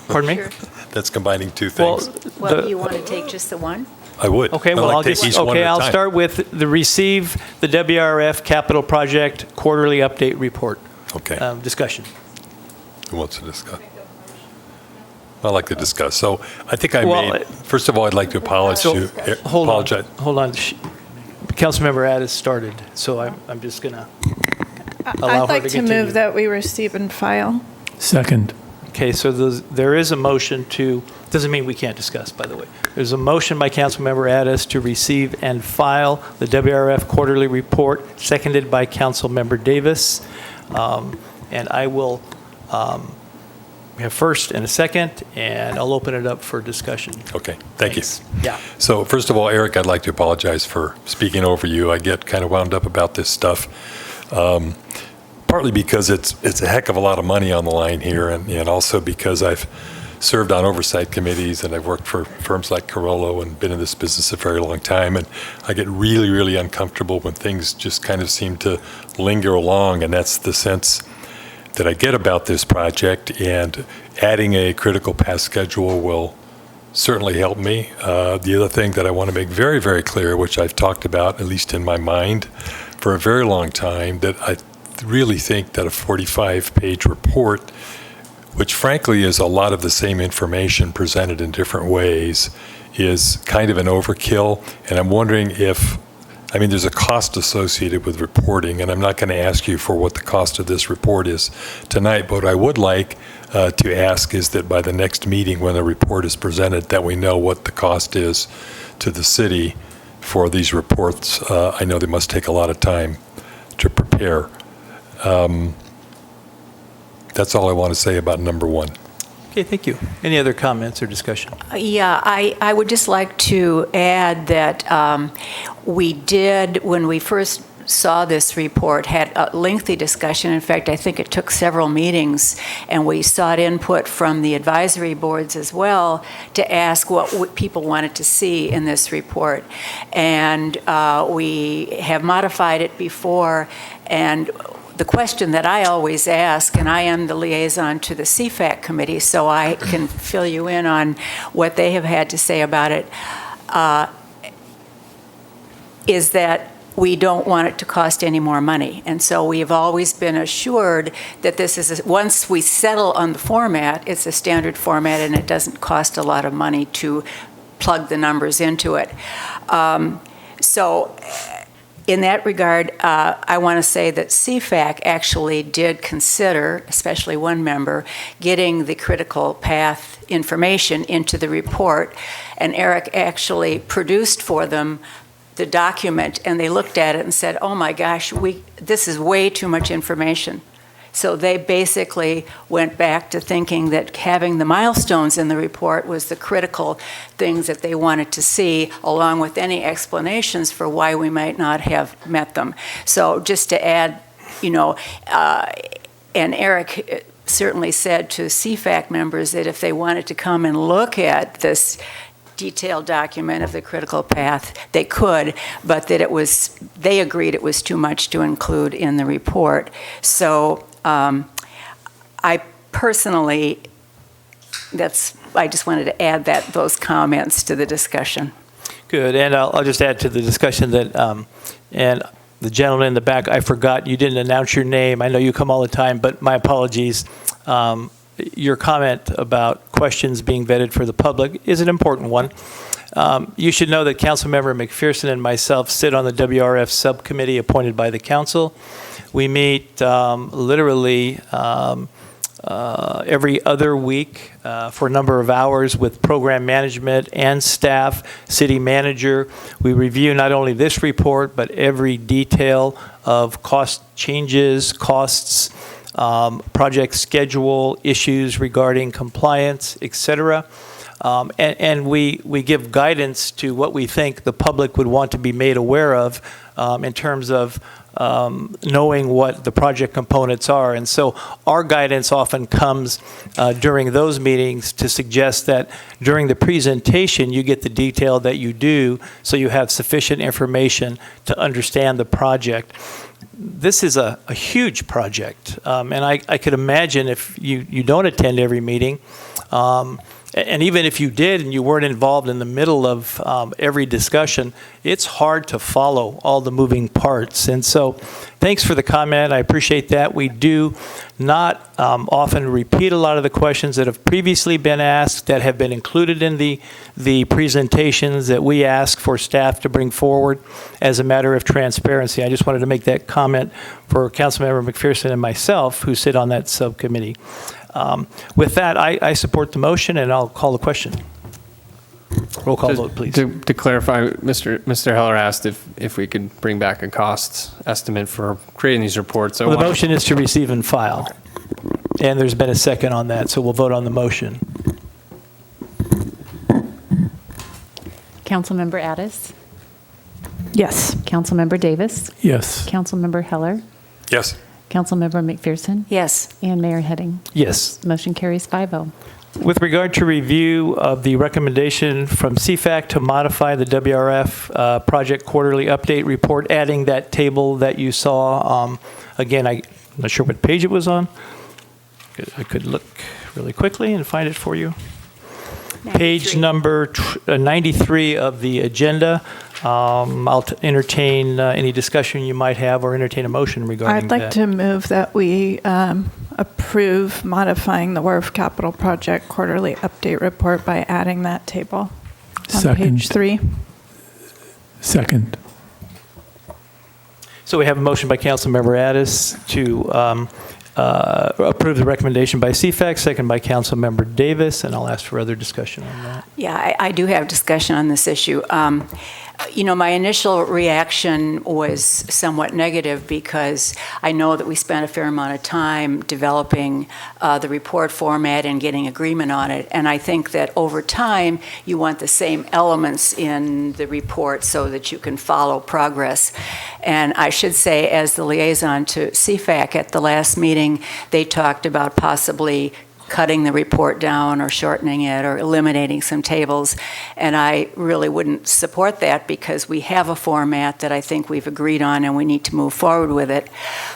Pardon me? Sure. That's combining 2 things. Well, you want to take just the one? I would. Okay, I'd well, like I'll to take just, each one at a I'll time. start with the receive the WRF Capital Project Quarterly Update Report. Okay. Discussion. Who wants to discuss? I'd like to discuss. So I think Well, first of all, I'd like to apologize. Hold on, apologize. hold on. Councilmember Addis started, so I'm just going to allow I'd her like to to continue. move that we receive and file. Second. Okay, so there is a motion to, doesn't mean we can't discuss, by the way. There's a motion by Councilmember Addis to receive and file the WRF Quarterly Report, seconded by Councilmember Davis. And I will have first and a second, and I'll open it up for discussion. Okay, thank you. Yeah. So first of all, Eric, I'd like to apologize for speaking over you. I get kind of wound up about this stuff, partly because it's a heck of a lot of money on the line here, and also because I've served on oversight committees and I've worked for firms like Carollo and been in this business a very long time, and I get really, really uncomfortable when things just kind of seem to linger along, and that's the sense that I get about this project, and adding a critical path schedule will certainly help me. The other thing that I want to make very, very clear, which I've talked about, at least in my mind, for a very long time, that I really think that a 45-page report, which frankly is a lot of the same information presented in different ways, is kind of an overkill. And I'm wondering if, I mean, there's a cost associated with reporting, and I'm not going to ask you for what the cost of this report is tonight, but what I would like to ask is that by the next meeting when the report is presented, that we know what the cost is to the city for these reports. I know they must take a lot of time to prepare. That's all I want to say about number 1. Okay, thank you. Any other comments or discussion? Yeah, I would just like to add that we did, when we first saw this report, had a lengthy discussion. In fact, I think it took several meetings, and we sought input from the advisory boards as well to ask what people wanted to see in this report. And we have modified it before, and the question that I always ask, and I am the liaison to the CFAC committee, so I can fill you in on what they have had to say about it, is that we don't want it to cost any more money. And so we have always been assured that this is, once we settle on the format, it's a standard format and it doesn't cost a lot of money to plug the numbers into it. So in that regard, I want to say that CFAC actually did consider, especially one member, getting the critical path information into the report. And Eric actually produced for them the document, and they looked at it and said, oh my gosh, this is way too much information. So they basically went back to thinking that having the milestones in the report was the critical things that they wanted to see, along with any explanations for why we might not have met them. So just to add, and Eric certainly said to CFAC members that if they wanted to come and look at this detailed document of the critical path, they could, but that they agreed it was too much to include in the report. So I personally, I just wanted to add those comments to the discussion. Good, and I'll just add to the discussion that, and the gentleman in the back, I forgot, you didn't announce your name. I know you come all the time, but my apologies. Your comment about questions being vetted for the public is an important one. You should know that Councilmember McPherson and myself sit on the WRF subcommittee appointed by the council. We meet literally every other week for a number of hours with program management and staff, city manager. We review not only this report, but every detail of cost changes, costs, project schedule, issues regarding compliance, et cetera. And we give guidance to what we think the public would want to be made aware of in terms of knowing what the project components are. And so our guidance often comes during those meetings to suggest that during the presentation, you get the detail that you do so you have sufficient information to understand the project. This is a huge project, and I could imagine if you don't attend every meeting, and even if you did and you weren't involved in the middle of every discussion, it's hard to follow all the moving parts. And so thanks for the comment. I appreciate that. We do not often repeat a lot of the questions that have previously been asked that have been included in the presentations that we ask for staff to bring forward as a matter of transparency. I just wanted to make that comment for Councilmember McPherson and myself who sit on that subcommittee. With that, I support the motion, and I'll call the question. Roll call vote, please. To clarify, Mr. Heller asked if we could bring back a cost estimate for creating these reports. Well, the motion is to receive and file, and there's been a second on that, so we'll vote on the motion. Councilmember Addis? Yes. Councilmember Davis? Yes. Councilmember Heller? Yes. Councilmember McPherson? Yes. And Mayor Heading? Yes. Motion carries 5-0. With regard to review of the recommendation from CFAC to modify the WRF project quarterly update report, adding that table that you saw, again, I'm not sure what page it was on. I could look really quickly and find it for you. 93. Page number 93 of the agenda. I'll entertain any discussion you might have or entertain a motion regarding that. I'd like to move that we approve modifying the WRF Capital Project quarterly update report by adding that table on page 3. Second. So we have a motion by Councilmember Addis to approve the recommendation by CFAC, second by Councilmember Davis, and I'll ask for other discussion on that. Yeah, I do have discussion on this issue. You know, my initial reaction was somewhat negative because I know that we spent a fair amount of time developing the report format and getting agreement on it. And I think that over time, you want the same elements in the report so that you can follow progress. And I should say, as the liaison to CFAC at the last meeting, they talked about possibly cutting the report down or shortening it or eliminating some tables. And I really wouldn't support that because we have a format that I think we've agreed on and we need to move forward with it.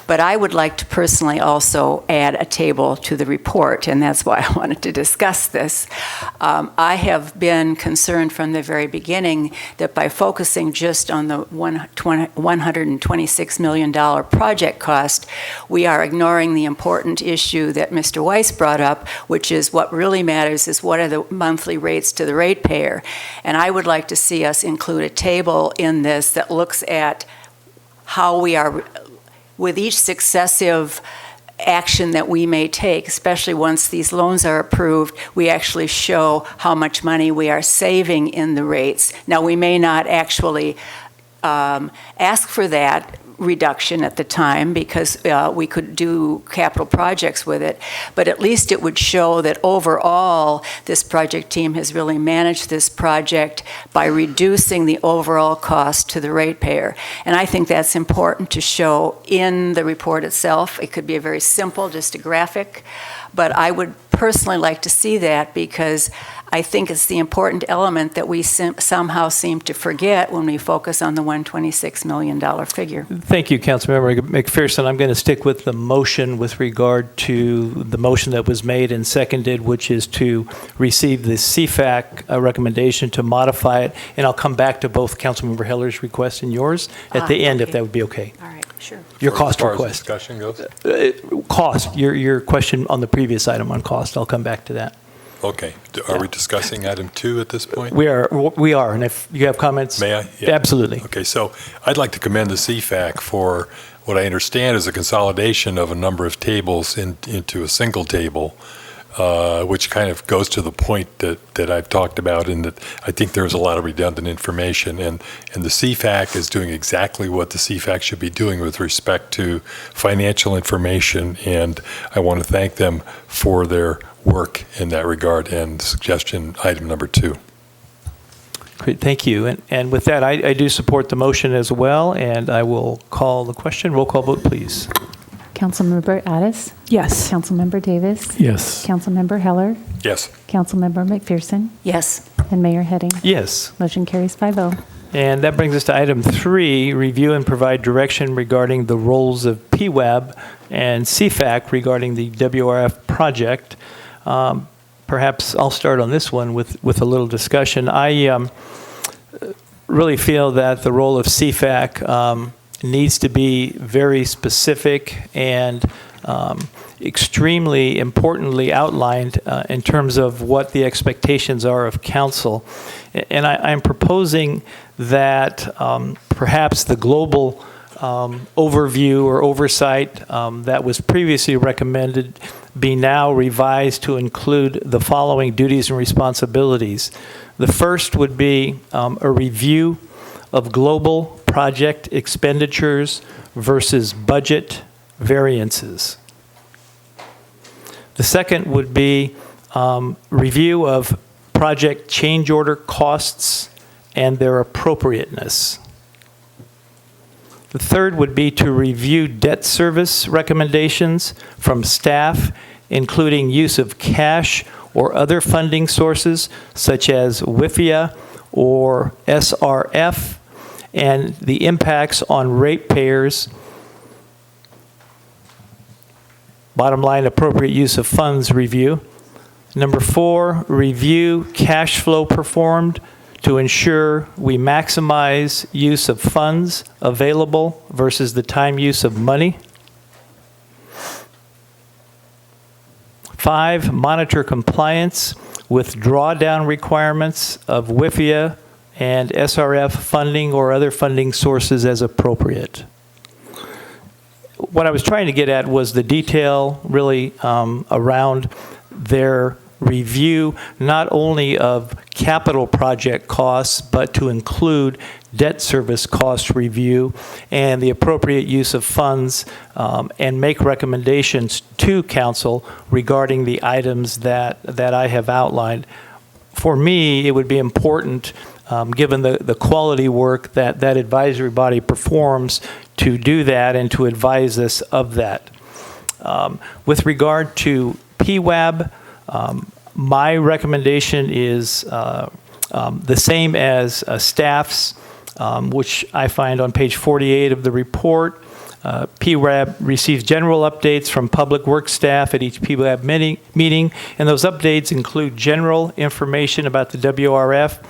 But I would like to personally also add a table to the report, and that's why I wanted to discuss this. I have been concerned from the very beginning that by focusing just on the $126 million project cost, we are ignoring the important issue that Mr. Weiss brought up, which is what really matters is what are the monthly rates to the ratepayer. And I would like to see us include a table in this that looks at how we are, with each successive action that we may take, especially once these loans are approved, we actually show how much money we are saving in the rates. Now, we may not actually ask for that reduction at the time because we could do capital projects with it, but at least it would show that overall this project team has really managed this project by reducing the overall cost to the ratepayer. And I think that's important to show in the report itself. It could be a very simple, just a graphic, but I would personally like to see that because I think it's the important element that we somehow seem to forget when we focus on the $126 million figure. Thank you, Councilmember McPherson. I'm going to stick with the motion with regard to the motion that was made and seconded, which is to receive the CFAC recommendation to modify it. And I'll come back to both Councilmember Heller's request and yours at the end, if that would be okay. All right, sure. Your cost As far as request. discussion goes? Cost, your question on the previous item on cost. I'll come back to that. Okay. Are we discussing item 2 at this point? We are, and if you have comments. May I? Yeah. Absolutely. Okay, so I'd like to commend the CFAC for what I understand is a consolidation of a number of tables into a single table, which kind of goes to the point that I've talked about, in that I think there's a lot of redundant information, and the CFAC is doing exactly what the CFAC should be doing with respect to financial information, and I want to thank them for their work in that regard. And suggestion item number 2. Great, thank you. And with that, I do support the motion as well, and I will call the question. Roll call vote, please. Councilmember Addis? Yes. Councilmember Davis? Yes. Councilmember Heller? Yes. Councilmember McPherson? Yes. And Mayor Heading? Yes. Motion carries 5-0. And that brings us to item 3, review and provide direction regarding the roles of PWAB and CFAC regarding the WRF project. Perhaps I'll start on this one with a little discussion. I really feel that the role of CFAC needs to be very specific and extremely importantly outlined in terms of what the expectations are of council. And I'm proposing that perhaps the global overview or oversight that was previously recommended be now revised to include the following duties and responsibilities. The first would be a review of global project expenditures versus budget variances. The second would be review of project change order costs and their appropriateness. The third would be to review debt service recommendations from staff, including use of cash or other funding sources such as WIFIA or SRF, and the impacts on ratepayers. Bottom line, appropriate use of funds review. Number 4, review cash flow performed to ensure we maximize use of funds available versus the time use of money. 5, monitor compliance with drawdown requirements of WIFIA and SRF funding or other funding sources as appropriate. What I was trying to get at was the detail really around their review, not only of capital project costs, but to include debt service cost review and the appropriate use of funds, and make recommendations to council regarding the items that I have outlined. For me, it would be important, given the quality work that advisory body performs, to do that and to advise us of that. With regard to PWAB, my recommendation is the same as staff's, which I find on page 48 of the report. PWAB receives general updates from public works staff at each PWAB meeting, and those updates include general information about the WRF.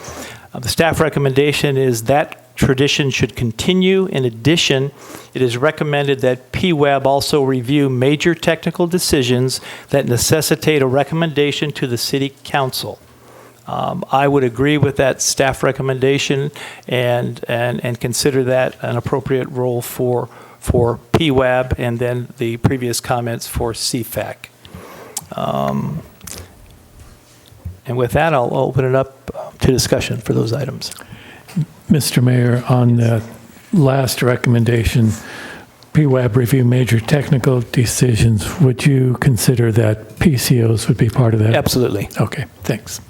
The staff recommendation is that tradition should continue. In addition, it is recommended that PWAB also review major technical decisions that necessitate a recommendation to the City Council. I would agree with that staff recommendation and consider that an appropriate role for PWAB, and then the previous comments for CFAC. And with that, I'll open it up to discussion for those items. Mr. Mayor, on the last recommendation, PWAB review major technical decisions, would you consider that PCOs would be part of that? Absolutely. Okay, thanks.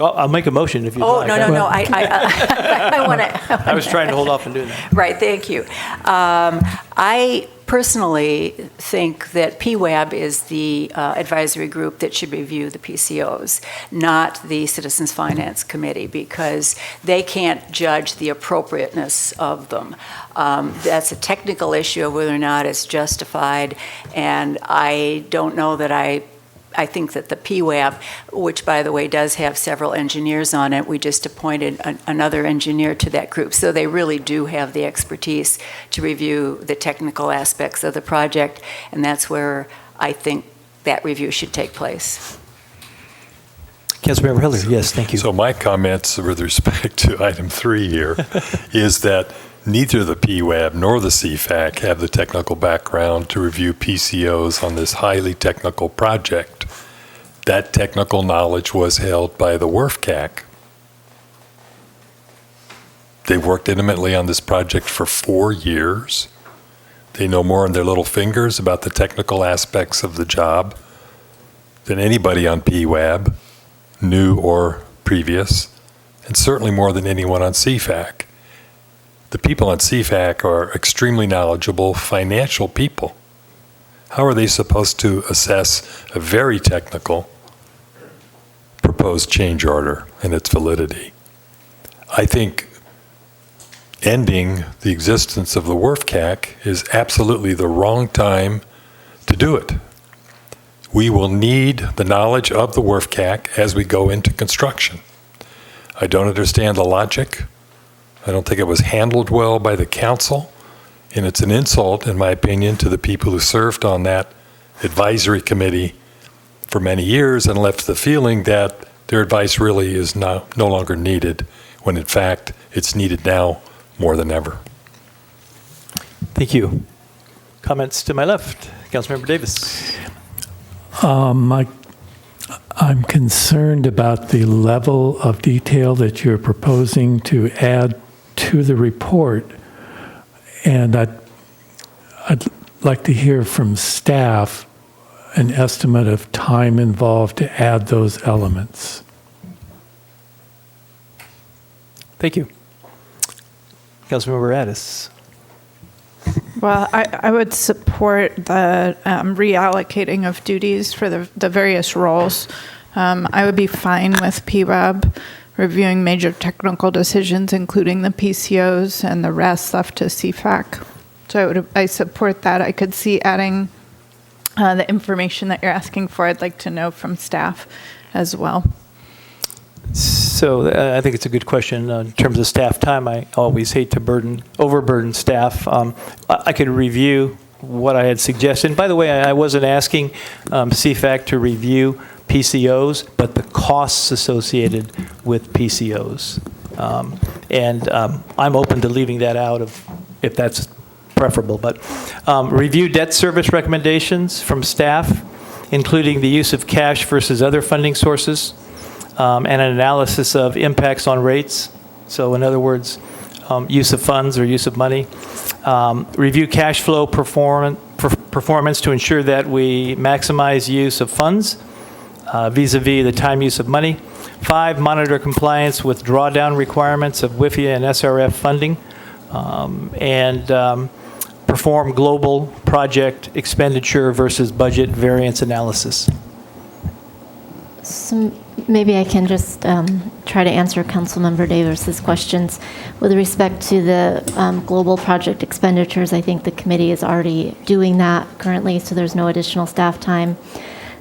Well, I'll make a motion if you'd Oh, like. no, I want to. I was trying to hold off on doing that. Right, thank you. I personally think that PWAB is the advisory group that should review the PCOs, not the Citizens Finance Committee, because they can't judge the appropriateness of them. That's a technical issue of whether or not it's justified, and I don't know that I think that the PWAB, which, by the way, does have several engineers on it, we just appointed another engineer to that group. So they really do have the expertise to review the technical aspects of the project, and that's where I think that review should take place. Councilmember Heller, yes, thank you. So my comments with respect to item 3 here is that neither the PWAB nor the CFAC have the technical background to review PCOs on this highly technical project. That technical knowledge was held by the WRFCAC. They worked intimately on this project for 4 years. They know more in their little fingers about the technical aspects of the job than anybody on PWAB, new or previous, and certainly more than anyone on CFAC. The people on CFAC are extremely knowledgeable financial people. How are they supposed to assess a very technical proposed change order and its validity? I think ending the existence of the WRFCAC is absolutely the wrong time to do it. We will need the knowledge of the WRFCAC as we go into construction. I don't understand the logic. I don't think it was handled well by the council, and it's an insult, in my opinion, to the people who served on that advisory committee for many years and left the feeling that their advice really is no longer needed, when in fact it's needed now more than ever. Thank you. Comments to my left, Councilmember Davis. I'm concerned about the level of detail that you're proposing to add to the report, and I'd like to hear from staff an estimate of time involved to add those elements. Thank you. Councilmember Addis. Well, I would support the reallocating of duties for the various roles. I would be fine with PWAB reviewing major technical decisions, including the PCOs, and the rest left to CFAC. So I support that. I could see adding the information that you're asking for. I'd like to know from staff as well. So I think it's a good question in terms of staff time. I always hate to overburden staff. I could review what I had suggested. And by the way, I wasn't asking CFAC to review PCOs, but the costs associated with PCOs. I'm open to leaving that out if that's preferable. But review debt service recommendations from staff, including the use of cash versus other funding sources, and an analysis of impacts on rates. So in other words, use of funds or use of money. Review cash flow performance to ensure that we maximize use of funds vis-a-vis the time use of money. 5, monitor compliance with drawdown requirements of WIFIA and SRF funding. And perform global project expenditure versus budget variance analysis. So maybe I can just try to answer Councilmember Davis's questions. With respect to the global project expenditures, I think the committee is already doing that currently, so there's no additional staff time.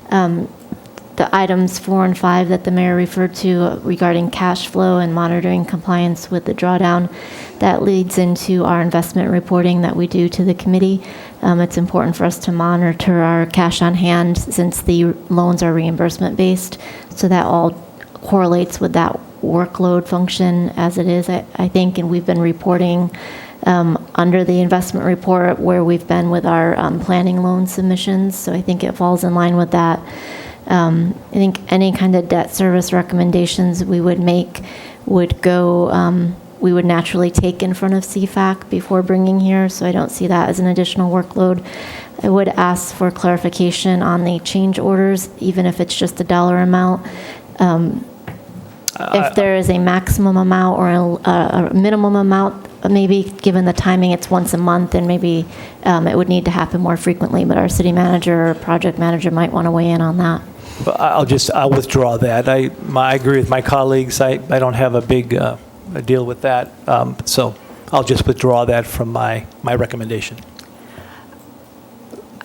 The items 4 and 5 that the mayor referred to regarding cash flow and monitoring compliance with the drawdown, that leads into our investment reporting that we do to the committee. It's important for us to monitor our cash on hand since the loans are reimbursement based, so that all correlates with that workload function as it is, I think, and we've been reporting under the investment report where we've been with our planning loan submissions, so I think it falls in line with that. I think any kind of debt service recommendations we would make would go, we would naturally take in front of CFAC before bringing here, so I don't see that as an additional workload. I would ask for clarification on the change orders, even if it's just a dollar amount. if there is a maximum amount or a minimum amount, maybe given the timing, it's once a month, and maybe it would need to happen more frequently, but our city manager or project manager might want to weigh in on that. But I'll withdraw that. I agree with my colleagues. I don't have a big a deal with that. So I'll just withdraw that from my recommendation.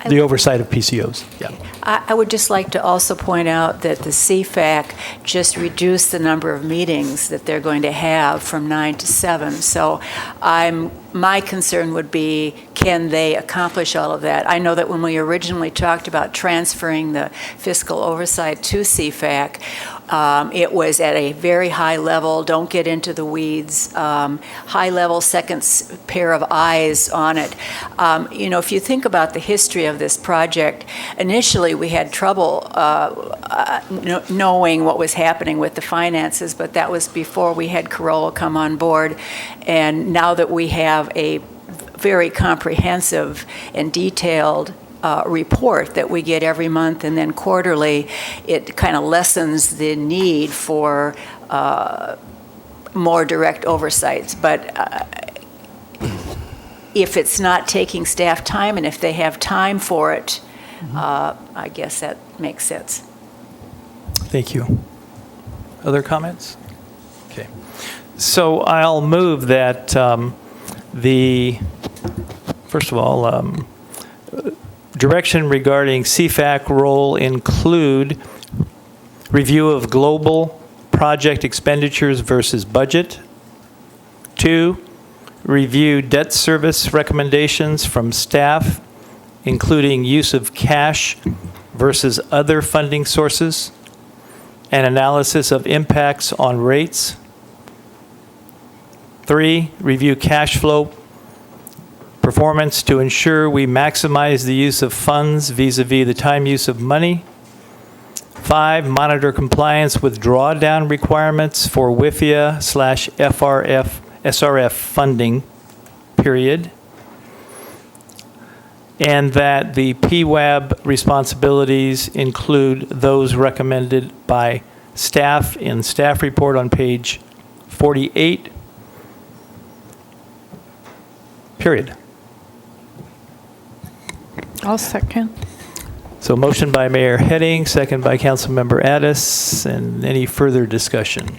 The oversight of PCOs, yeah. I would just like to also point out that the CFAC just reduced the number of meetings that they're going to have from 9 to 7. So my concern would be, can they accomplish all of that? I know that when we originally talked about transferring the fiscal oversight to CFAC, it was at a very high level, don't get into the weeds, high level, second pair of eyes on it. If you think about the history of this project, initially we had trouble knowing what was happening with the finances, but that was before we had Corolla come on board. And now that we have a very comprehensive and detailed report that we get every month and then quarterly, it kind of lessens the need for more direct oversights. But if it's not taking staff time, and if they have time for it, I guess that makes sense. Thank you. Other comments? Okay. So I'll move that first of all, direction regarding CFAC role include review of global project expenditures versus budget. 2, review debt service recommendations from staff, including use of cash versus other funding sources, and analysis of impacts on rates. 3, review cash flow performance to ensure we maximize the use of funds vis-a-vis the time use of money. 5, monitor compliance with drawdown requirements for WIFIA/SRF funding, period. And that the PWAB responsibilities include those recommended by staff in staff report on page 48, period. I'll second. So motion by Mayor Heading, second by Councilmember Addis, and any further discussion?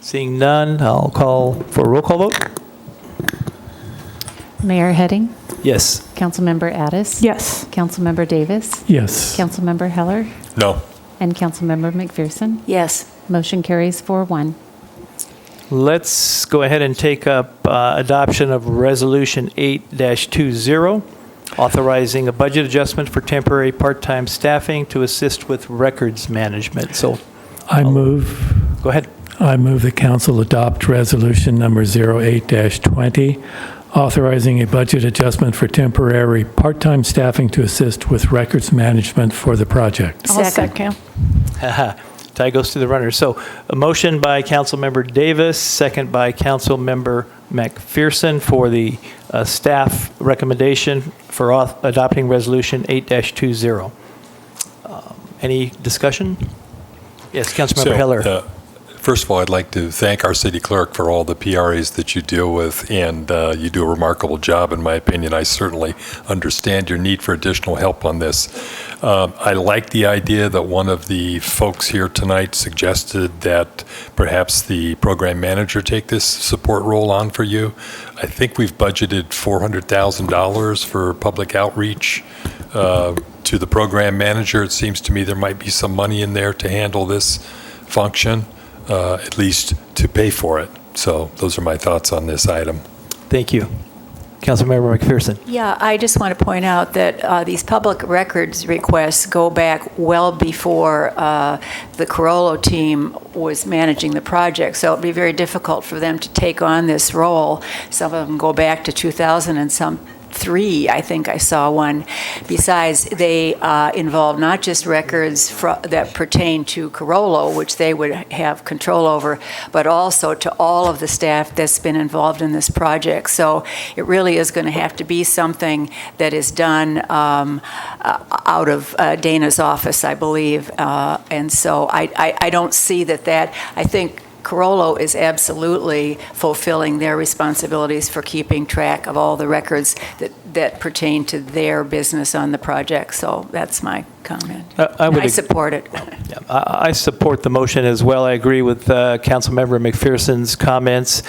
Seeing none, I'll call for a roll call vote. Mayor Heading? Yes. Councilmember Addis? Yes. Councilmember Davis? Yes. Councilmember Heller? No. And Councilmember McPherson? Yes. Motion carries 4-1. Let's go ahead and take up adoption of Resolution 8-20, authorizing a budget adjustment for temporary part-time staffing to assist with records management. So I move. Go ahead. I move the council adopt resolution number 08-20, authorizing a budget adjustment for temporary part-time staffing to assist with records management for the project. I'll second. Tie goes to the runner. So a motion by Councilmember Davis, second by Councilmember McPherson for the staff recommendation for adopting Resolution 8-20. Any discussion? Yes, Councilmember Heller. First of all, I'd like to thank our city clerk for all the PRAs that you deal with, and you do a remarkable job, in my opinion. I certainly understand your need for additional help on this. I like the idea that one of the folks here tonight suggested that perhaps the program manager take this support role on for you. I think we've budgeted $400,000 for public outreach to the program manager. It seems to me there might be some money in there to handle this function. At least to pay for it. So those are my thoughts on this item. Thank you. Councilmember McPherson. Yeah, I just want to point out that these public records requests go back well before the Corolla team was managing the project, so it'd be very difficult for them to take on this role. Some of them go back to 2000 and some 3, I think I saw one. Besides, they involve not just records that pertain to Carollo, which they would have control over, but also to all of the staff that's been involved in this project. So it really is going to have to be something that is done out of Dana's office, I believe. And so I don't see that, I think Carollo is absolutely fulfilling their responsibilities for keeping track of all the records that pertain to their business on the project. So that's my comment. I support it. I support the motion as well. I agree with Councilmember McPherson's comments.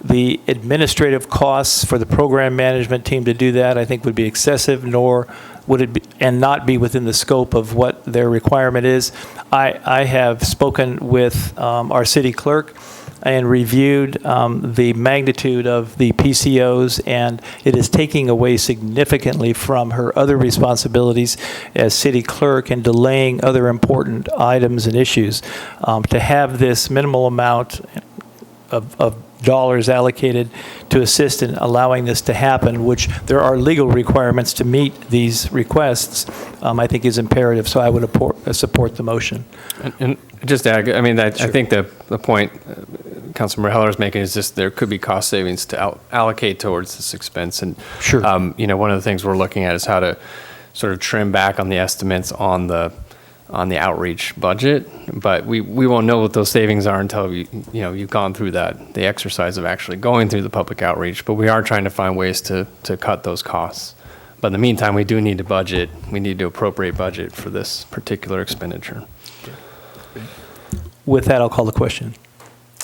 The administrative costs for the program management team to do that, I think, would be excessive, nor would it be, and not be within the scope of what their requirement is. I have spoken with our city clerk and reviewed the magnitude of the PCOs, and it is taking away significantly from her other responsibilities as city clerk and delaying other important items and issues. To have this minimal amount of dollars allocated to assist in allowing this to happen, which there are legal requirements to meet these requests, I think is imperative. So I would support the motion. And just to add, I mean, I think the point Councilmember Heller is making is just there could be cost savings to allocate towards this expense. And sure, one of the things we're looking at is how to sort of trim back on the estimates on the outreach budget, but we won't know what those savings are until you've gone through the exercise of actually going through the public outreach. But we are trying to find ways to cut those costs. But in the meantime, we do need to budget. We need to appropriate budget for this particular expenditure. With that, I'll call the question.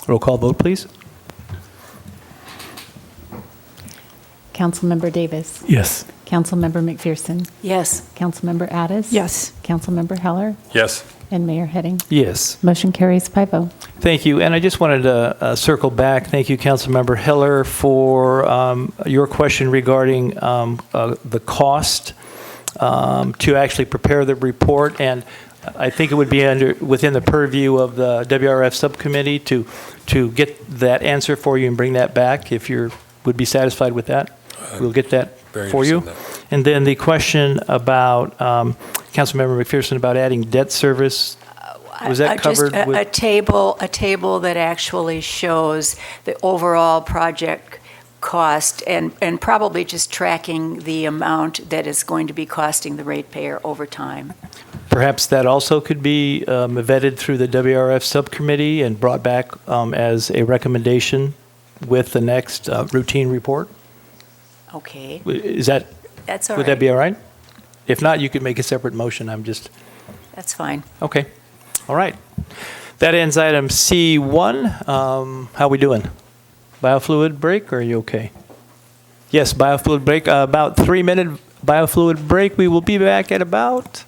Roll call vote, please. Councilmember Davis. Yes. Councilmember McPherson. Yes. Councilmember Addis. Yes. Councilmember Heller. Yes. And Mayor Heading. Yes. Motion carries 5-0. Thank you. And I just wanted to circle back. Thank you, Councilmember Heller, for your question regarding the cost to actually prepare the report. And I think it would be within the purview of the WRF subcommittee to get that answer for you and bring that back if you would be satisfied with that. We'll get that for you. And then the question about Councilmember McPherson about adding debt service, was that covered? Just a table that actually shows the overall project cost and probably just tracking the amount that is going to be costing the ratepayer over time. Perhaps that also could be vetted through the WRF subcommittee and brought back as a recommendation with the next routine report? Okay. That's all right. Would that be all right? If not, you could make a separate motion. That's fine. Okay. All right. That ends item C1. How we doing? Biofluid break, or are you okay? Yes, biofluid break. About 3-minute biofluid break. We will be back at about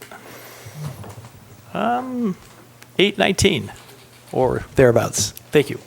8:19 or thereabouts. Thank you.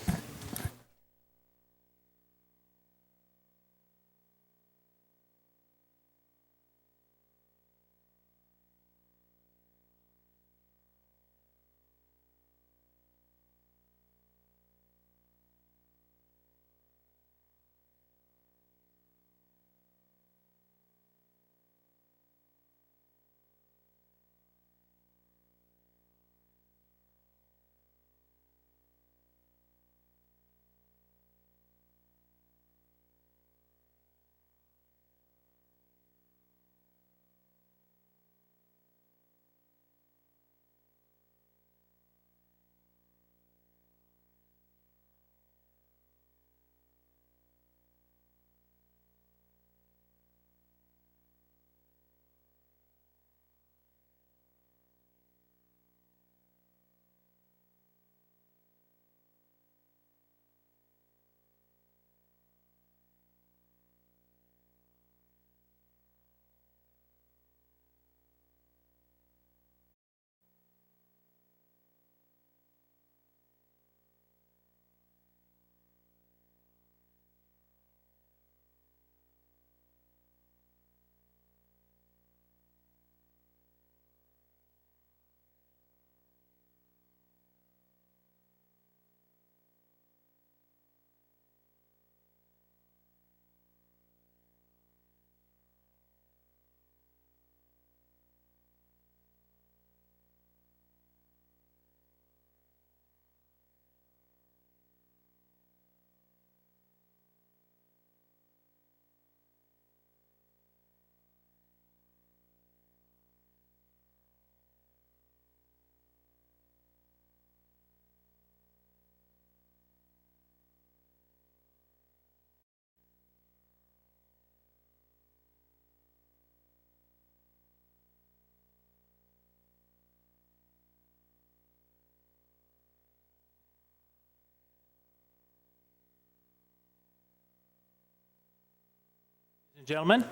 Gentlemen,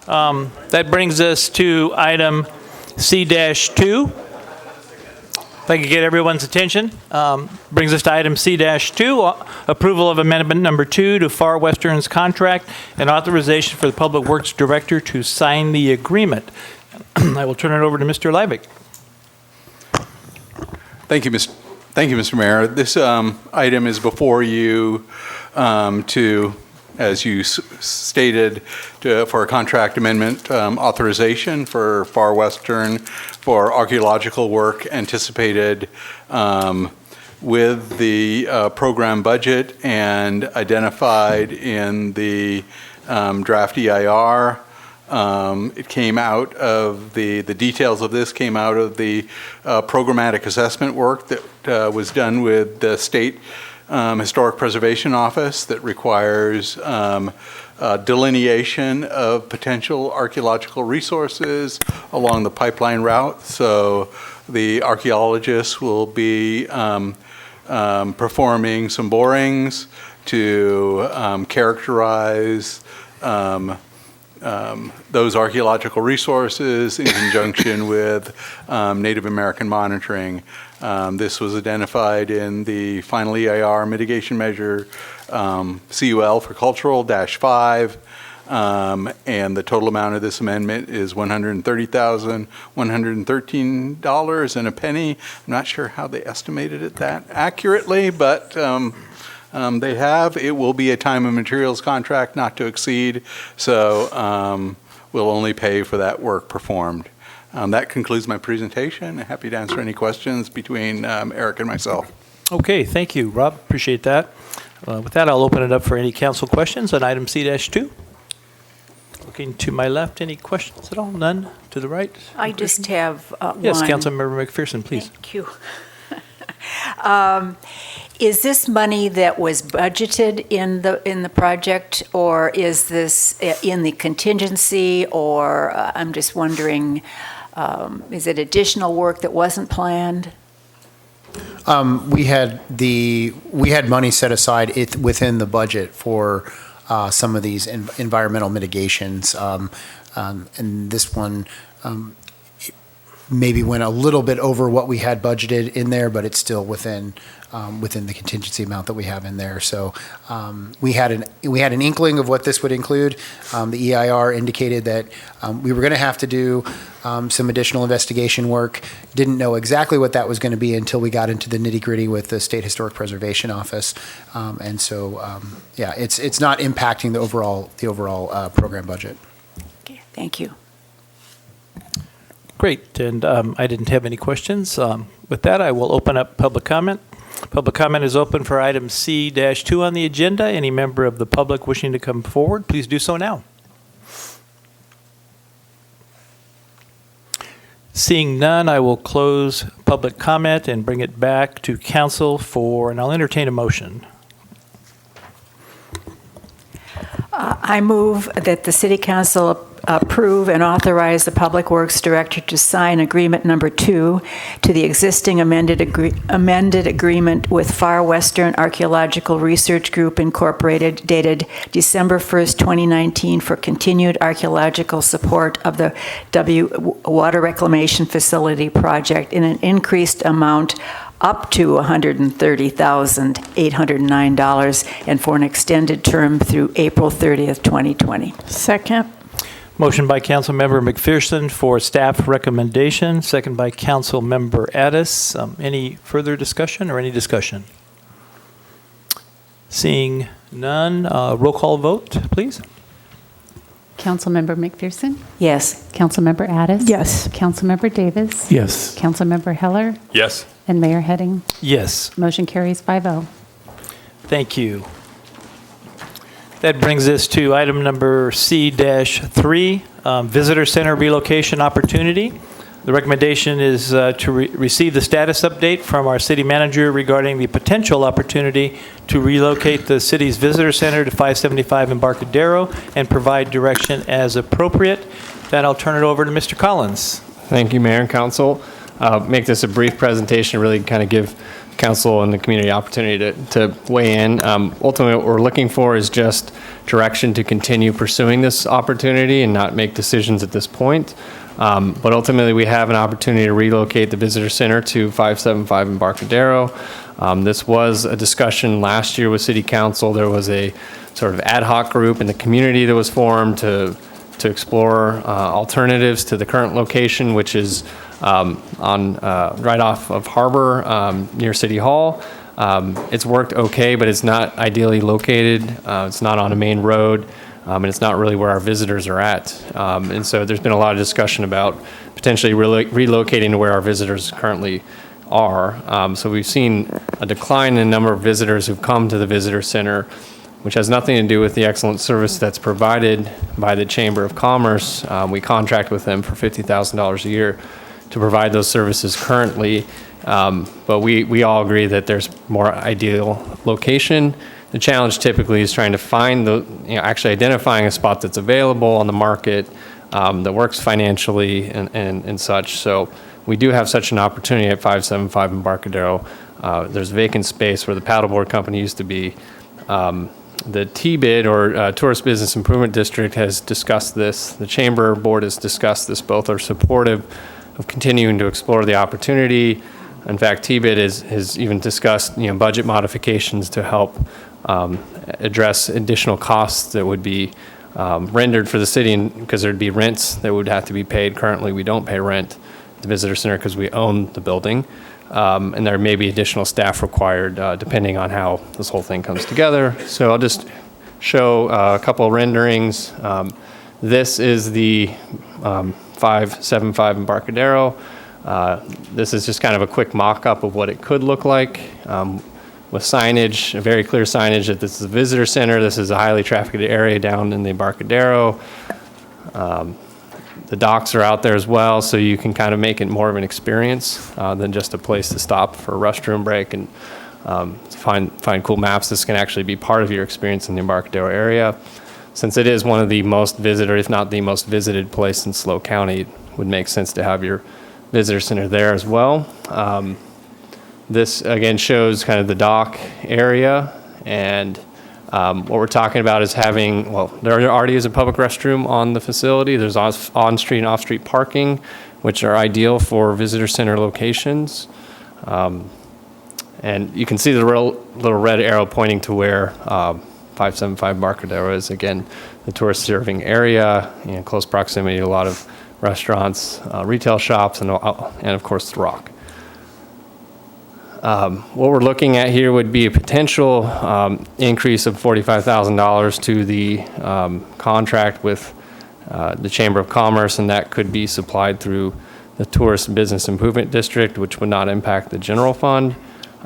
that brings us to item C-2. If I could get everyone's attention, brings us to item C-2, approval of amendment number 2 to Far Western's contract and authorization for the Public Works Director to sign the agreement. I will turn it over to Mr. Leibig. Thank you, Mr. Mayor. This item is before you to, as you stated, for a contract amendment authorization for Far Western for archaeological work anticipated with the program budget and identified in the draft EIR. It came out of the details of this came out of the programmatic assessment work that was done with the State Historic Preservation Office that requires delineation of potential archaeological resources along the pipeline route. So the archaeologists will be performing some borings to characterize those archaeological resources in conjunction with Native American monitoring. This was identified in the final EIR mitigation measure CUL for cultural -5, and the total amount of this amendment is $130,113 and a penny. I'm not sure how they estimated it that accurately, but they have. It will be a time and materials contract not to exceed, so we'll only pay for that work performed. That concludes my presentation. Happy to answer any questions between Eric and myself. Okay, thank you, Rob. Appreciate that. With that, I'll open it up for any council questions on item C-2. Looking to my left, any questions at all? None? To the right? I just have one. Yes, Councilmember McPherson, please. Thank you. Is this money that was budgeted in the project, or is this in the contingency, or I'm just wondering, is it additional work that wasn't planned? We had money set aside within the budget for some of these environmental mitigations, and this one maybe went a little bit over what we had budgeted in there, but it's still within the contingency amount that we have in there. So we had an inkling of what this would include. The EIR indicated that we were going to have to do some additional investigation work. Didn't know exactly what that was going to be until we got into the nitty-gritty with the State Historic Preservation Office, and so yeah, it's not impacting the overall program budget. Okay, thank you. Great, and I didn't have any questions. With that, I will open up public comment. Public comment is open for item C-2 on the agenda. Any member of the public wishing to come forward, please do so now. Seeing none, I will close public comment and bring it back to council and I'll entertain a motion. I move that the City Council approve and authorize the Public Works Director to sign Agreement Number 2 to the existing amended agreement with Far Western Archaeological Research Group Incorporated, dated December 1st, 2019, for continued archaeological support of the Water Reclamation Facility project in an increased amount up to $130,809 and for an extended term through April 30th, 2020. Second. Motion by Councilmember McPherson for staff recommendation, second by Councilmember Addis. Any further discussion or any discussion? Seeing none, roll call vote, please. Councilmember McPherson? Yes. Councilmember Addis? Yes. Councilmember Davis? Yes. Councilmember Heller? Yes. And Mayor Heading? Yes. Motion carries 5-0. Thank you. That brings us to item number C-3, Visitor Center relocation opportunity. The recommendation is to receive the status update from our city manager regarding the potential opportunity to relocate the city's visitor center to 575 Embarcadero and provide direction as appropriate. Then I'll turn it over to Mr. Collins. Thank you, Mayor and Council. Make this a brief presentation, really kind of give council and the community opportunity to weigh in. Ultimately, what we're looking for is just direction to continue pursuing this opportunity and not make decisions at this point. But ultimately, we have an opportunity to relocate the visitor center to 575 Embarcadero. This was a discussion last year with City Council. There was a sort of ad hoc group in the community that was formed to explore alternatives to the current location, which is right off of Harbor near City Hall. It's worked okay, but it's not ideally located. It's not on a main road, and it's not really where our visitors are at. And so there's been a lot of discussion about potentially relocating to where our visitors currently are. So we've seen a decline in the number of visitors who've come to the visitor center, which has nothing to do with the excellent service that's provided by the Chamber of Commerce. We contract with them for $50,000 a year to provide those services currently. But we all agree that there's more ideal location. The challenge typically is trying to find actually identifying a spot that's available on the market that works financially and such. So we do have such an opportunity at 575 Embarcadero. There's vacant space where the paddleboard company used to be. The TBID, or Tourist Business Improvement District, has discussed this. The Chamber Board has discussed this. Both are supportive of continuing to explore the opportunity. In fact, TBID has even discussed budget modifications to help address additional costs that would be rendered for the city, because there'd be rents that would have to be paid. Currently, we don't pay rent at the visitor center because we own the building. And there may be additional staff required depending on how this whole thing comes together. So I'll just show a couple of renderings. This is the 575 Embarcadero. This is just kind of a quick mock-up of what it could look like with signage, a very clear signage that this is a visitor center. This is a highly trafficked area down in the Embarcadero. The docks are out there as well, so you can kind of make it more of an experience than just a place to stop for a restroom break and find cool maps. This can actually be part of your experience in the Embarcadero area. Since it is one of the most visited, if not the most visited place in SLO County, it would make sense to have your visitor center there as well. This again shows kind of the dock area, and what we're talking about is having, well, there already is a public restroom on the facility. There's on-street and off-street parking, which are ideal for visitor center locations. And you can see the little red arrow pointing to where 575 Embarcadero is. Again, the tourist serving area, close proximity to a lot of restaurants, retail shops, and of course the Rock. What we're looking at here would be a potential increase of $45,000 to the contract with the Chamber of Commerce, and that could be supplied through the Tourist Business Improvement District, which would not impact the general fund.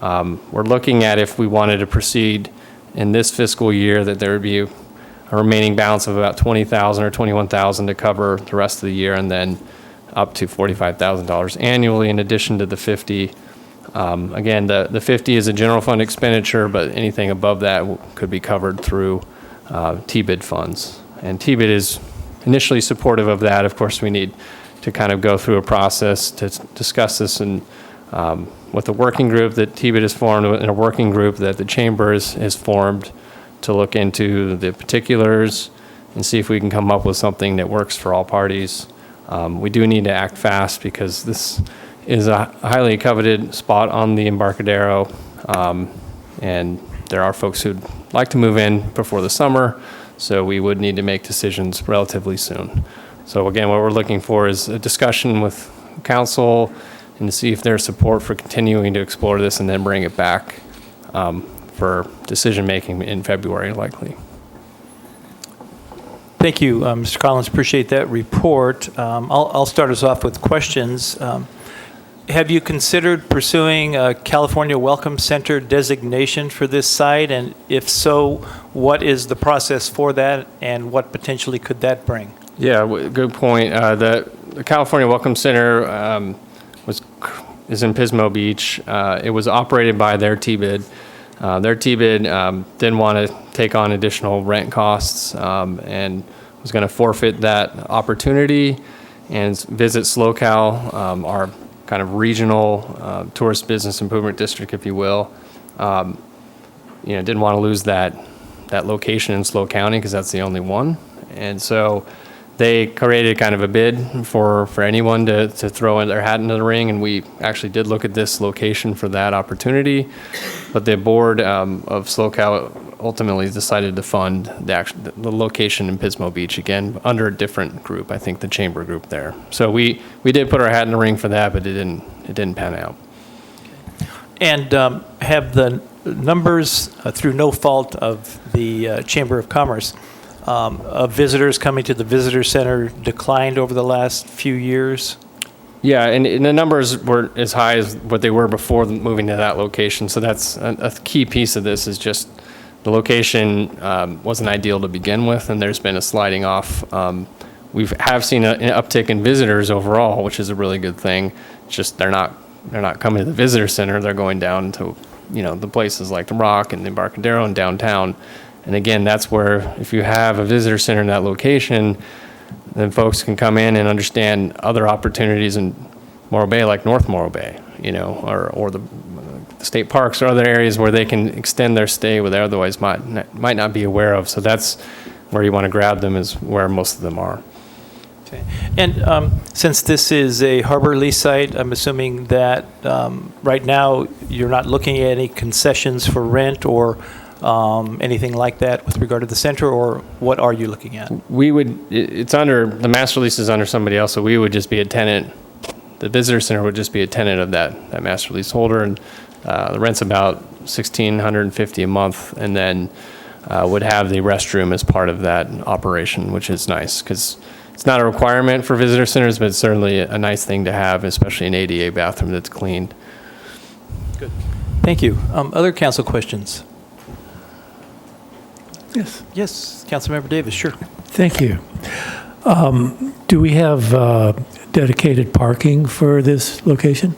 We're looking at, if we wanted to proceed in this fiscal year, that there would be a remaining balance of about $20,000 or $21,000 to cover the rest of the year, and then up to $45,000 annually in addition to the $50,000. Again, the $50,000 is a general fund expenditure, but anything above that could be covered through TBID funds. And TBID is initially supportive of that. Of course, we need to kind of go through a process to discuss this and with a working group that TBID has formed, and a working group that the Chamber has formed to look into the particulars and see if we can come up with something that works for all parties. We do need to act fast because this is a highly coveted spot on the Embarcadero, and there are folks who'd like to move in before the summer, so we would need to make decisions relatively soon. So again, what we're looking for is a discussion with council and to see if there's support for continuing to explore this and then bring it back for decision-making in February, likely. Thank you, Mr. Collins. Appreciate that report. I'll start us off with questions. Have you considered pursuing a California Welcome Center designation for this site? And if so, what is the process for that, and what potentially could that bring? Yeah, good point. The California Welcome Center is in Pismo Beach. It was operated by their TBID. Their TBID didn't want to take on additional rent costs and was going to forfeit that opportunity and visit SLOCAL, our kind of regional tourist business improvement district, if you will. Didn't want to lose that location in SLO County because that's the only one. And so they created kind of a bid for anyone to throw in their hat into the ring, and we actually did look at this location for that opportunity. But the board of SLOCAL ultimately decided to fund the location in Pismo Beach, again, under a different group, I think the chamber group there. So we did put our hat in the ring for that, but it didn't pan out. And have the numbers, through no fault of the Chamber of Commerce, of visitors coming to the visitor center declined over the last few years? Yeah, and the numbers were as high as what they were before moving to that location. So that's a key piece of this, is just the location wasn't ideal to begin with, and there's been a sliding off. We have seen an uptick in visitors overall, which is a really good thing. It's just they're not coming to the visitor center. They're going down to the places like the Rock and the Embarcadero and downtown. And again, that's where if you have a visitor center in that location, then folks can come in and understand other opportunities in Morro Bay, like North Morro Bay, or the state parks or other areas where they can extend their stay where they otherwise might not be aware of. So that's where you want to grab them, is where most of them are. Okay. And since this is a harbor lease site, I'm assuming that right now you're not looking at any concessions for rent or anything like that with regard to the center, or what are you looking at? It's under, the master lease is under somebody else, so we would just be a tenant. The visitor center would just be a tenant of that master lease holder, and the rent's about $1,650 a month, and then would have the restroom as part of that operation, which is nice, because it's not a requirement for visitor centers, but it's certainly a nice thing to have, especially an ADA bathroom that's cleaned. Good. Thank you. Other council questions? Yes. Yes, Councilmember Davis, sure. Thank you. Do we have dedicated parking for this location?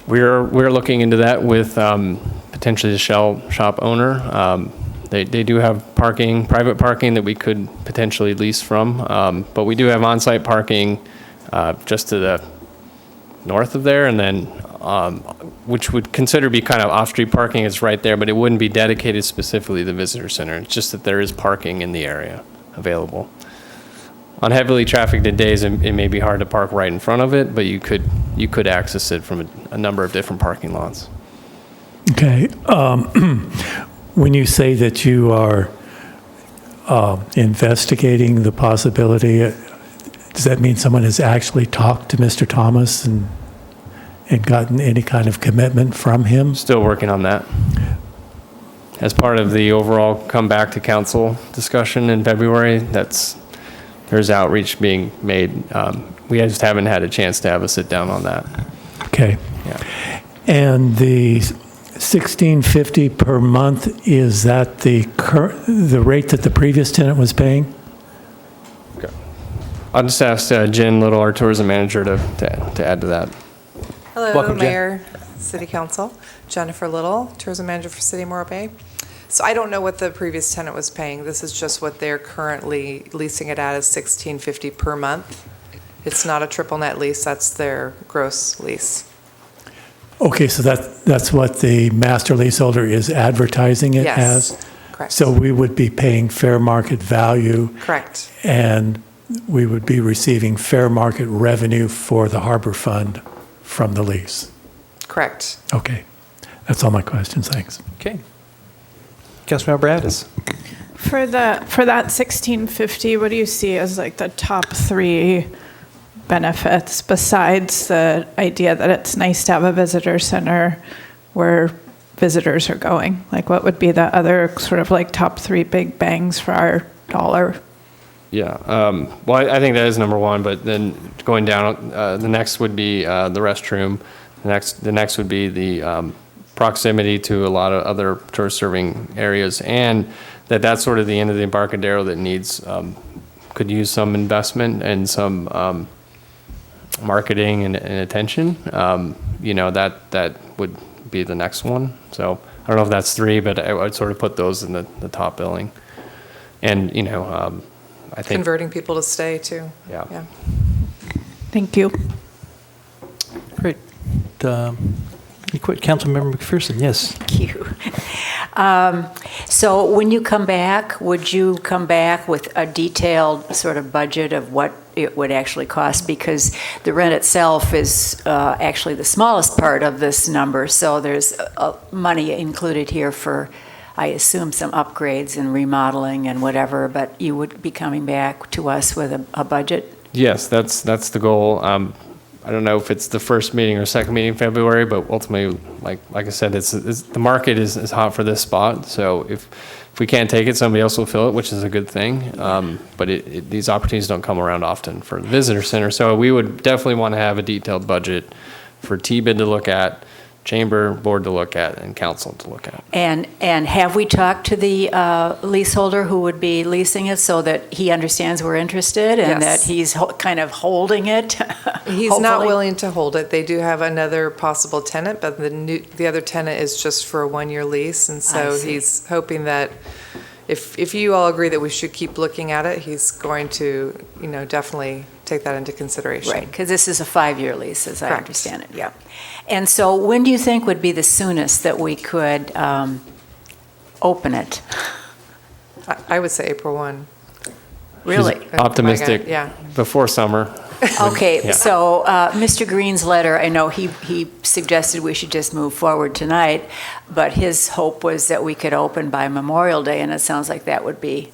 We're looking into that with potentially the shell shop owner. They do have parking, private parking that we could potentially lease from, but we do have on-site parking just to the north of there, and then which would consider be kind of off-street parking. It's right there, but it wouldn't be dedicated specifically to the visitor center. It's just that there is parking in the area available. On heavily trafficked days, it may be hard to park right in front of it, but you could access it from a number of different parking lots. Okay. When you say that you are investigating the possibility, does that mean someone has actually talked to Mr. Thomas and gotten any kind of commitment from him? Still working on that. As part of the overall come back to council discussion in February, there's outreach being made. We just haven't had a chance to have a sit down on that. Okay. Yeah. And the $1,650 per month, is that the rate that the previous tenant was paying? Okay. I'll just ask Jen Little, our tourism manager, to add to that. Hello, Welcome, Jen. Mayor, City Council. Jennifer Little, tourism manager for City of Morro Bay. So I don't know what the previous tenant was paying. This is just what they're currently leasing it at, is $1,650 per month. It's not a triple net lease, that's their gross lease. Okay, so that's what the master leaseholder is advertising it as? Yes, correct. So we would be paying fair market value? Correct. And we would be receiving fair market revenue for the harbor fund from the lease? Correct. Okay. That's all my questions. Thanks. Okay. Councilmember Addis. For that $1,650, what do you see as like the top three benefits besides the idea that it's nice to have a visitor center where visitors are going? Like, what would be the other sort of like top three big bangs for our dollar? Yeah, well, I think that is number one, but then going down, the next would be the restroom. The next would be the proximity to a lot of other tourist serving areas, and that's sort of the end of the Embarcadero that needs, could use some investment and some marketing and attention. That would be the next one. So I don't know if that's three, but I would sort of put those in the top billing. And, I think Converting people to stay too. Yeah. Thank you. Great. You quit, Councilmember McPherson, yes. Thank you. So when you come back, would you come back with a detailed sort of budget of what it would actually cost? Because the rent itself is actually the smallest part of this number, so there's money included here for, I assume, some upgrades and remodeling and whatever, but you would be coming back to us with a budget? Yes, that's the goal. I don't know if it's the first meeting or second meeting in February, but ultimately, like I said, it's the market is hot for this spot. So if we can't take it, somebody else will fill it, which is a good thing. But these opportunities don't come around often for the visitor center. So we would definitely want to have a detailed budget for TBID to look at, Chamber Board to look at, and Council to look at. And have we talked to the leaseholder who would be leasing it so that he understands we're interested and Yes. that he's kind of holding it? He's not Hopefully. willing to hold it. They do have another possible tenant, but the other tenant is just for a one-year lease, and I so see. he's hoping that if you all agree that we should keep looking at it, he's going to, definitely take that into consideration. Right, because this is a 5-year lease, as I Correct. understand it, yeah. And so when do you think would be the soonest that we could open it? I would say April 1. Really? She's optimistic. My God, yeah. Before summer. Okay, Yeah. so Mr. Green's letter, I know he suggested we should just move forward tonight, but his hope was that we could open by Memorial Day, and it sounds like that would be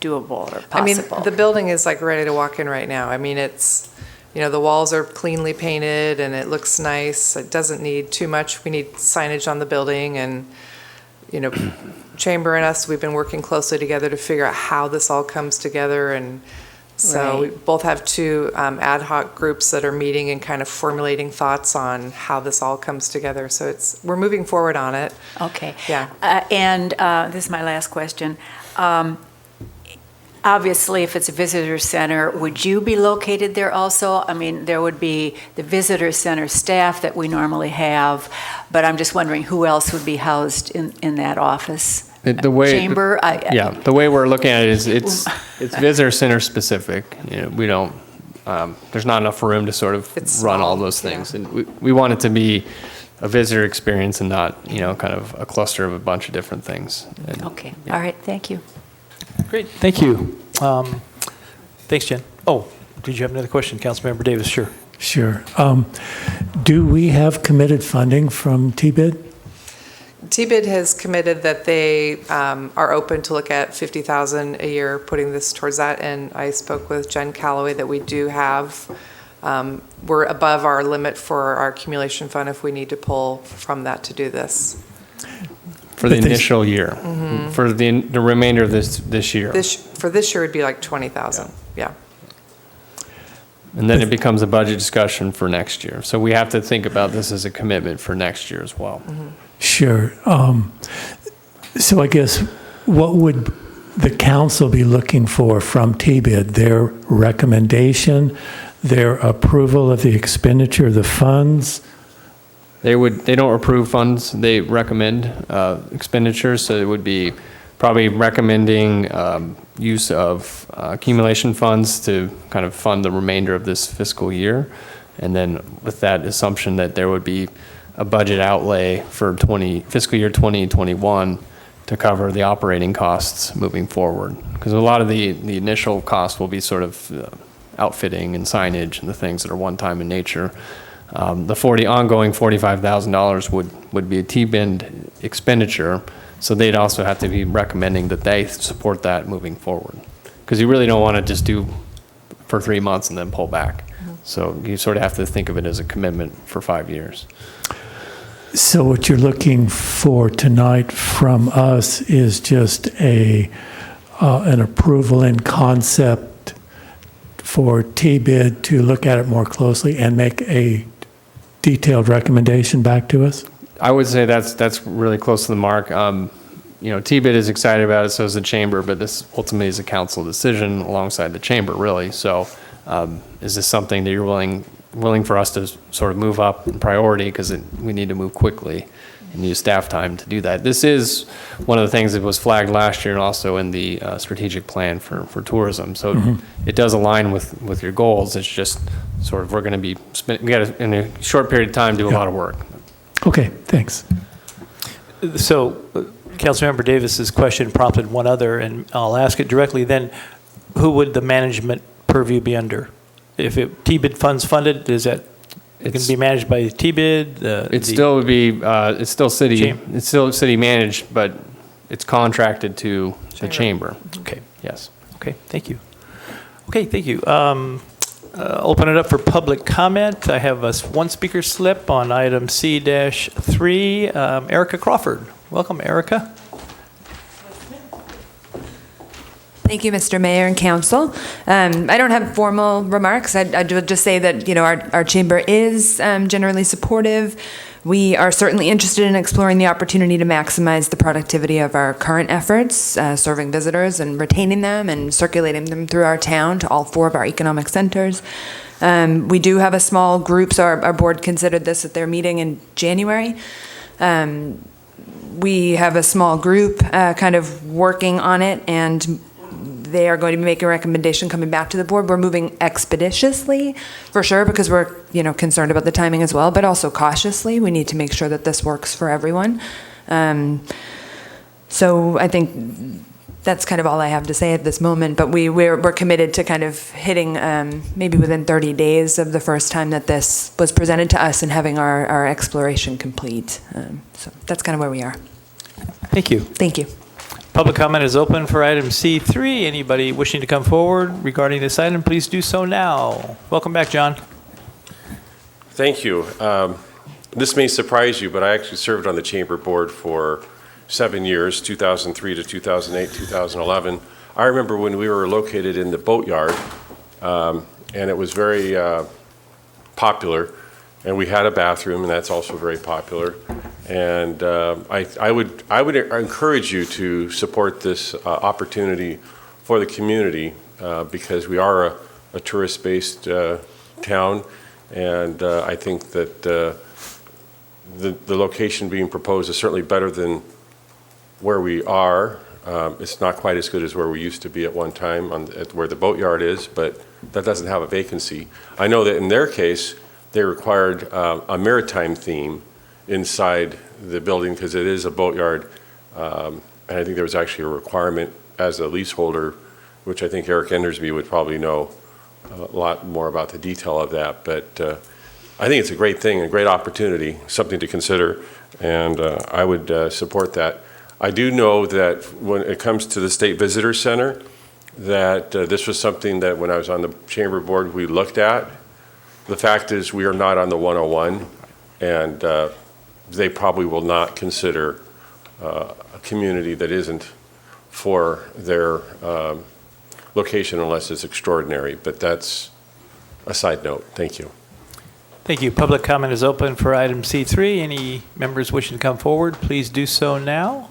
doable or possible. I mean, the building is like ready to walk in right now. I mean, it's, the walls are cleanly painted and it looks nice. It doesn't need too much. We need signage on the building and, Chamber and us, we've been working closely together to figure out how this all comes together. And so we Right. both have two ad hoc groups that are meeting and kind of formulating thoughts on how this all comes together. So we're moving forward on it. Okay. Yeah. And this is my last question. Obviously, if it's a visitor center, would you be located there also? I mean, there would be the visitor center staff that we normally have, but I'm just wondering who else would be housed in that office? The way Chamber? the way we're looking at it is it's visitor center specific. We don't. There's not enough room to sort of run all those things, and we want it to be a visitor experience and not kind of a cluster of a bunch of different things. Okay. All right. Thank you. Great, thank you. Thanks, Jen. Oh, did you have another question, Councilmember Davis? Sure. Sure. Do we have committed funding from TBID? TBID has committed that they are open to look at $50,000 a year, putting this towards that. And I spoke with Jen Calloway that we do have, we're above our limit for our accumulation fund if we need to pull from that to do this. For the initial year, for the remainder of this year. For this year, it'd be like 20,000. Yeah. And then it becomes a budget discussion for next year. So we have to think about this as a commitment for next year as well. Sure. So I guess what would the council be looking for from TBID? Their recommendation, their approval of the expenditure of the funds? They don't approve funds, they recommend expenditures, so it would be probably recommending use of accumulation funds to kind of fund the remainder of this fiscal year. And then with that assumption that there would be a budget outlay for fiscal year 2021 to cover the operating costs moving forward. Because a lot of the initial costs will be sort of outfitting and signage and the things that are one-time in nature. The ongoing $45,000 would be a TBID expenditure, so they'd also have to be recommending that they support that moving forward. Because you really don't want to just do for 3 months and then pull back. So you sort of have to think of it as a commitment for 5 years. So what you're looking for tonight from us is just an approval in concept for TBID to look at it more closely and make a detailed recommendation back to us? I would say that's really close to the mark. TBID is excited about it, so is the chamber, but this ultimately is a council decision alongside the chamber, really. So is this something that you're willing for us to sort of move up in priority, because we need to move quickly? and use staff time to do that. This is one of the things that was flagged last year and also in the strategic plan for tourism. So it does align with your goals. It's just sort of, we're going to be, we got to, in a short period of time, do a lot of work. Okay, thanks. So Councilmember Davis's question prompted one other, and I'll ask it directly then. Who would the management purview be under? If TBID funds funded, is that it can be managed by TBID? It still would be, it's still city managed, but it's contracted to the chamber. Okay. Yes. Okay, thank you. Okay, thank you. Open it up for public comment. I have one speaker slip on item C-3. Erica Crawford. Welcome, Erica. Thank you, Mr. Mayor and Council. I don't have formal remarks. I would just say that, our chamber is generally supportive. We are certainly interested in exploring the opportunity to maximize the productivity of our current efforts, serving visitors and retaining them and circulating them through our town to all 4 of our economic centers. We do have a small group, so our board considered this at their meeting in January. We have a small group kind of working on it, and they are going to be making a recommendation coming back to the board. We're moving expeditiously, for sure, because we're, concerned about the timing as well, but also cautiously. We need to make sure that this works for everyone. So I think that's kind of all I have to say at this moment, but we're committed to kind of hitting maybe within 30 days of the first time that this was presented to us and having our exploration complete. So that's kind of where we are. Thank you. Thank you. Public comment is open for item C3. Anybody wishing to come forward regarding this item, please do so now. Welcome back, John. Thank you. This may surprise you, but I actually served on the chamber board for 7 years, 2003 to 2008, 2011. I remember when we were located in the boatyard, and it was very popular, and we had a bathroom, and that's also very popular. And I would encourage you to support this opportunity for the community because we are a tourist-based town, and I think that the location being proposed is certainly better than where we are. It's not quite as good as where we used to be at one time at where the boatyard is, but that doesn't have a vacancy. I know that in their case, they required a maritime theme inside the building because it is a boatyard, and I think there was actually a requirement as a leaseholder, which I think Eric Endersby would probably know a lot more about the detail of that, but I think it's a great thing, a great opportunity, something to consider, and I would support that. I do know that when it comes to the State Visitor Center, that this was something that when I was on the chamber board we looked at. The fact is we are not on the 101, and they probably will not consider a community that isn't for their location unless it's extraordinary. But that's a side note. Thank you. Thank you. Public comment is open for item C3. Any members wishing to come forward, please do so now.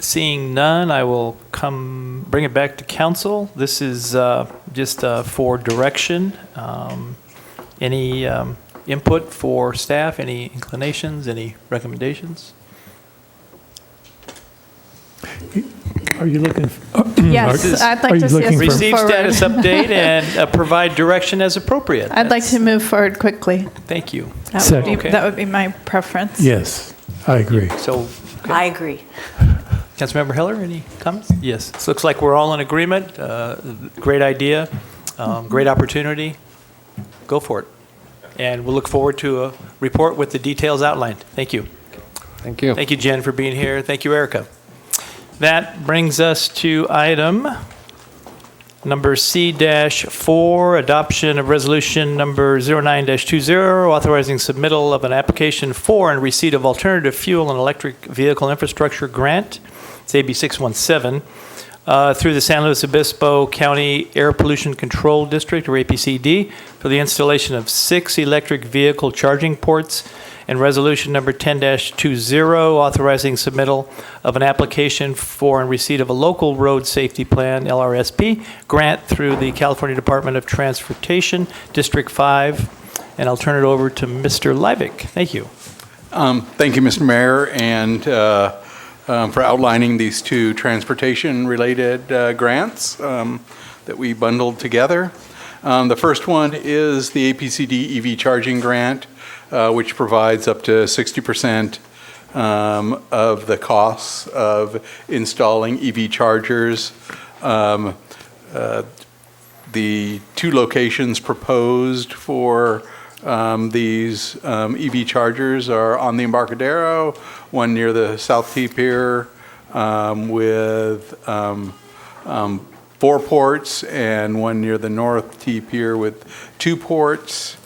Seeing none, I will bring it back to council. This is just for direction. Any input for staff? Any inclinations? Any recommendations? Are you looking? Yes, I'd like to see us move receive forward. status update and provide direction as appropriate. I'd like to move forward quickly. Thank you. That would be my preference. Yes, I agree. So, I agree. Councilmember Heller, any comments? Yes. This looks like we're all in agreement. Great idea, great opportunity. Go for it. And we'll look forward to a report with the details outlined. Thank you. Thank you. Thank you, Jen, for being here. Thank you, Erica. That brings us to item number C-4, adoption of resolution number 09-20, authorizing submittal of an application for and receipt of alternative fuel and electric vehicle infrastructure grant. It's AB 617 through the San Luis Obispo County Air Pollution Control District, or APCD, for the installation of 6 electric vehicle charging ports, and resolution number 10-20, authorizing submittal of an application for and receipt of a local road safety plan, LRSP, grant through the California Department of Transportation, District 5, and I'll turn it over to Mr. Leivik. Thank you. Thank you, Mr. Mayor, and for outlining these two transportation-related grants that we bundled together. The first one is the APCD EV charging grant, which provides up to 60% of the costs of installing EV chargers. The two locations proposed for these EV chargers are on the Embarcadero, one near the South T Pier with 4 ports, and one near the North T Pier with 2 ports.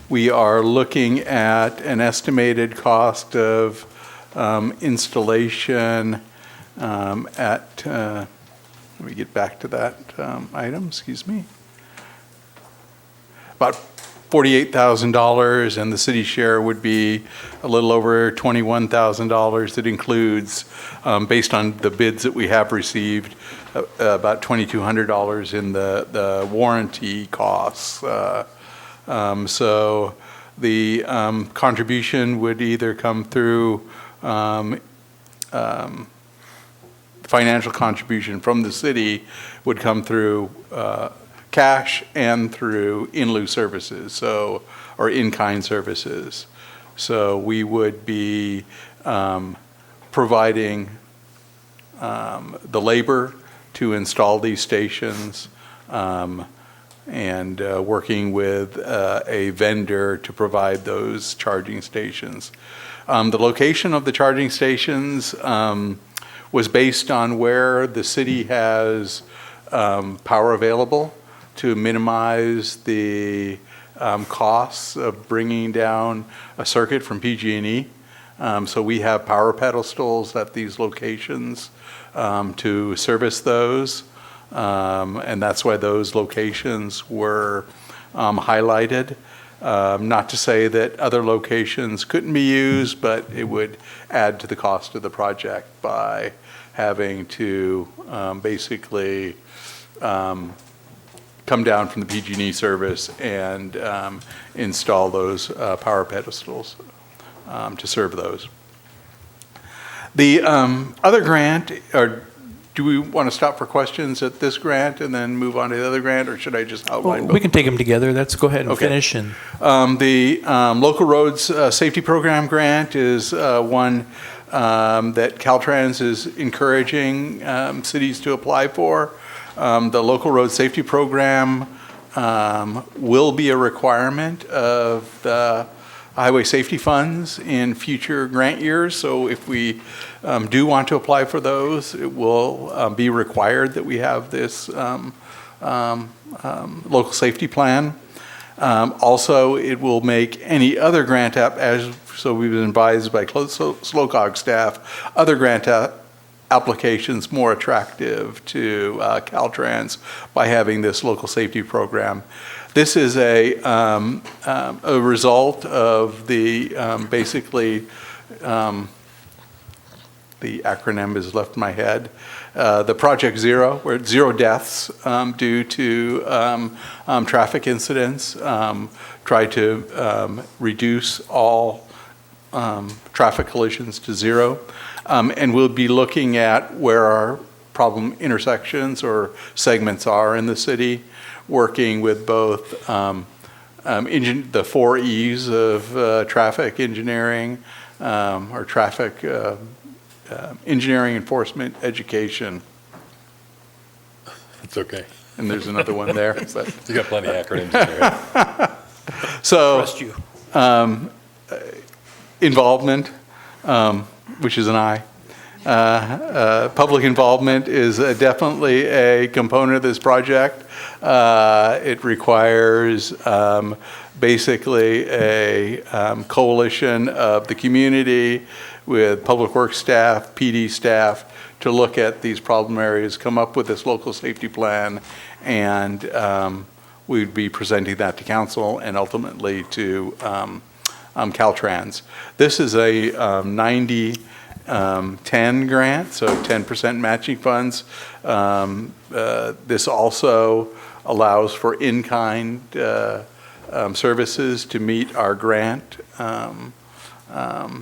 We are looking at an estimated cost of installation at, let me get back to that item, excuse me. About $48,000, and the city share would be a little over $21,000. It includes, based on the bids that we have received, about $2,200 in the warranty costs. So the contribution would either come through financial contribution from the city would come through cash and through in-lieu services, so, or in-kind services. So we would be providing the labor to install these stations and working with a vendor to provide those charging stations. The location of the charging stations was based on where the city has power available to minimize the costs of bringing down a circuit from PG&E. So we have power pedestals at these locations to service those. And that's why those locations were highlighted. Not to say that other locations couldn't be used, but it would add to the cost of the project by having to basically come down from the PG&E service and install those power pedestals to serve those. The other grant, or do we want to stop for questions at this grant and then move on to the other grant, or should I just outline both? We can take them together. Let's go ahead and finish. And the Local Roads Safety Program grant is one that Caltrans is encouraging cities to apply for. The Local Road Safety Program will be a requirement of the highway safety funds in future grant years. So if we do want to apply for those, it will be required that we have this local safety plan. Also, it will make any other grant so we've been advised by SLOCOG staff, other grant applications more attractive to Caltrans by having this local safety program. This is a result of the basically the acronym has left my head. The Project Zero, where it's 0 deaths due to traffic incidents, try to reduce all traffic collisions to 0. And we'll be looking at where our problem intersections or segments are in the city, working with both the 4 E's of traffic engineering, or traffic engineering, enforcement, education. It's okay. And there's another one there. But you got plenty of acronyms in there. So, trust you. Involvement, which is an I. Public involvement is definitely a component of this project. It requires basically a coalition of the community with public works staff, PD staff, to look at these problem areas, come up with this local safety plan, and we'd be presenting that to council and ultimately to Caltrans. This is a 90-10 grant, so 10% matching funds. This also allows for in-kind services to meet our grant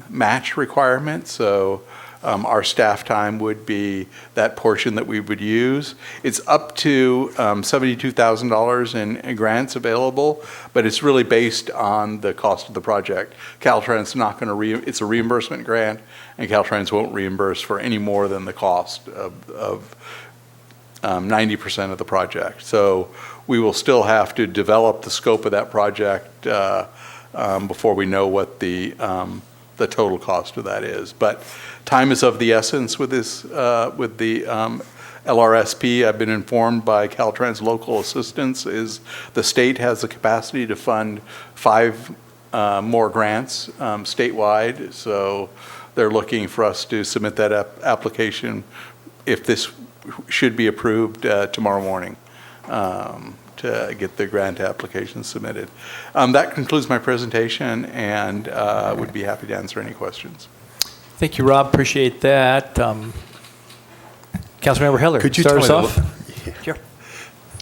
match requirement. So our staff time would be that portion that we would use. It's up to $72,000 in grants available, but it's really based on the cost of the project. Caltrans not going to it's a reimbursement grant, and Caltrans won't reimburse for any more than the cost of 90% of the project. So we will still have to develop the scope of that project before we know what the total cost of that is. But time is of the essence with this, with the LRSP. I've been informed by Caltrans local assistance is the state has the capacity to fund 5 more grants statewide. So they're looking for us to submit that application if this should be approved tomorrow morning. To get the grant application submitted. That concludes my presentation, and would be happy to answer any questions. Thank you, Rob. Appreciate that. Councilmember Heller, Could you start us tell me off. Sure.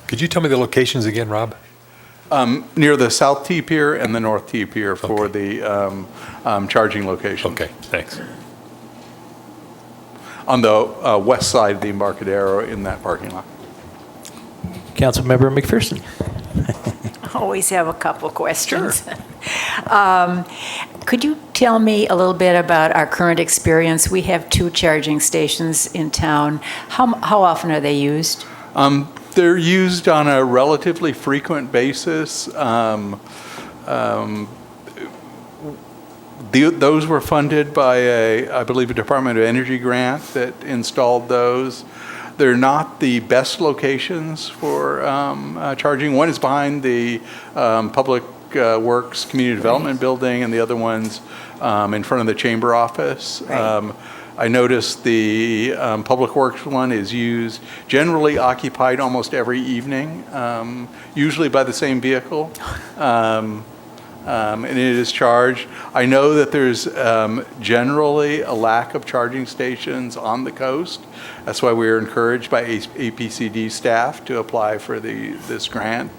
Could you tell me the locations again, Rob? Near the South T Pier and the North T Pier for the charging location. Okay, thanks. On the west side of the Embarcadero in that parking lot. Councilmember McPherson. Always have a couple questions. Sure. Could you tell me a little bit about our current experience? We have 2 charging stations in town. How often are they used? They're used on a relatively frequent basis. Those were funded by I believe, a Department of Energy grant that installed those. They're not the best locations for charging. One is behind the Public Works Community Development Building, and the other one's in front of the Chamber office. Right. I noticed the Public Works one is used, generally occupied almost every evening, usually by the same vehicle. And it is charged. I know that there's generally a lack of charging stations on the coast. That's why we are encouraged by APCD staff to apply for this grant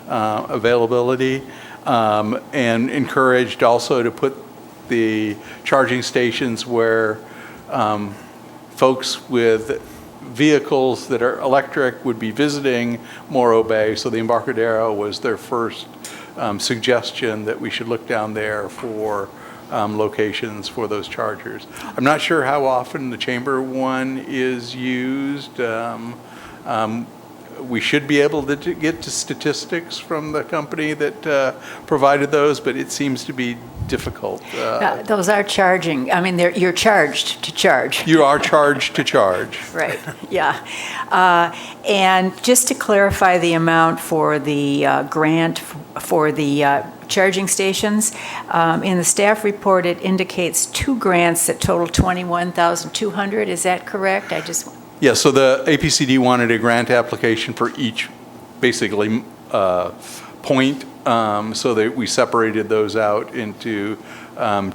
availability, and encouraged also to put the charging stations where folks with vehicles that are electric would be visiting Morro Bay. So the Embarcadero was their first suggestion that we should look down there for locations for those chargers. I'm not sure how often the Chamber one is used. We should be able to get to statistics from the company that provided those, but it seems to be difficult. Those are charging. I mean, you're charged to charge. You are charged to charge. Right, yeah. And just to clarify the amount for the grant for the charging stations, in the staff report, it indicates 2 grants that total $21,200. Is that correct? Yeah, so the APCD wanted a grant application for each, basically, point, so that we separated those out into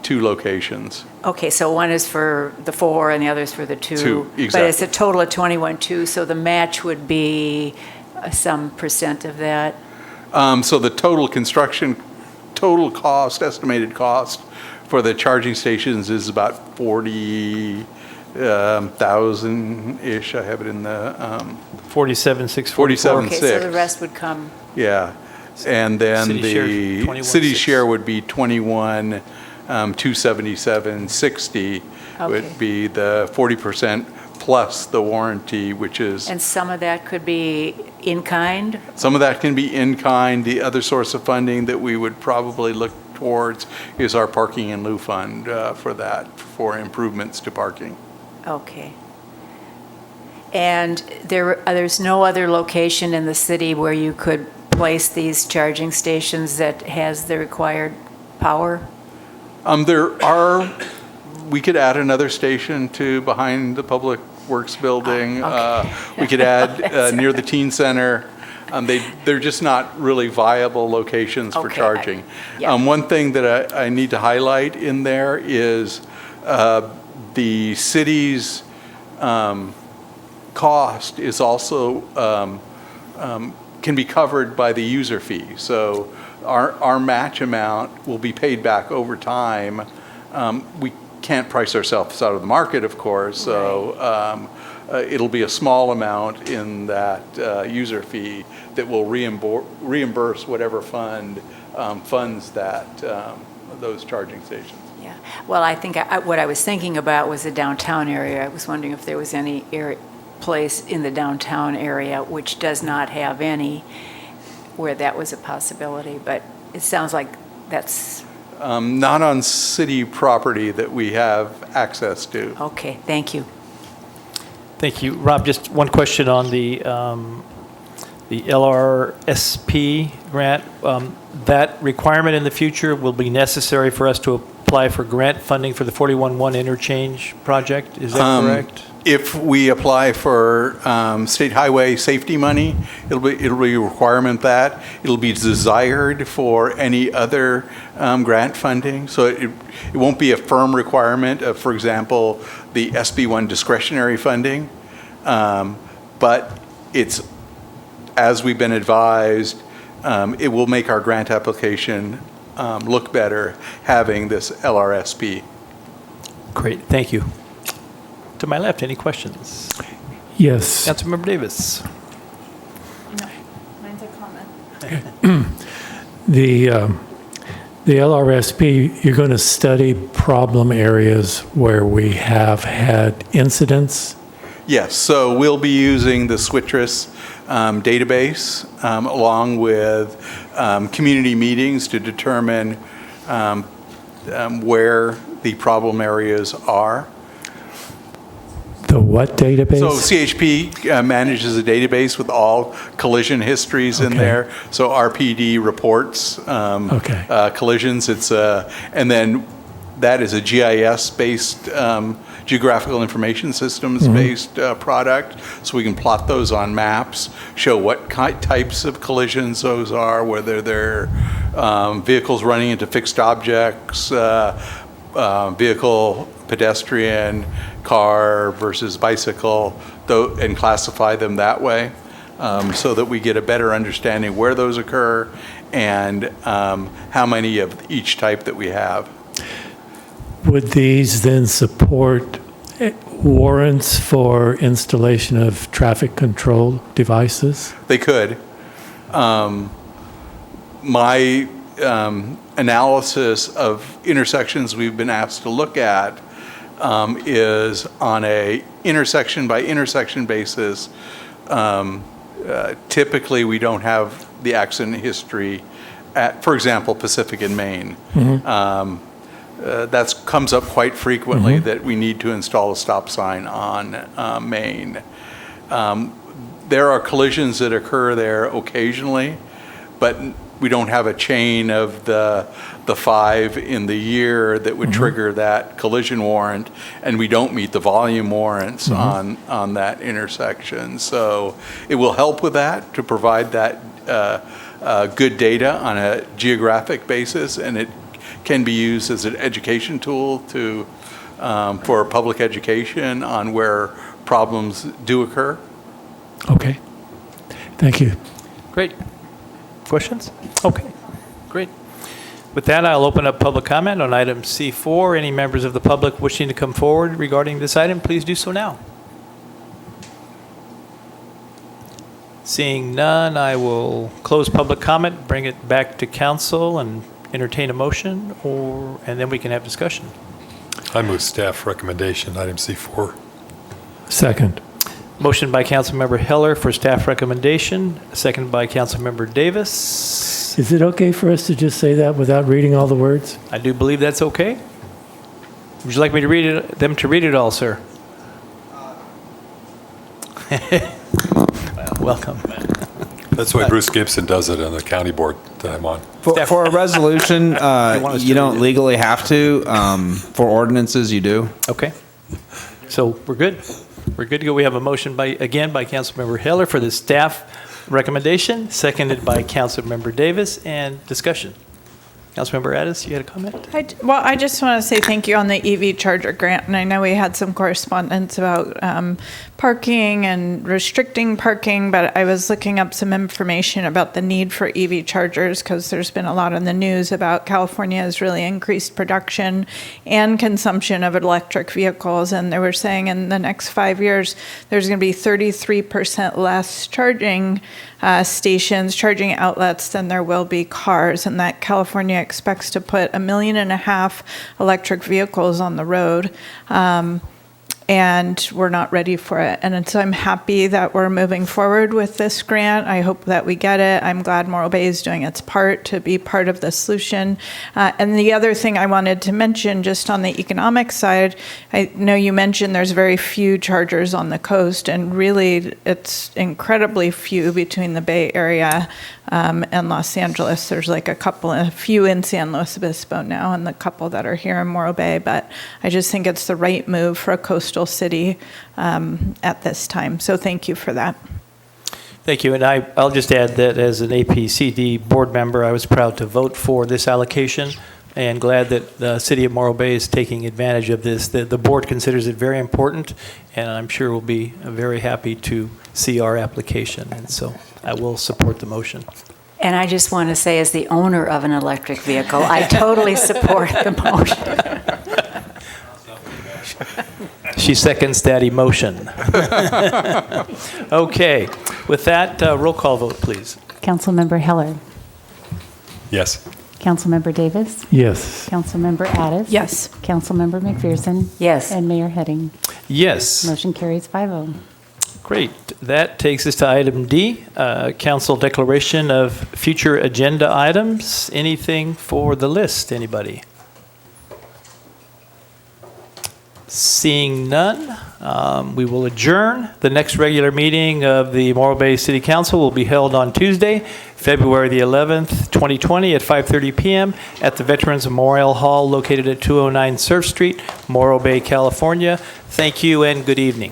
2 locations. Okay, so one is for the 4 and the other is for the 2. 2, exactly. But it's a total of 21.2, so the match would be some percent of that? So the total construction, total cost, estimated cost for the charging stations is about 40,000-ish. I have it in the 47,644. Okay, so the rest would come. Yeah, and then City the city share would be 21,277.60. Would be the 40% plus the warranty, which is. And some of that could be in kind? Some of that can be in kind. The other source of funding that we would probably look towards is our parking in lieu fund for that, for improvements to parking. Okay. And there's no other location in the city where you could place these charging stations that has the required power? We could add another station to behind the Public Works building. Okay. We could add near the teen center. They're just not really viable locations for charging. One thing that I need to highlight in there is the city's cost is also can be covered by the user fee. So our match amount will be paid back over time. We can't price ourselves out of the market, of course, so it'll be a small amount in that user fee that will reimburse whatever fund funds that those charging stations. Yeah. Well, I think what I was thinking about was the downtown area. I was wondering if there was any place in the downtown area which does not have any, where that was a possibility. But it sounds like that's... Not on city property that we have access to. Okay, thank you. Thank you. Rob, just one question on the LRSP grant. That requirement in the future will be necessary for us to apply for grant funding for the 41-1 interchange project. Is that correct? If we apply for state highway safety money, it'll be a requirement that it'll be desired for any other grant funding. So it won't be a firm requirement of, for example, the SB1 discretionary funding. But it's, as we've been advised, it will make our grant application look better having this LRSP. Great, thank you. To my left, any questions? Yes. Councilmember Davis. No, mine's a comment. The LRSP, you're going to study problem areas where we have had incidents? Yes, so we'll be using the SWITRIS database along with community meetings to determine where the problem areas are. The what database? So CHP manages a database with all collision histories in there. So RPD reports collisions. It's and then that is a GIS-based, geographical information systems-based product. So we can plot those on maps, show what types of collisions those are, whether they're vehicles running into fixed objects, vehicle, pedestrian, car versus bicycle, and classify them that way so that we get a better understanding where those occur and how many of each type that we have. Would these then support warrants for installation of traffic control devices? They could. My analysis of intersections we've been asked to look at is on a intersection by intersection basis. Typically, we don't have the accident history at, for example, Pacific and Main. That comes up quite frequently that we need to install a stop sign on Main. There are collisions that occur there occasionally, but we don't have a chain of the 5 in the year that would trigger that collision warrant, and we don't meet the volume warrants on that intersection. So it will help with that, to provide that good data on a geographic basis, and it can be used as an education tool to for public education on where problems do occur. Okay. Thank you. Great. Questions? Okay, great. With that, I'll open up public comment on item C4. Any members of the public wishing to come forward regarding this item, please do so now. Seeing none, I will close public comment, bring it back to council, and entertain a motion, and then we can have discussion. I move staff recommendation, item C4. Second. Motion by Councilmember Heller for staff recommendation, second by Councilmember Davis. Is it okay for us to just say that without reading all the words? I do believe that's okay. Would you like me to read it, them to read it all, sir? Well, welcome. That's why Bruce Gibson does it on the county board that I'm on. For a resolution, you don't legally have to. For ordinances, you do. Okay. So we're good. We're good to go. We have a motion again by Councilmember Heller for the staff recommendation, seconded by Councilmember Davis, and discussion. Councilmember Addis, you had a comment? Well, I just want to say thank you on the EV charger grant, and I know we had some correspondence about parking and restricting parking, but I was looking up some information about the need for EV chargers because there's been a lot in the news about California has really increased production and consumption of electric vehicles, and they were saying in the next 5 years there's going to be 33% less charging stations, charging outlets than there will be cars, and that California expects to put 1.5 million electric vehicles on the road. And we're not ready for it. And so I'm happy that we're moving forward with this grant. I hope that we get it. I'm glad Morro Bay is doing its part to be part of the solution. And the other thing I wanted to mention, just on the economic side, I know you mentioned there's very few chargers on the coast, and really it's incredibly few between the Bay Area and Los Angeles. There's like a few in San Luis Obispo now, and the couple that are here in Morro Bay. But I just think it's the right move for a coastal city at this time. So thank you for that. Thank you. And I'll just add that as an APCD board member, I was proud to vote for this allocation and glad that the city of Morro Bay is taking advantage of this. The board considers it very important, and I'm sure we'll be very happy to see our application. And so I will support the motion. And I just want to say, as the owner of an electric vehicle, I totally support the motion. She seconds that emotion. Okay. With that, roll call vote, please. Councilmember Heller. Yes. Councilmember Davis. Yes. Councilmember Addis. Yes. Councilmember McPherson. Yes. And Mayor Heading. Yes. Motion carries 5-0. Great. That takes us to item D, council declaration of future agenda items. Anything for the list, anybody? Seeing none, we will adjourn. The next regular meeting of the Morro Bay City Council will be held on Tuesday, February the 11th, 2020 at 5:30 p.m. at the Veterans Memorial Hall located at 209 Surf Street, Morro Bay, California. Thank you and good evening.